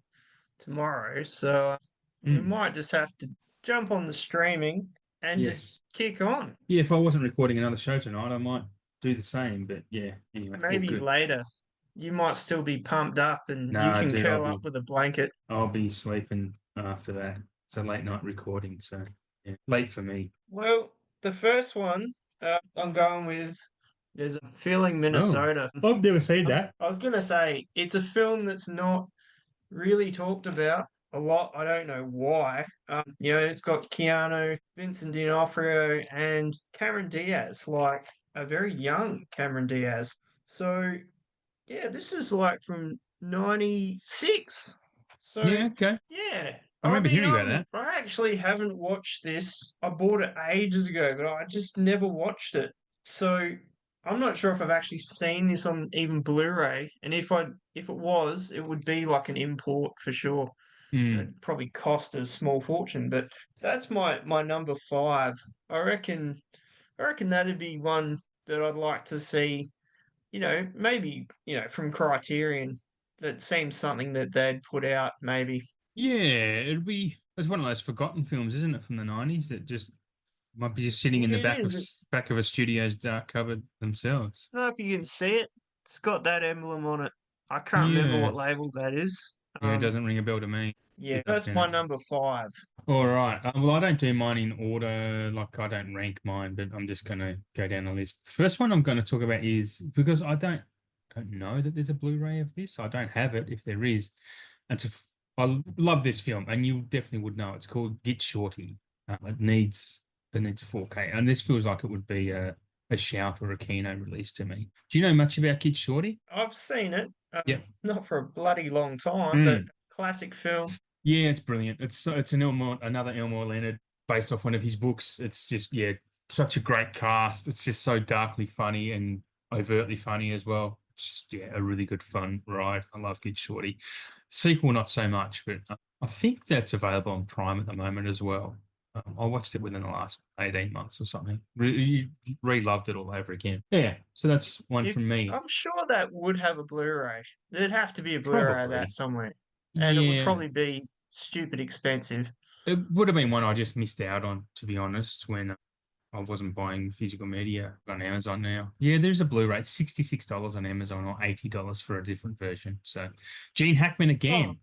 tomorrow, so we Mm. might just have to jump on the streaming and just Yes. kick on. Yeah, if I wasn't recording another show tonight, I might do the same. But yeah, anyway, all Maybe good. later. You might still be pumped up and you Nah, can dude, curl up with a blanket. I'll be sleeping after that. It's a late night recording, so yeah, late for me. Well, the first one I'm going with is Feeling Oh, Minnesota. I've never seen that. I was going to say it's a film that's not really talked about a lot. I don't know why. You know, it's got Keanu, Vincent D'Onofrio, and Cameron Diaz, like a very young Cameron Diaz. So yeah, this is like from '96. So Yeah, okay. yeah, I remember hearing about that. I actually haven't watched this. I bought it ages ago, but I just never watched it. So I'm not sure if I've actually seen this on even Blu-ray. And if it was, it would be like an import for sure. Mm. It'd probably cost a small fortune. But that's my number five. I reckon that'd be one that I'd like to see, you know, maybe, you know, from Criterion. That seems something that they'd put out, maybe. Yeah, it's one of those forgotten films, isn't it, from the 90s that just might be just sitting in the It is. back of a studio's dark cupboard themselves. I don't know if you can see it. It's got that emblem on it. I can't remember Yeah. what label that is. Yeah, it doesn't ring a bell to me. Yeah, I've that's seen my it. number five. All right. Well, I don't do mine in order. Like I don't rank mine, but I'm just gonna go down the list. The first one I'm going to talk about is because I don't know that there's a Blu-ray of this. I don't have it. If there is, I love this film, and you definitely would know. It's called Get Shorty. It needs a 4K, and this feels like it would be a Shout or a Kino release to me. Do you know much about Get Shorty? I've seen it, Yeah. not for a bloody long time, but Mm. classic film. Yeah, it's brilliant. It's another Elmore Leonard based off one of his books. It's just such a great cast. It's just so darkly funny and overtly funny as well. It's just a really good fun ride. I love Kid Shorty. Sequel not so much, but I think that's available on Prime at the moment as well. I watched it within the last 18 months or something. Re-loved it all over again. Yeah, so that's one If from me. I'm sure that would have a Blu-ray. There'd have to be a Blu-ray of that Probably. somewhere, and it would Yeah, probably be stupid expensive. it would have been one I just missed out on, to be honest, when I wasn't buying physical media on Amazon now. Yeah, there's a Blu-ray. It's $66 on Amazon or $80 for a different version. So Gene Hackman Oh, again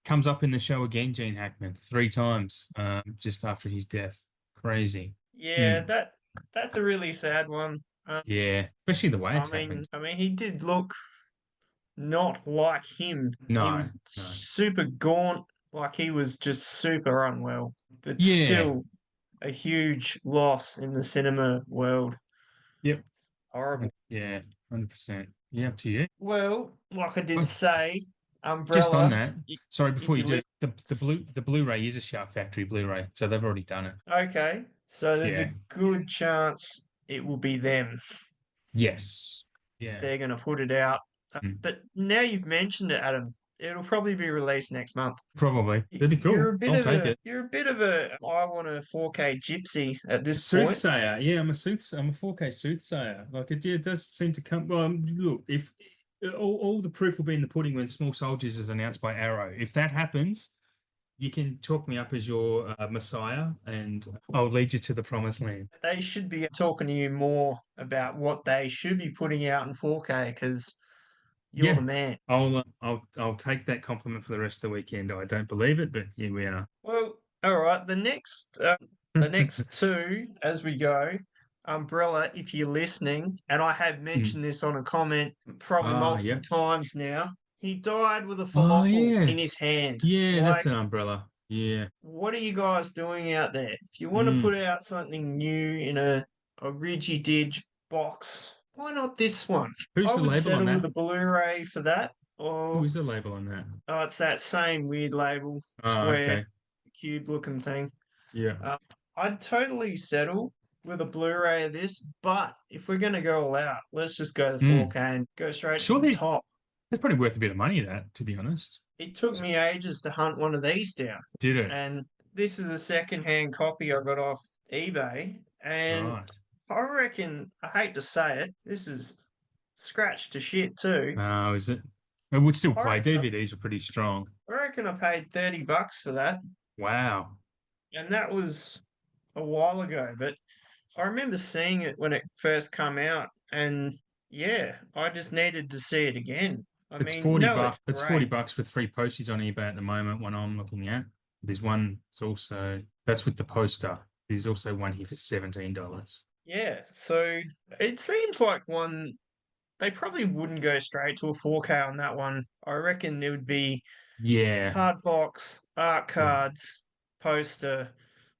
comes up in the show again, Gene Hackman, 3 times just after his death. Crazy. yeah, Mm. that's a really sad one. Yeah, especially the way it's happened. I mean, he did look not like him. He No, was no. super gaunt, like he was just super unwell. But Yeah. still a huge loss in the cinema world. Yep. Horrible. Yeah, 100%. Yeah, up to you. Well, like I did Oh, say, just on Umbrella. that, sorry, If before you you do, listen, the Blu-ray is a Shout Factory Blu-ray, so they've already done it. okay, so there's Yeah. a good chance it will be them. Yes. Yeah. They're going to put it out. Mm. But now you've mentioned it, Adam, it'll probably be released next month. Probably. That'd be cool. I'll take it. You're a bit of a I want a 4K gypsy at this point. Soothsayer. Yeah, I'm a 4K soothsayer. Like it does seem to come. Well, look, if all the proof will be in the pudding when Small Soldiers is announced by Arrow. If that happens, you can talk me up as your messiah, and I'll lead you to the promised land. They should be talking to you more about what they should be putting out in 4K because You're the Yeah, man. I'll take that compliment for the rest of the weekend. I don't believe it, but here we are. Well, all right. The next two as we go. Umbrella, if you're listening, and I have Mm. mentioned this on a comment probably multiple Yeah. times now. He died with a Oh falafel yeah. in his hand. Yeah, that's Like, an umbrella. Yeah. what are you guys doing out there? If you want to Mm. put out something new in a Ridgy-Dig box, why not this one? Who's I the would label on settle with that? a Blu-ray for that, Who or is the label on that? oh, it's that same weird label, Oh, square, okay. cube-looking thing. Yeah. Uh, I'd totally settle with a Blu-ray of this, but if we're gonna go all out, let's just go the Mm. 4K and go straight to Sure, the top. that's probably worth a bit of money, that, to be honest. It took me ages to hunt one of these down, Did it? and this is the second-hand copy I got off eBay, and Right. I reckon, I hate to say it, this is scratched to shit too. Oh, is it? It would still I play. reckon DVDs are pretty strong. I paid $30 for that, Wow. and that was a while ago, but I remember seeing it when it first come out, and yeah, I just needed to see it again. I It's mean, 40 no, it's bucks. It's 40 great. bucks with free postage on eBay at the moment when I'm looking at. There's one, it's also that's with the poster. There's also one here for $17. Yeah, so it seems like one they probably wouldn't go straight to a 4K on that one. I reckon it would be Yeah. hard box, art Yeah. cards, poster,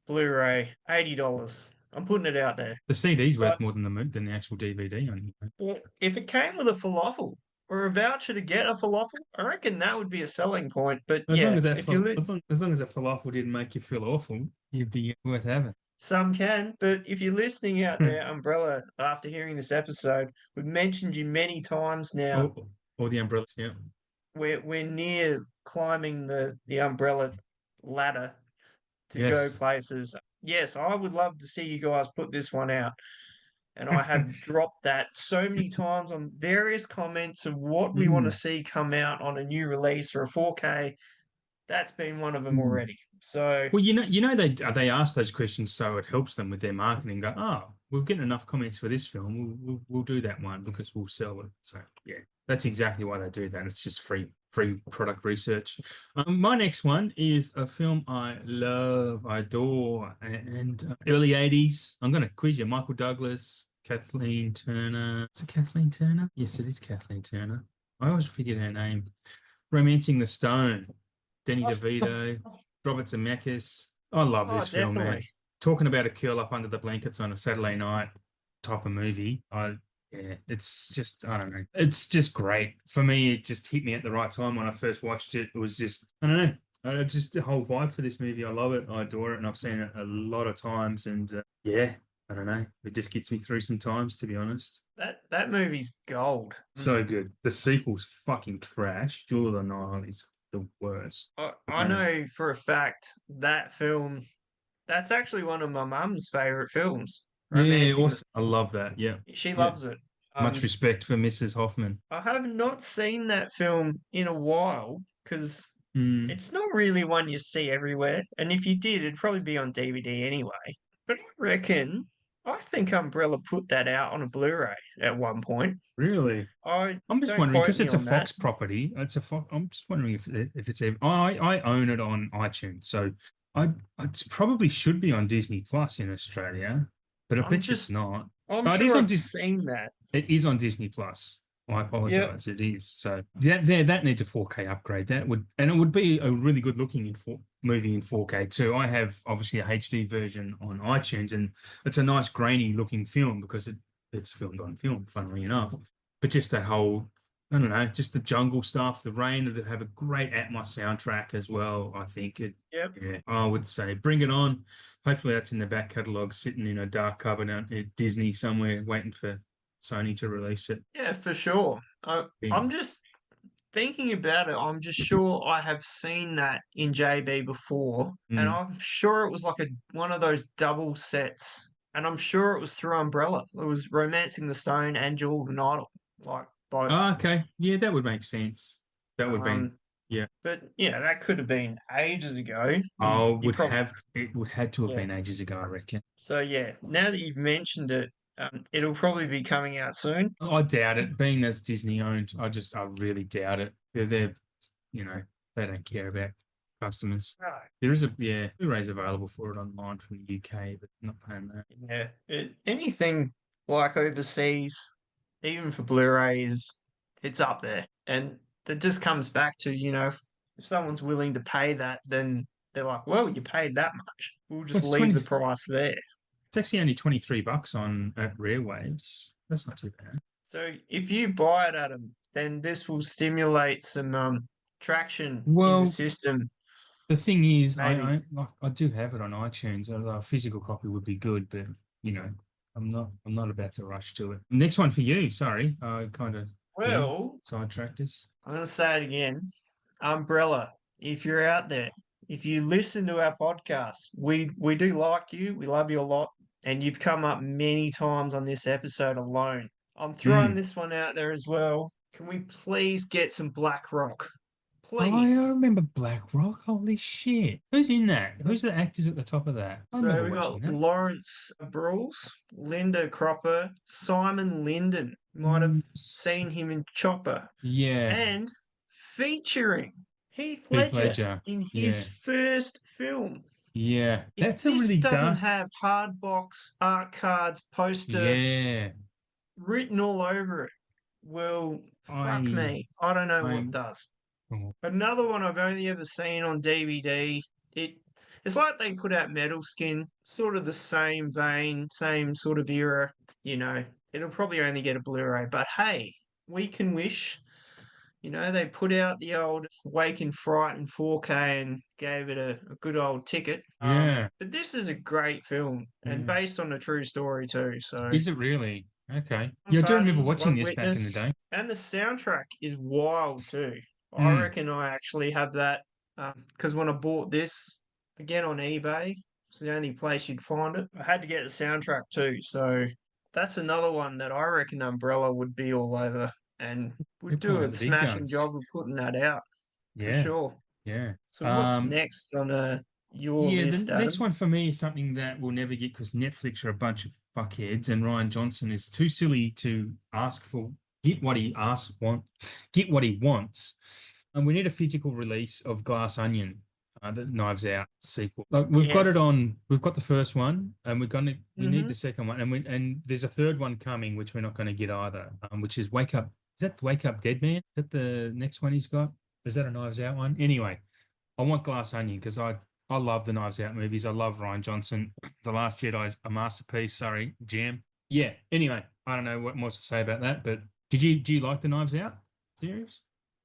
Blu-ray, $80. I'm putting it out there. The CD's worth But more than the actual DVD on here. well, if it came with a falafel or a voucher to get a falafel, I reckon that would be a selling point. But As long yeah, as that if you as long as a falafel didn't make you feel awful, you'd be worth having. some can, but if you're listening out there, Umbrella, after hearing this episode, we've mentioned you many times now. Or the umbrellas, yeah. We're near climbing the umbrella ladder to go Yes. places. Yes, I would love to see you guys put this one out. And I have dropped that so many times on various comments of what we want to Mm. see come out on a new release or a 4K. That's been one of them Mm. already. So Well, they ask those questions so it helps them with their marketing. Go, oh, we're getting enough comments for this film. We'll do that one because we'll sell it. So yeah, that's exactly why they do that. It's just free product research. My next one is a film I love, I adore, and early '80s. I'm going to quiz you. Michael Douglas, Kathleen Turner. Is it Kathleen Turner? Yes, it is Kathleen Turner. I always forget her name. Romancing the Stone. Danny DeVito. Robert Zemeckis. I love oh, this film, man. definitely. Talking about a curl up under the blankets on a Saturday night type of movie. Yeah, it's just, I don't know. It's just great. For me, it just hit me at the right time when I first watched it. It was just, I don't know. It's just the whole vibe for this movie. I love it. I adore it. And I've seen it a lot of times. And yeah, I don't know. It just gets me through some times, to be honest. That movie's gold. So good. The sequel's fucking trash. Jewel of the Nile is the worst. I know for a fact that film, that's actually one of my mum's favorite films. Yeah, Romancing the awesome. I love that. Yeah. She Yeah. loves it. Much respect for Mrs. Hoffman. I have not seen that film in a while because Mm, it's not really one you see everywhere. And if you did, it'd probably be on DVD anyway. But I think Umbrella put that out on a Blu-ray at one point. really? I I'm just don't wondering quote because me it's a on that. Fox property. It's a Fox. I'm just wondering if it's even. I own it on iTunes, so it probably should be on Disney Plus in Australia, but I bet you it's not. I'm Oh, it is sure on I've seen that. It is on Disney Plus. I Yep. apologize. It is. So that needs a 4K upgrade. That would, and it would be a really good looking movie in 4K too. I have obviously a HD version on iTunes, and it's a nice grainy looking film because it's filmed on film, funnily enough. But just that whole, I don't know, just the jungle stuff, the rain, that have a great Atmos soundtrack as well. I think Yep. yeah, I would say bring it on. Hopefully that's in the back catalogue, sitting in a dark cupboard out at Disney somewhere, waiting for Sony to release it. Yeah, for sure. I'm just thinking about it. I'm just sure I have seen that in JB before, and Mm. I'm sure it was like one of those double sets, and I'm sure it was through Umbrella. It was Romancing the Stone and Jewel of the Nile, like both. Oh, okay. Yeah, that would make sense. That would be, Um, yeah. but yeah, that could have been ages ago. Oh, You probably it would had to have yeah. been ages ago, I reckon. So yeah, now that you've mentioned it, It'll probably be coming out soon. I doubt it. Being that it's Disney owned, I really doubt it. They're they don't care about customers. No. There is Blu-ray's available for it online from the UK, but not paying that. Yeah, anything like overseas, even for Blu-rays, it's up there. And it just comes back to, if someone's willing to pay that, then they're like, well, you paid that much. We'll Well, just leave the price there. It's actually only $23 on at Rare Waves. That's not too bad. So if you buy it, Adam, then this will stimulate some traction in the Well, system. the thing is, Maybe. I do have it on iTunes. A physical copy would be good, but I'm not about to rush to it. Next one for you. Sorry, I kind of Well, sidetracked us. I'm going to say it again. Umbrella, if you're out there, if you listen to our podcast, we do like you. We love you a lot. And you've come up many times on this episode alone. I'm throwing this one out there as well. Can we please get some Black Rock? Oh, I Please. remember Black Rock. Holy shit! Who's in that? Who's the actors at the top of that? I So remember we watching got that. Lawrence Brules, Linda Cropper, Simon Linden. You might have seen him in Chopper. Yeah, And featuring Heath Heath Ledger Ledger. in Yeah, his first film. yeah. If That's a this really doesn't dark. have hard box art cards poster Yeah, written all over it, well, fuck I, me. I don't know what I'm. does. Oh, Another one I've only ever seen on DVD. It's like they put out Metal Skin, sort of the same vein, same sort of era. You know, it'll probably only get a Blu-ray, but hey, we can wish. They put out the old Wake in Fright in 4K and gave it a good old ticket. yeah, But this is a great film and yeah. based on a true story too. So Is it really? Okay. one Yeah, I do remember pardon, watching one this back in the witness, day. and the soundtrack is wild too. I Mm, reckon I actually have that because when I bought this again on eBay, it's the only place you'd find it. I had to get the soundtrack too, so that's another one that I reckon Umbrella would be all over and they're would do pulling out a the big smashing guns. job of putting that out for Yeah, sure. yeah. So what's next on your Yeah, the list, next Adam? one for me is something that we'll never get because Netflix are a bunch of fuckheads, and Ryan Johnson is too silly to ask for get what he wants. And we need a physical release of Glass Onion, the Knives Out sequel. Like Yes. we've got the first one, and we need Mm-hmm. the second one, and there's a third one coming, which we're not going to get either. Which is Wake Up. Is that Wake Up Dead Man? Is that the next one he's got? Is that a Knives Out one? Anyway, I want Glass Onion because I love the Knives Out movies. I love Ryan Johnson. The Last Jedi is a masterpiece. Sorry, Jam. Yeah. Anyway, I don't know what more to say about that, but do you like the Knives Out series?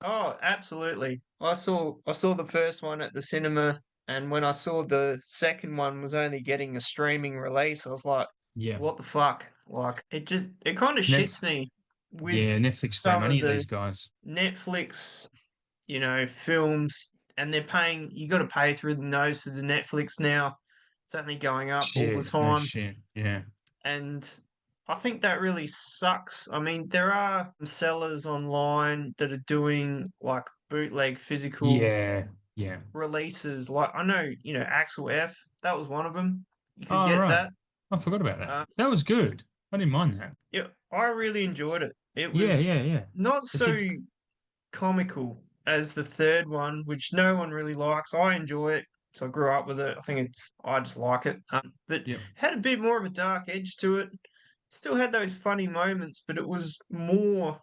Oh, absolutely. I saw the first one at the cinema, and when I saw the second one was only getting a streaming release, I was like, Yeah. what the fuck? Like it kind of Netf shits me with yeah, Netflix throw some of money at the these guys. Netflix, films, and they're paying, you got to pay through the nose for the Netflix now. It's only going up all the Shit. No time. shit. Yeah. And I think that really sucks. I mean, there are sellers online that are doing like bootleg physical Yeah. Yeah. releases. Like I know, Axel F, that was one of them. You could Oh, get right. that. I forgot about that. Uh, That was good. I didn't mind that. yeah, I really enjoyed it. It Yeah, was yeah, yeah. not The so kid. comical as the third one, which no one really likes. I enjoy it. So I grew up with it. I just like it. But Yep. had a bit more of a dark edge to it. Still had those funny moments, but it was more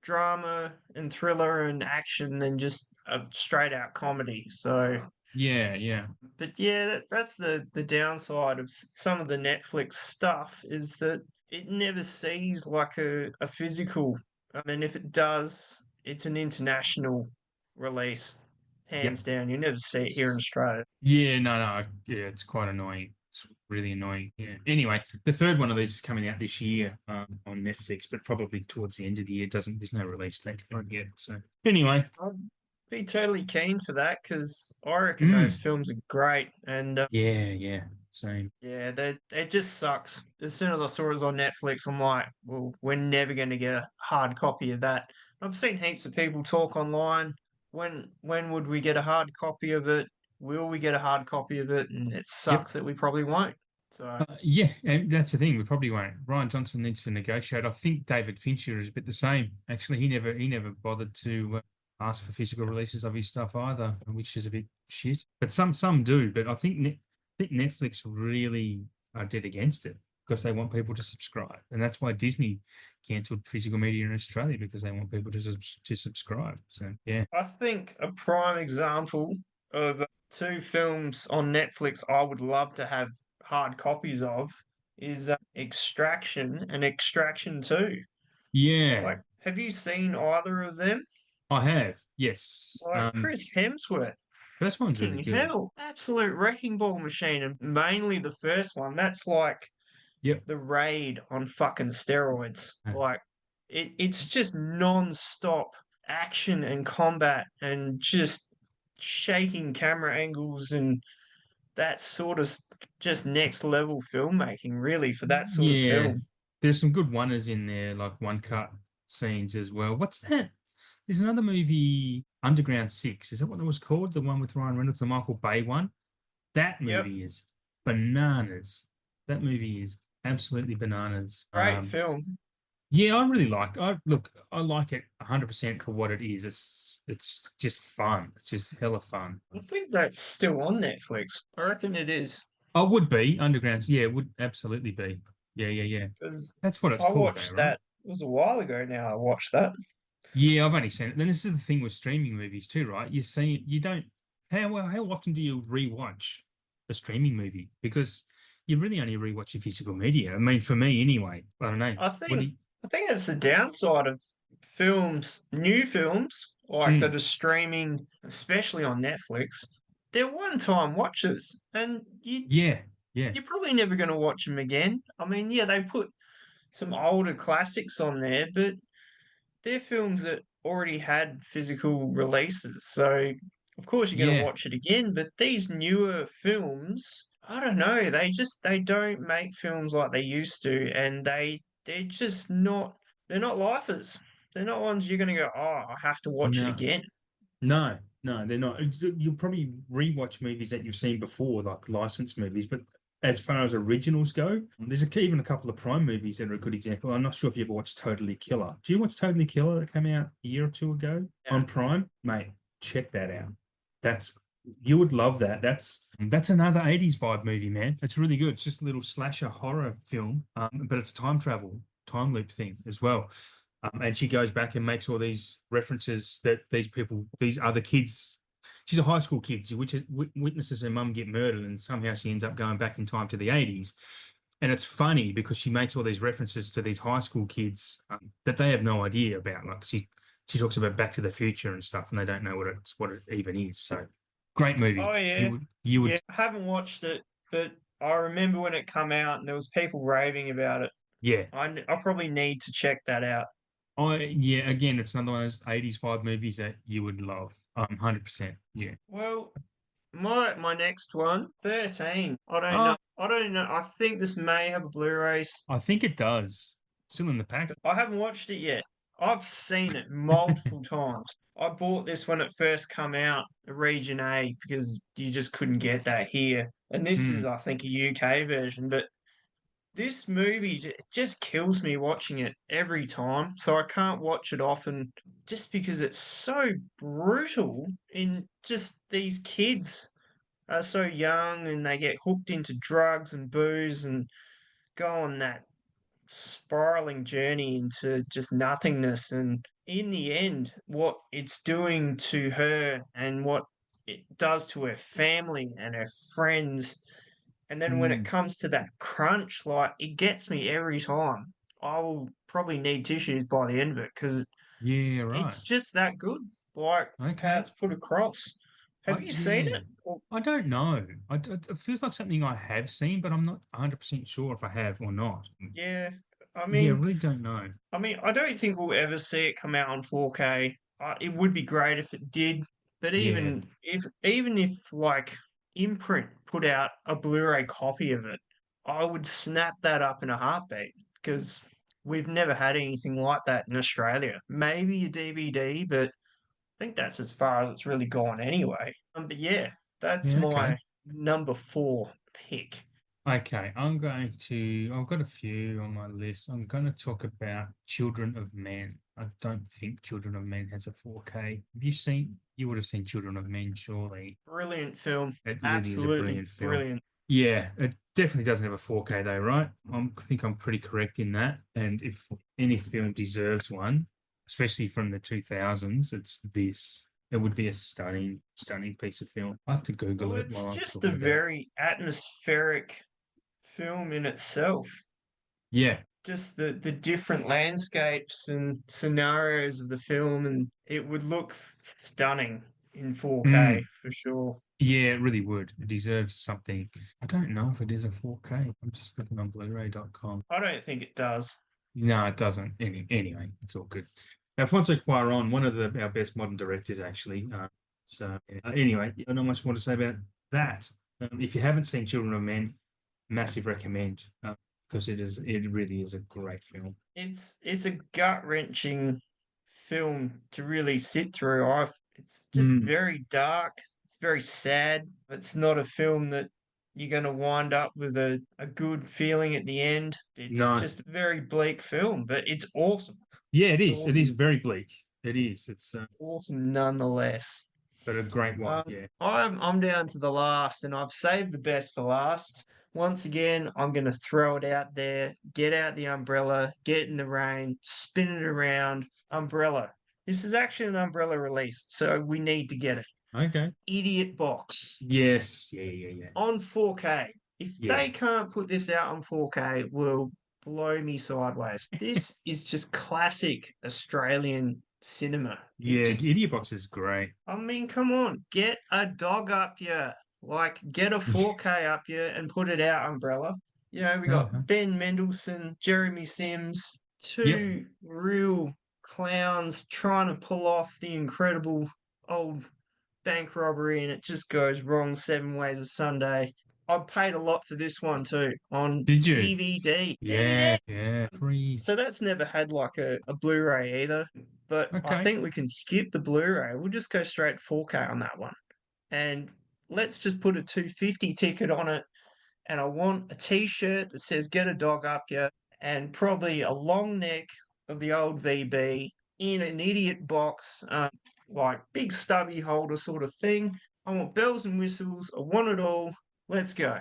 drama and thriller and action than just a straight out comedy. So, Yeah, yeah. but yeah, that's the downside of some of the Netflix stuff is that it never sees like a physical. I mean, if it does, it's an international release, Yep. hands down. You never see it here in Australia. Yeah, no. Yeah, it's quite annoying. It's really annoying. Yeah. Anyway, the third one of these is coming out this year on Netflix, but probably towards the end of the year. There's no release date for it yet. So anyway, I'd be totally keen for that because I reckon those mm, films are great. And yeah, yeah, same. yeah, it just sucks. As soon as I saw it was on Netflix, I'm like, well, we're never going to get a hard copy of that. I've seen heaps of people talk online. When would we get a hard copy of it? Will we get a hard copy of it? And it Yep. sucks that we probably won't. So Yeah, and that's the thing. We probably won't. Ryan Johnson needs to negotiate. I think David Fincher is a bit the same. Actually, he never bothered to ask for physical releases of his stuff either, which is a bit shit. But some do. But I think Netflix really are dead against it because they want people to subscribe, and that's why Disney cancelled physical media in Australia because they want people to subscribe. So yeah, I think a prime example of two films on Netflix I would love to have hard copies of is Extraction and Extraction 2. yeah, Like, have you seen either of them? I have. Yes, Like Chris Hemsworth, first one's really fucking good. hell, absolute wrecking ball machine, and mainly the first one. That's like Yep. the Raid on fucking steroids. Like it's just non-stop action and combat and just shaking camera angles and that sort of just next level filmmaking really for that sort of Yeah, film. there's some good oneers in there, like one cut scenes as well. What's that? There's another movie, Underground Six. Is that what it was called? The one with Ryan Reynolds, the Michael Bay one? That Yep, movie is bananas. That movie is absolutely bananas. great film. Yeah, I really like. I like it 100% for what it is. It's just fun. It's just hella fun. I think that's still on Netflix. I reckon it is I would be Underground. Yeah, it would absolutely be. Yeah, yeah, yeah. because That's what it's I called, though, watched right? that. It was a while ago now. I watched that. Yeah, I've only seen it. Then this is the thing with streaming movies too, right? You see, you don't. How often do you rewatch a streaming movie? Because you really only rewatch your physical media. I mean, for me anyway. I don't know. I What do think you? I think it's the downside of films, new films like that Mm, are streaming, especially on Netflix. They're one-time watches, and yeah, yeah, you're probably never going to watch them again. I mean, yeah, they put some older classics on there, but they're films that already had physical releases. So, of course, you're going to yeah. watch it again. But these newer films, I don't know. They don't make films like they used to, and they're just not. They're not lifers. They're not ones you're going to go, oh, I have to watch it No, again. no, they're not. You'll probably rewatch movies that you've seen before, like licensed movies. But as far as originals go, there's even a couple of Prime movies that are a good example. I'm not sure if you ever watched Totally Killer. Do you watch Totally Killer that came out a year or two ago Yeah. on Prime? Mate, check that out. That's you would love that. That's another 80s vibe movie, man. It's really good. It's just a little slasher horror film, but it's time travel, time loop thing as well. And she goes back and makes all these references that these people, these other kids. She's a high school kid. She witnesses her mum get murdered, and somehow she ends up going back in time to the 80s. And it's funny because she makes all these references to these high school kids that they have no idea about. Like she talks about Back to the Future and stuff, and they don't know what it even is. So great movie. Oh You yeah, would you yeah. would I haven't watched it, but I remember when it come out and there was people raving about it. yeah. I probably need to check that out. Yeah, again, it's another one of those 80s vibe movies that you would love. 100%. Yeah. Well, my next one, 13. I don't know. Uh, I don't know. I think this may have a Blu-rays. I think it does. Still in the pack. I haven't watched it yet. I've seen it multiple times. I bought this when it first come out, Region A, because you just couldn't get that here. And this is, Mm, I think, a UK version. But this movie just kills me watching it every time. So I can't watch it often just because it's so brutal in just these kids are so young and they get hooked into drugs and booze and go on that spiraling journey into just nothingness. And in the end, what it's doing to her and what it does to her family and her friends. And then when it mm. comes to that crunch, like it gets me every time. I will probably need tissues by the end of it because Yeah, right. it's just that good. Like how Okay. it's put across. Have you seen Yeah. it? Or I don't know. It feels like something I have seen, but I'm not 100% sure if I have or not. yeah, I Yeah, I mean, really don't know. I don't think we'll ever see it come out on 4K. It would be great if it did, but Yeah. even if like Imprint put out a Blu-ray copy of it, I would snap that up in a heartbeat because we've never had anything like that in Australia. Maybe a DVD, but I think that's as far as it's really gone anyway. But yeah, that's Yeah, okay. my number four pick. Okay, I've got a few on my list. I'm going to talk about Children of Men. I don't think Children of Men has a 4K. You would have seen Children of Men, surely. Brilliant film. It really is a Absolutely brilliant film. brilliant. Yeah, it definitely doesn't have a 4K though, right? I think I'm pretty correct in that. And if any film deserves one, especially from the 2000s, it's this. It would be a stunning, stunning piece of film. I have to Google Well, it it's while I'm just a talking about it. very atmospheric film in itself. Yeah. Just the different landscapes and scenarios of the film, and it would look stunning in 4K Mm. for sure. Yeah, it really would. It deserves something. I don't know if it is a 4K. I'm just looking on Blu-ray.com. I don't think it does. No, it doesn't. Anyway, it's all good. Alfonso Cuarón, one of our best modern directors, actually. Anyway, I don't know much more to say about that. If you haven't seen Children of Men, massive recommend because it really is a great film. It's a gut-wrenching film to really sit through. It's just Mm, very dark. It's very sad. It's not a film that you're going to wind up with a good feeling at the end. It's no, just a very bleak film, but it's awesome. yeah, it It's is. It is awesome. very bleak. It is. It's Awesome nonetheless. but a great one. Yeah. I'm down to the last, and I've saved the best for last. Once again, I'm going to throw it out there. Get out the umbrella, get in the rain, spin it around. Umbrella. This is actually an umbrella release, so we need to get it. Okay. Idiot Box Yes. Yeah. Yeah. Yeah. on 4K. If Yeah. they can't put this out on 4K, it will blow me sideways. This is just classic Australian cinema. It Yeah. just Idiot Box is great. I mean, come on, get a dog up here. Like, get a 4K up here and put it out, Umbrella. You know, we got Uh-huh. Ben Mendelsohn, Jeremy Sims, Yep. two real clowns trying to pull off the incredible old bank robbery, and it just goes wrong 7 ways a Sunday. I paid a lot for this one too on Did you? DVD. Yeah. DVD. Yeah. Freeze. So that's never had like a Blu-ray either. But I Okay. think we can skip the Blu-ray. We'll just go straight 4K on that one. And let's just put a 250 ticket on it. And I want a t-shirt that says get a dog up here and probably a long neck of the old VB in an idiot box, like big stubby holder sort of thing. I want bells and whistles. I want it all. Let's go.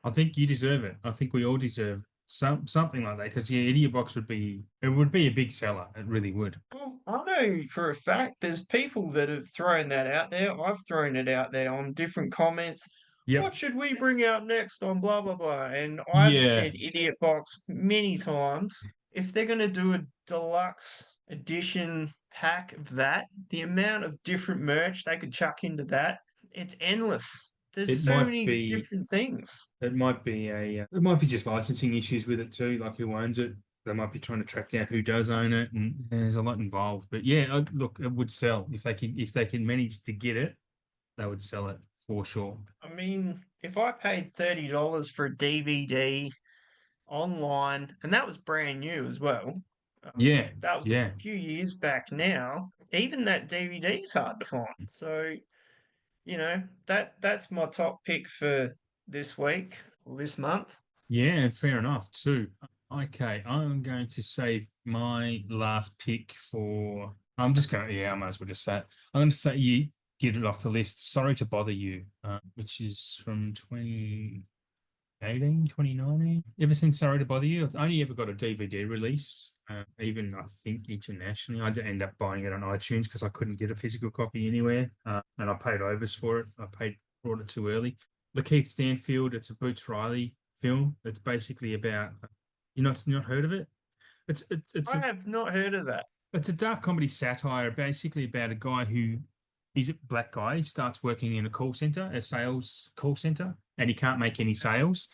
I think you deserve it. I think we all deserve something like that because yeah, Idiot Box would be a big seller. It really would. Well, I know for a fact there's people that have thrown that out there. I've thrown it out there on different comments. Yep. What should we bring out next on blah blah blah? And I've Yeah. said Idiot Box many times. If they're going to do a deluxe edition pack of that, the amount of different merch they could chuck into that, it's endless. There's It so might many be different things. it might be just licensing issues with it too, like who owns it. They might be trying to track down who does own it, and there's a lot involved. But yeah, look, it would sell if they can manage to get it, they would sell it for sure. I mean, if I paid $30 for a DVD online, and that was brand new as well. Yeah, That was a yeah, few years back now. Even that DVD is hard to find. So, that's my top pick for this week or this month. yeah, and fair enough too. Okay, I'm going to save my last pick for. I'm just going to, yeah, I might as well just say it. I'm going to say you get it off the list. Sorry to bother you, which is from 2018, 2019. Ever since Sorry to Bother You, I've only ever got a DVD release, even I think internationally. I did end up buying it on iTunes because I couldn't get a physical copy anywhere, and I paid overs for it. Bought it too early. Lakeith Stanfield, it's a Boots Riley film. It's basically about you not heard of it? I have not heard of that. It's a dark comedy satire, basically about a guy who he's a black guy. He starts working in a call center, a sales call center, and he can't make any sales.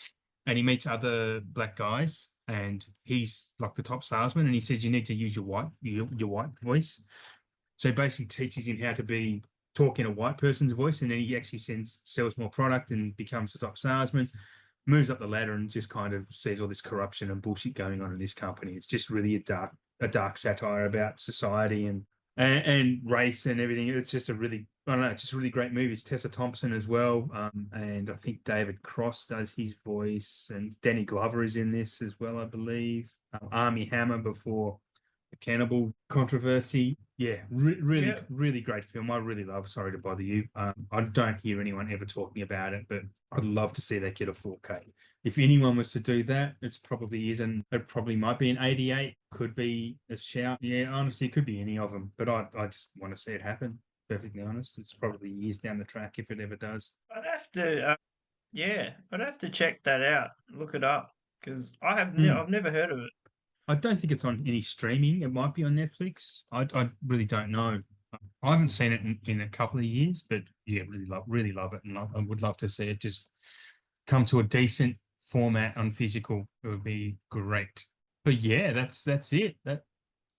And he meets other black guys, and he's like the top salesman. And he says you need to use your white voice. So he basically teaches him how to talk in a white person's voice, and then he actually sells more product and becomes the top salesman. Moves up the ladder and just kind of sees all this corruption and bullshit going on in this company. It's just really a dark satire about society and and race and everything. It's just a really, I don't know, just a really great movie. It's Tessa Thompson as well, and I think David Cross does his voice, and Danny Glover is in this as well, I believe. Armie Hammer before the cannibal controversy. Yeah, really, Yeah. really great film. I really love Sorry to Bother You. I don't hear anyone ever talking about it, but I'd love to see that get a 4K. If anyone was to do that, it's probably isn't. It probably might be an 88. Could be a shout. Yeah, honestly, it could be any of them. But I just want to see it happen. Perfectly honest, it's probably years down the track if it ever does. I'd have to, yeah, I'd have to check that out, look it up, because I've never heard of it. I don't think it's on any streaming. It might be on Netflix. I really don't know. I haven't seen it in a couple of years, but yeah, really love it, and I would love to see it just come to a decent format on physical. It would be great. But yeah, that's it. That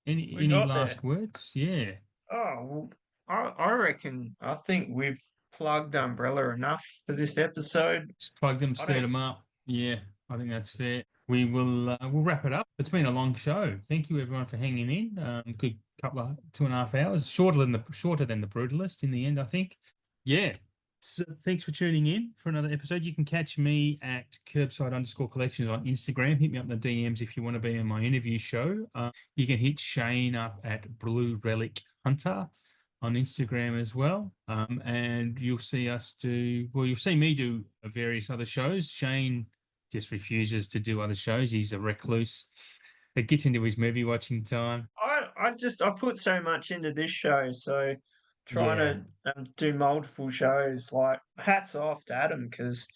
We any got there. last words? Yeah, Oh, well, I think we've plugged Umbrella enough for this episode. just plug them, I stir don't, them up. Yeah, I think that's fair. We'll wrap it up. It's been a long show. Thank you everyone for hanging in. Good couple of 2.5 hours, shorter than the Brutalist in the end, I think. Yeah. So thanks for tuning in for another episode. You can catch me at KerbSide_collections on Instagram. Hit me up in the DMs if you want to be on my interview show. You can hit Shane up at Blue Relic Hunter on Instagram as well. And you'll see you'll see me do various other shows. Shane just refuses to do other shows. He's a recluse. It gets into his movie watching time. I put so much into this show, so trying Yeah. to do multiple shows, like hats off to Adam because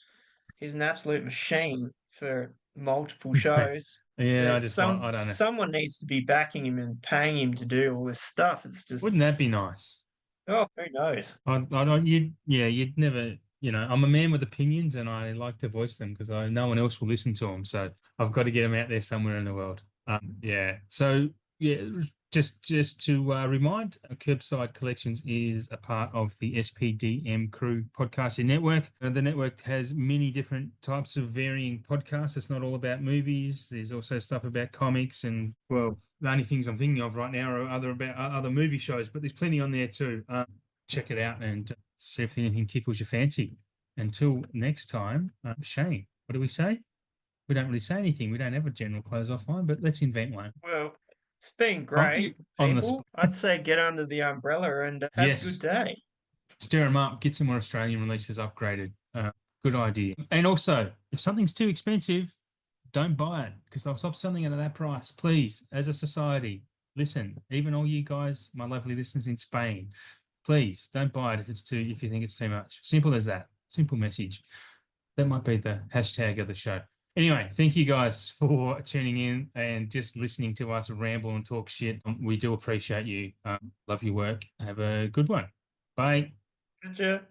he's an absolute machine for multiple shows. Yeah, I That just like, I don't know. someone needs to be backing him and paying him to do all this stuff. It's just, Wouldn't that be nice? oh, who knows? I don't, you'd never, I'm a man with opinions and I like to voice them because no one else will listen to them. So I've got to get them out there somewhere in the world. Yeah. So yeah, just to remind, Kerbside Collections is a part of the SPDM Crew podcasting network. The network has many different types of varying podcasts. It's not all about movies. There's also stuff about comics, and well, the only things I'm thinking of right now are other movie shows, but there's plenty on there too. Check it out and see if anything tickles your fancy. Until next time, Shane, what do we say? We don't really say anything. We don't have a general close off line, but let's invent one. Well, it's been great, On the people. I'd say get under the umbrella and have a good Yes. day. Stir them up, get some more Australian releases upgraded. Good idea. And also, if something's too expensive, don't buy it because they'll stop selling it at that price. Please, as a society, listen. Even all you guys, my lovely listeners in Spain, please don't buy it if you think it's too much. Simple as that. Simple message. That might be the hashtag of the show. Anyway, thank you guys for tuning in and just listening to us ramble and talk shit. We do appreciate you. Love your work. Have a good one. Bye. Gotcha.